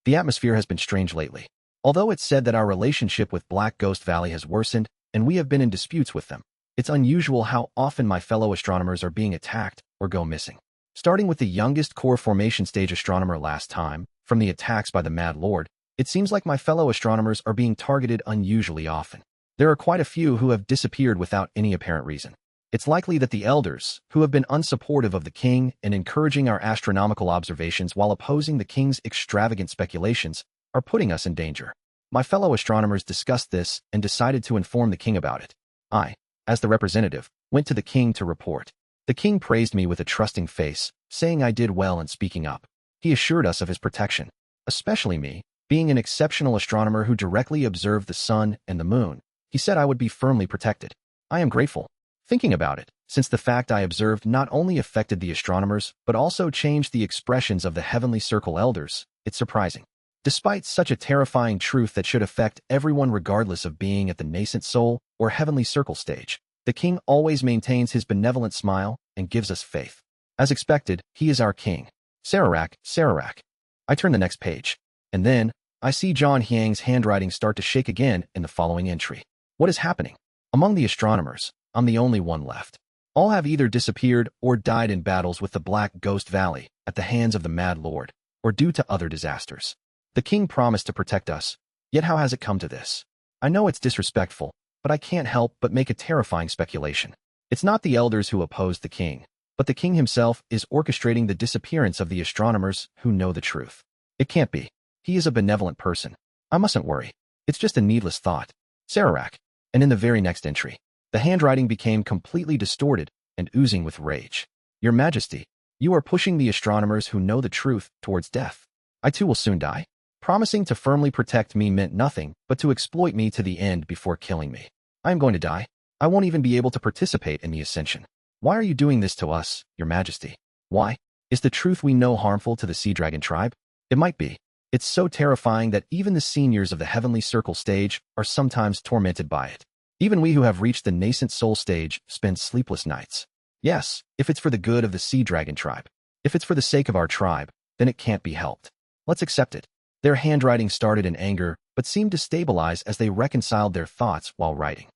The atmosphere has been strange lately. Although it's said that our relationship with Black Ghost Valley has worsened, and we have been in disputes with them, it's unusual how often my fellow astronomers are being attacked or go missing. Starting with the youngest core formation stage astronomer last time, from the attacks by the Mad Lord, it seems like my fellow astronomers are being targeted unusually often. There are quite a few who have disappeared without any apparent reason. It's likely that the elders, who have been unsupportive of the king and encouraging our astronomical observations while opposing the king's extravagant speculations, are putting us in danger. My fellow astronomers discussed this and decided to inform the king about it. I, as the representative, went to the king to report. The king praised me with a trusting face, saying I did well in speaking up. He assured us of his protection, especially me, being an exceptional astronomer who directly observed the sun and the moon. He said I would be firmly protected. I am grateful. Thinking about it, since the fact I observed not only affected the astronomers, but also changed the expressions of the heavenly circle elders, it's surprising. Despite such a terrifying truth that should affect everyone regardless of being at the nascent soul or heavenly circle stage, the king always maintains his benevolent smile and gives us faith. As expected, he is our king. Sararak, Sararak. I turn the next page. And then, I see John Hyang's handwriting start to shake again in the following entry. What is happening? Among the astronomers, I'm the only one left. All have either disappeared or died in battles with the Black Ghost Valley at the hands of the Mad Lord, or due to other disasters. The king promised to protect us, yet how has it come to this? I know it's disrespectful, but I can't help but make a terrifying speculation. It's not the elders who opposed the king, but the king himself is orchestrating the disappearance of the astronomers who know the truth. It can't be. He is a benevolent person. I mustn't worry. It's just a needless thought. Sararak. And in the very next entry, the handwriting became completely distorted and oozing with rage. Your Majesty, you are pushing the astronomers who know the truth towards death. I too will soon die. Promising to firmly protect me meant nothing but to exploit me to the end before killing me. I am going to die. I won't even be able to participate in the ascension. Why are you doing this to us, Your Majesty? Why? Is the truth we know harmful to the Sea Dragon tribe? It might be. It's so terrifying that even the seniors of the Heavenly Circle stage are sometimes tormented by it. Even we who have reached the nascent soul stage spend sleepless nights. Yes, if it's for the good of the Sea Dragon tribe. If it's for the sake of our tribe, then it can't be helped. Let's accept it. Their handwriting started in anger, but seemed to stabilize as they reconciled their thoughts while writing.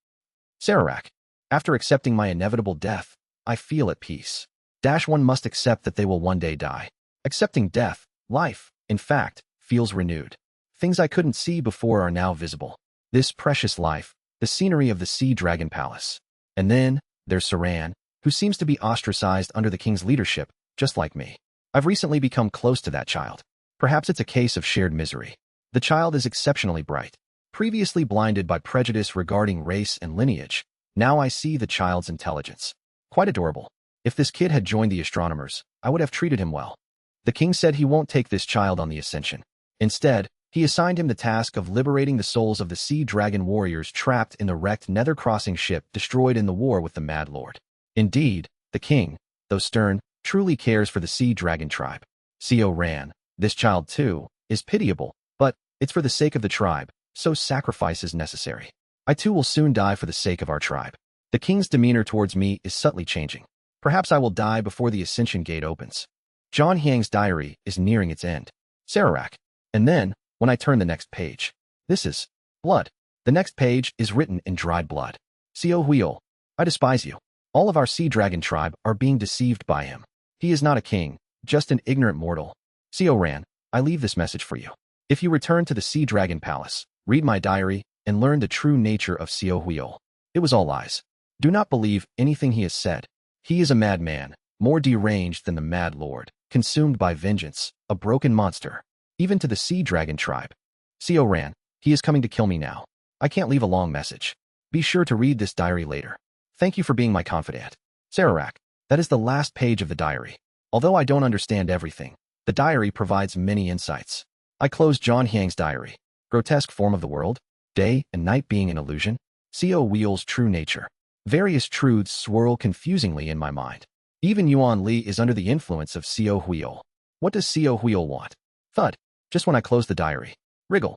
Sararak. After accepting my inevitable death, I feel at peace. One must accept that they will one day die. Accepting death, life, in fact, feels renewed. Things I couldn't see before are now visible. This precious life, the scenery of the Sea Dragon Palace. And then, there's Saran, who seems to be ostracized under the king's leadership, just like me. I've recently become close to that child. Perhaps it's a case of shared misery. The child is exceptionally bright. Previously blinded by prejudice regarding race and lineage, now I see the child's intelligence. Quite adorable. If this kid had joined the astronomers, I would have treated him well. The king said he won't take this child on the ascension. Instead, he assigned him the task of liberating the souls of the Sea Dragon warriors trapped in the wrecked Nether Crossing ship destroyed in the war with the Mad Lord. Indeed, the king, though stern, truly cares for the Sea Dragon tribe. Co Ran, this child too, is pitiable, but it's for the sake of the tribe, so sacrifice is necessary. I too will soon die for the sake of our tribe. The king's demeanor towards me is subtly changing. Perhaps I will die before the ascension gate opens. John Hyang's diary is nearing its end. Sararak. And then, when I turn the next page, this is blood. The next page is written in dried blood. Co Huil. I despise you. All of our Sea Dragon tribe are being deceived by him. He is not a king, just an ignorant mortal. Co Ran, I leave this message for you. If you return to the Sea Dragon Palace, read my diary, and learn the true nature of Co Huil. It was all lies. Do not believe anything he has said. He is a madman, more deranged than the Mad Lord, consumed by vengeance, a broken monster. Even to the Sea Dragon tribe. Co Ran, he is coming to kill me now. I can't leave a long message. Be sure to read this diary later. Thank you for being my confidant. Sararak, that is the last page of the diary. Although I don't understand everything, the diary provides many insights. I close John Hyang's diary. Grotesque form of the world, day and night being an illusion, Co Huil's true nature. Various truths swirl confusingly in my mind. Even Yuan Li is under the influence of Co Huil. What does Co Huil want? Thud. Just when I closed the diary. Wriggle.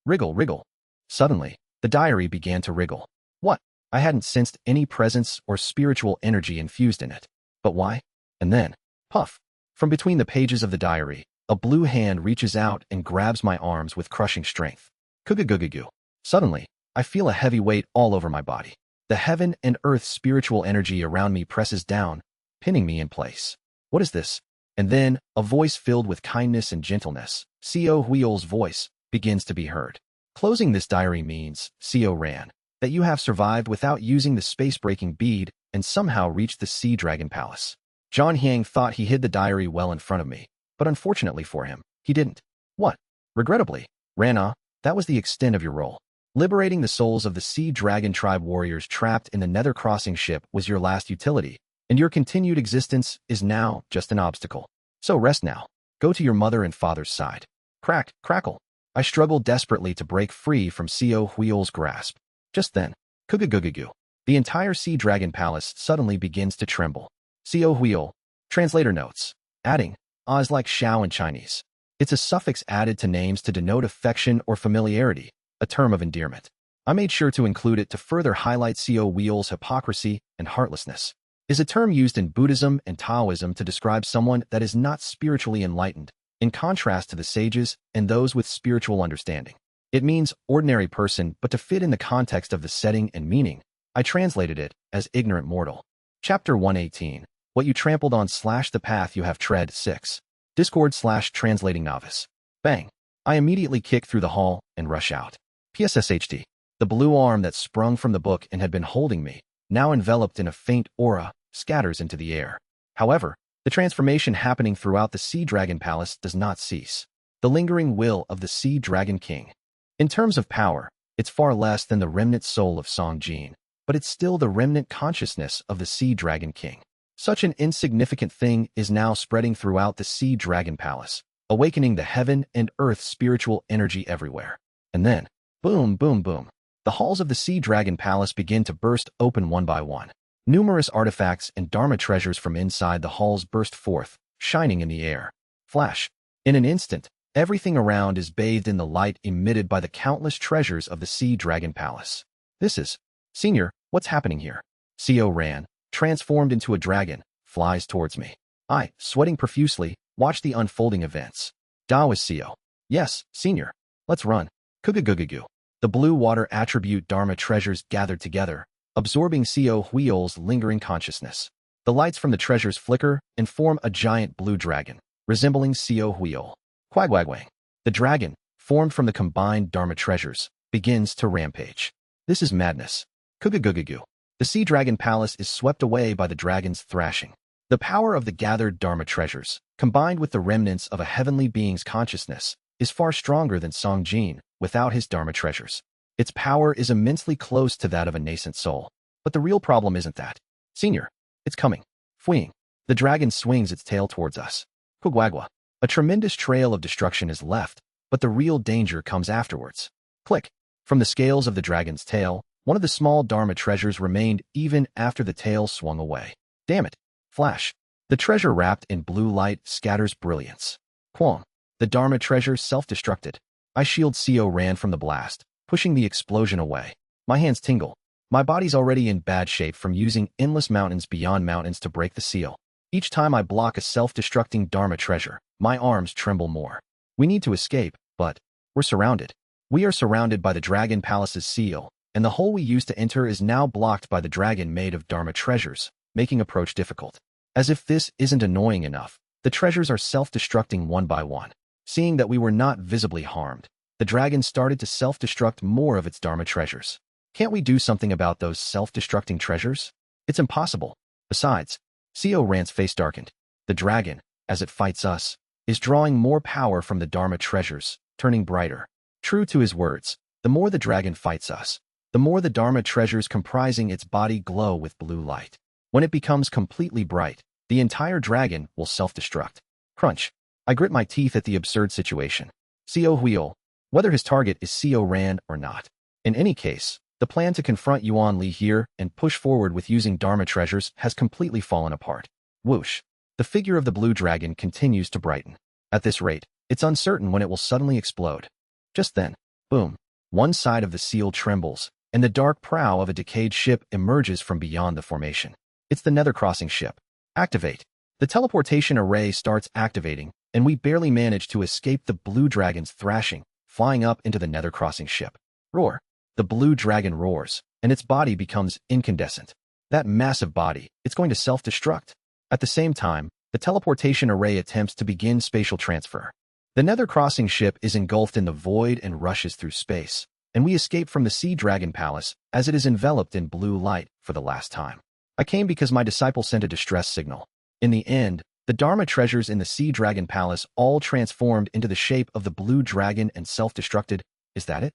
Wriggle, wriggle. Suddenly, the diary began to wriggle. What? I hadn't sensed any presence or spiritual energy infused in it. But why? And then, puff. From between the pages of the diary, a blue hand reaches out and grabs my arms with crushing strength. Kugagugagu. Suddenly, I feel a heavy weight all over my body. The heaven and earth spiritual energy around me presses down, pinning me in place. What is this? And then, a voice filled with kindness and gentleness, Co Huil's voice, begins to be heard. Closing this diary means, Co Ran, that you have survived without using the space-breaking bead and somehow reached the Sea Dragon Palace. John Hyang thought he hid the diary well in front of me, but unfortunately for him, he didn't. What? Regrettably, Rana, that was the extent of your role. Liberating the souls of the Sea Dragon tribe warriors trapped in the Nether Crossing ship was your last utility, and your continued existence is now just an obstacle. So rest now. Go to your mother and father's side. Crack, crackle. I struggled desperately to break free from Co Huil's grasp. Just then, kugagugagu. The entire Sea Dragon Palace suddenly begins to tremble. Co Huil. Translator notes. Adding, is like Xiao in Chinese. It's a suffix added to names to denote affection or familiarity, a term of endearment. I made sure to include it to further highlight Co Huil's hypocrisy and heartlessness. Is a term used in Buddhism and Taoism to describe someone that is not spiritually enlightened, in contrast to the sages and those with spiritual understanding. It means ordinary person, but to fit in the context of the setting and meaning, I translated it as ignorant mortal. Chapter 118. What you trampled on / the path you have tread 6. Discord / translating novice. Bang. I immediately kick through the hall and rush out. PSSHD. The blue arm that sprung from the book and had been holding me, now enveloped in a faint aura, scatters into the air. However, the transformation happening throughout the Sea Dragon Palace does not cease. The lingering will of the Sea Dragon King. In terms of power, it's far less than the remnant soul of Song Jin, but it's still the remnant consciousness of the Sea Dragon King. Such an insignificant thing is now spreading throughout the Sea Dragon Palace, awakening the heaven and earth spiritual energy everywhere. And then, boom, boom, boom. The halls of the Sea Dragon Palace begin to burst open one by one. Numerous artifacts and Dharma treasures from inside the halls burst forth, shining in the air. Flash. In an instant, everything around is bathed in the light emitted by the countless treasures of the Sea Dragon Palace. This is, Senior, what's happening here? Seo Ran, transformed into a dragon, flies towards me. I, sweating profusely, watch the unfolding events. Dao is Seo. Yes, Senior. Let's run. Kugugugugu. The blue water attribute Dharma treasures gathered together, absorbing Seo Huiol's lingering consciousness. The lights from the treasures flicker and form a giant blue dragon, resembling Seo Huiol. Quagwagwang. The dragon, formed from the combined Dharma treasures, begins to rampage. This is madness. Kugugugugu. The Sea Dragon Palace is swept away by the dragon's thrashing. The power of the gathered Dharma treasures, combined with the remnants of a heavenly being's consciousness, is far stronger than Song Jin without his Dharma treasures. Its power is immensely close to that of a nascent soul. But the real problem isn't that. Senior, it's coming. Fleeing. The dragon swings its tail towards us. Quagwagwa. A tremendous trail of destruction is left, but the real danger comes afterwards. Click. From the scales of the dragon's tail, one of the small Dharma treasures remained even after the tail swung away. Damn it. Flash. The treasure wrapped in blue light scatters brilliance. Quong. The Dharma treasure self-destructed. I shield Seo Ran from the blast, pushing the explosion away. My hands tingle. My body's already in bad shape from using endless mountains beyond mountains to break the seal. Each time I block a self-destructing Dharma treasure, my arms tremble more. We need to escape, but we're surrounded. We are surrounded by the Dragon Palace's seal, and the hole we used to enter is now blocked by the dragon made of Dharma treasures, making approach difficult. As if this isn't annoying enough, the treasures are self-destructing one by one. Seeing that we were not visibly harmed, the dragon started to self-destruct more of its Dharma treasures. Can't we do something about those self-destructing treasures? It's impossible. Besides, Seo Ran's face darkened. The dragon, as it fights us, is drawing more power from the Dharma treasures, turning brighter. True to his words, the more the dragon fights us, the more the Dharma treasures comprising its body glow with blue light. When it becomes completely bright, the entire dragon will self-destruct. Crunch. I grit my teeth at the absurd situation. Seo Huiol, whether his target is Seo Ran or not. In any case, the plan to confront Yuan Li here and push forward with using Dharma treasures has completely fallen apart. Whoosh. The figure of the blue dragon continues to brighten. At this rate, it's uncertain when it will suddenly explode. Just then, boom. One side of the seal trembles, and the dark prow of a decayed ship emerges from beyond the formation. It's the Nether Crossing ship. Activate. The teleportation array starts activating, and we barely manage to escape the blue dragon's thrashing, flying up into the Nether Crossing ship. Roar. The blue dragon roars, and its body becomes incandescent. That massive body, it's going to self-destruct. At the same time, the teleportation array attempts to begin spatial transfer. The Nether Crossing ship is engulfed in the void and rushes through space, and we escape from the Sea Dragon Palace as it is enveloped in blue light for the last time. I came because my disciple sent a distress signal. In the end, the Dharma treasures in the Sea Dragon Palace all transformed into the shape of the blue dragon and self-destructed. Is that it?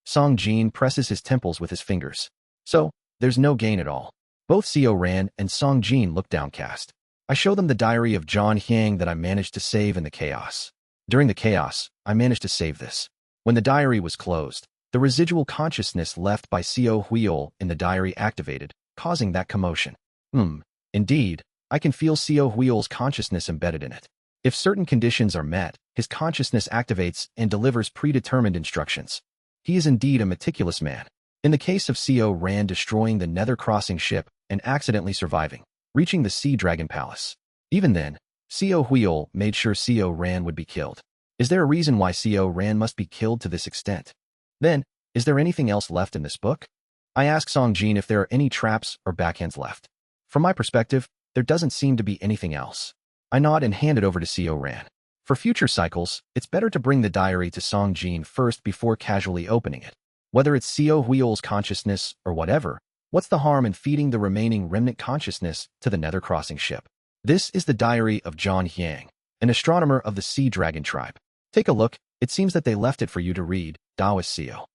Song Jin presses his temples with his fingers. So, there's no gain at all. Both Seo Ran and Song Jin look downcast. I show them the diary of John Hyang that I managed to save in the chaos. During the chaos, I managed to save this. When the diary was closed, the residual consciousness left by Seo Huiol in the diary activated, causing that commotion. Indeed, I can feel Seo Huiol's consciousness embedded in it. If certain conditions are met, his consciousness activates and delivers predetermined instructions. He is indeed a meticulous man. In the case of Seo Ran destroying the Nether Crossing ship and accidentally surviving, reaching the Sea Dragon Palace. Even then, Co Huiol made sure Co Ran would be killed. Is there a reason why Co Ran must be killed to this extent? Then, is there anything else left in this book? I ask Song Jin if there are any traps or backhands left. From my perspective, there doesn't seem to be anything else. I nod and hand it over to Co Ran. For future cycles, it's better to bring the diary to Song Jin first before casually opening it. Whether it's Co Huiol's consciousness or whatever, what's the harm in feeding the remaining remnant consciousness to the Nether Crossing ship? This is the diary of John Hyang, an astronomer of the Sea Dragon tribe. Take a look, it seems that they left it for you to read, Daoist Co.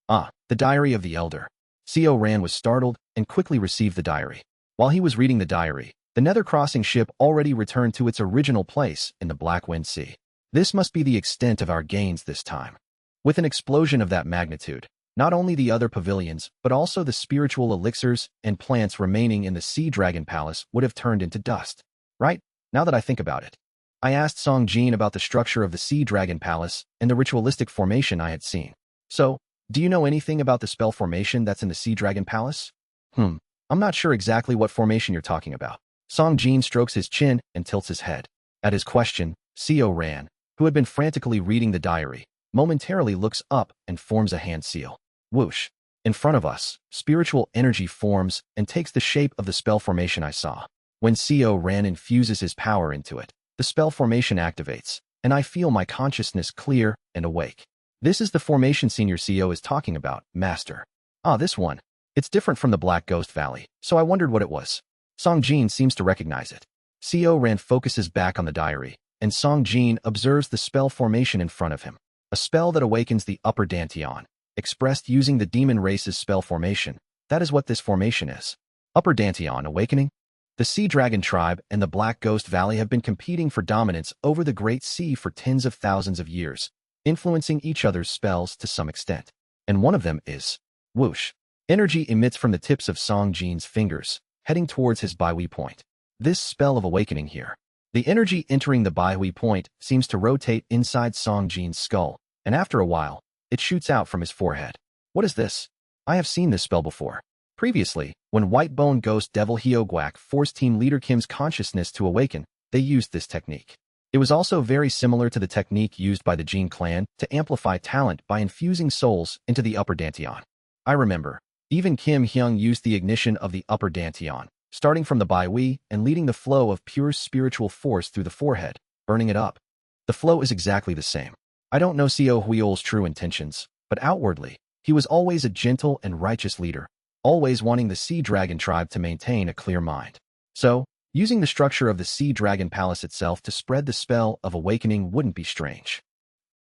Ah, the diary of the Elder. Co Ran was startled and quickly received the diary. While he was reading the diary, the Nether Crossing ship already returned to its original place in the Black Wind Sea. This must be the extent of our gains this time. With an explosion of that magnitude, not only the other pavilions, but also the spiritual elixirs and plants remaining in the Sea Dragon Palace would have turned into dust. Right, now that I think about it. I asked Song Jin about the structure of the Sea Dragon Palace and the ritualistic formation I had seen. So, do you know anything about the spell formation that's in the Sea Dragon Palace? I'm not sure exactly what formation you're talking about. Song Jin strokes his chin and tilts his head. At his question, Co Ran, who had been frantically reading the diary, momentarily looks up and forms a hand seal. Whoosh. In front of us, spiritual energy forms and takes the shape of the spell formation I saw. When Co Ran infuses his power into it, the spell formation activates, and I feel my consciousness clear and awake. This is the formation Senior Co is talking about, Master. Ah, this one. It's different from the Black Ghost Valley, so I wondered what it was. Song Jin seems to recognize it. Co Ran focuses back on the diary, and Song Jin observes the spell formation in front of him. A spell that awakens the upper Dantian, expressed using the demon race's spell formation. That is what this formation is. Upper Dantian awakening? The Sea Dragon tribe and the Black Ghost Valley have been competing for dominance over the Great Sea for tens of thousands of years, influencing each other's spells to some extent. And one of them is whoosh. Energy emits from the tips of Song Jin's fingers, heading towards his Baihui point. This spell of awakening here. The energy entering the Baihui point seems to rotate inside Song Jin's skull, and after a while, it shoots out from his forehead. What is this? I have seen this spell before. Previously, when Whitebone Ghost Devil Hyoguak forced Team Leader Kim's consciousness to awaken, they used this technique. It was also very similar to the technique used by the Jin clan to amplify talent by infusing souls into the upper Dantian. I remember, even Kim Hyung used the ignition of the upper Dantian, starting from the Baihui and leading the flow of pure spiritual force through the forehead, burning it up. The flow is exactly the same. I don't know Co Huiol's true intentions, but outwardly, he was always a gentle and righteous leader, always wanting the Sea Dragon tribe to maintain a clear mind. So, using the structure of the Sea Dragon Palace itself to spread the spell of awakening wouldn't be strange.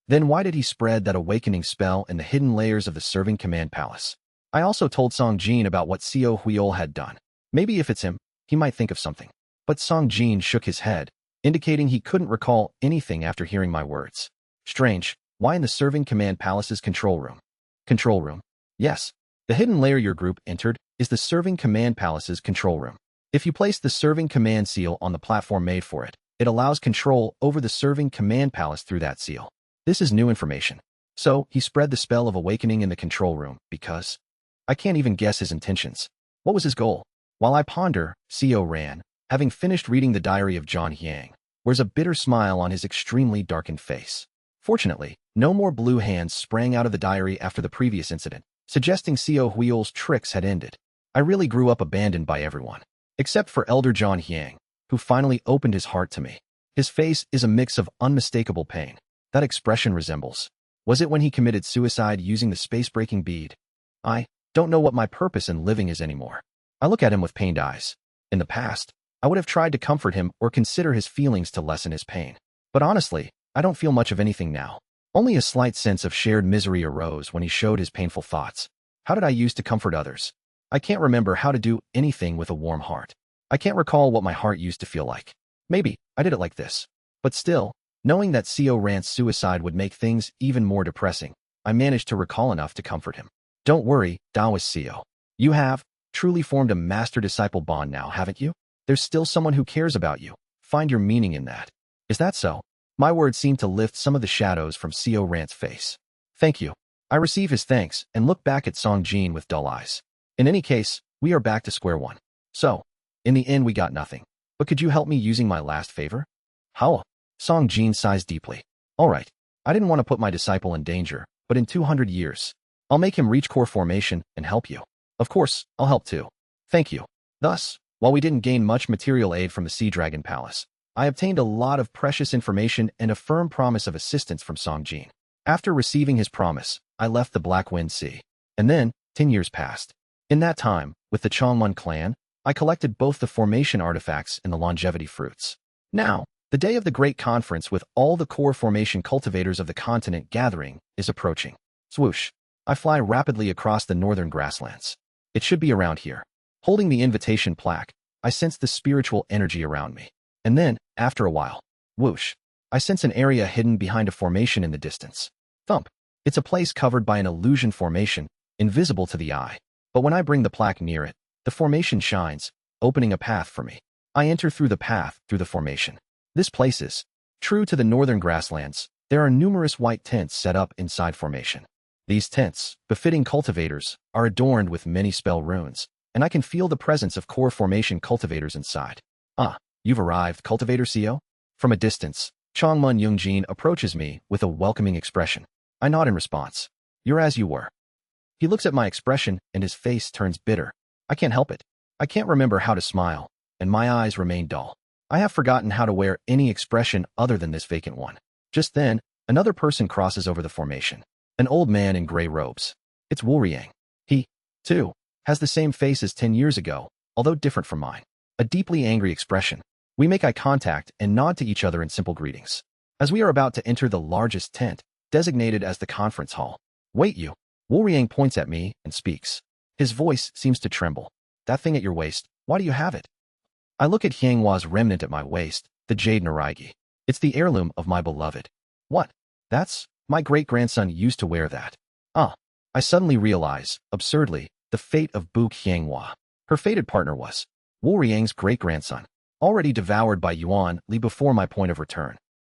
Then why did he spread that awakening spell in the hidden layers of the Serving Command Palace? I also told Song Jin about what Co Huiol had done. Maybe if it's him, he might think of something. But Song Jin shook his head, indicating he couldn't recall anything after hearing my words. Strange, why in the Serving Command Palace's control room? Control room? Yes. The hidden layer your group entered is the Serving Command Palace's control room. If you place the Serving Command seal on the platform made for it, it allows control over the Serving Command Palace through that seal. This is new information. So, he spread the spell of awakening in the control room because I can't even guess his intentions. What was his goal? While I ponder, Co Ran, having finished reading the diary of John Hyang, wears a bitter smile on his extremely darkened face. Fortunately, no more blue hands sprang out of the diary after the previous incident, suggesting Co Huiol's tricks had ended. I really grew up abandoned by everyone, except for Elder John Hyang, who finally opened his heart to me. His face is a mix of unmistakable pain. That expression resembles. Was it when he committed suicide using the space-breaking bead? I don't know what my purpose in living is anymore. I look at him with pained eyes. In the past, I would have tried to comfort him or consider his feelings to lessen his pain. But honestly, I don't feel much of anything now. Only a slight sense of shared misery arose when he showed his painful thoughts. How did I use to comfort others? I can't remember how to do anything with a warm heart. I can't recall what my heart used to feel like. Maybe I did it like this. But still, knowing that Co Ran's suicide would make things even more depressing, I managed to recall enough to comfort him. Don't worry, Daoist Co. You have truly formed a master-disciple bond now, haven't you? There's still someone who cares about you. Find your meaning in that. Is that so? My words seemed to lift some of the shadows from Co Ran's face. Thank you. I receive his thanks and look back at Song Jin with dull eyes. In any case, we are back to square one. So, in the end we got nothing. But could you help me using my last favor? How? Song Jin sighs deeply. All right. I didn't want to put my disciple in danger, but in 200 years, I'll make him reach core formation and help you. Of course, I'll help too. Thank you. Thus, while we didn't gain much material aid from the Sea Dragon Palace, I obtained a lot of precious information and a firm promise of assistance from Song Jin. After receiving his promise, I left the Black Wind Sea. And then, 10 years passed. In that time, with the Chongmun clan, I collected both the formation artifacts and the longevity fruits. Now, the day of the great conference with all the core formation cultivators of the continent gathering is approaching. Swoosh. I fly rapidly across the northern grasslands. It should be around here. Holding the invitation plaque, I sense the spiritual energy around me. And then, after a while, whoosh, I sense an area hidden behind a formation in the distance. Thump. It's a place covered by an illusion formation, invisible to the eye. But when I bring the plaque near it, the formation shines, opening a path for me. I enter through the path, through the formation. This place is true to the northern grasslands. There are numerous white tents set up inside formation. These tents, befitting cultivators, are adorned with many spell runes, and I can feel the presence of core formation cultivators inside. Ah, you've arrived, Cultivator CEO? From a distance, Chongmun Yungjin approaches me with a welcoming expression. I nod in response. You're as you were. He looks at my expression and his face turns bitter. I can't help it. I can't remember how to smile, and my eyes remain dull. I have forgotten how to wear any expression other than this vacant one. Just then, another person crosses over the formation. An old man in gray robes. It's Wu Riang. He, too, has the same face as 10 years ago, although different from mine. A deeply angry expression. We make eye contact and nod to each other in simple greetings. As we are about to enter the largest tent, designated as the conference hall. Wait you. Wu Riang points at me and speaks. His voice seems to tremble. That thing at your waist, why do you have it? I look at Hyanghua's remnant at my waist, the jade Naraigi. It's the heirloom of my beloved. What? That's... My great-grandson used to wear that. Ah. I suddenly realize, absurdly, the fate of Bu Hyanghua. Her fated partner was Wu Riang's great-grandson, already devoured by Yuan Li before my point of return.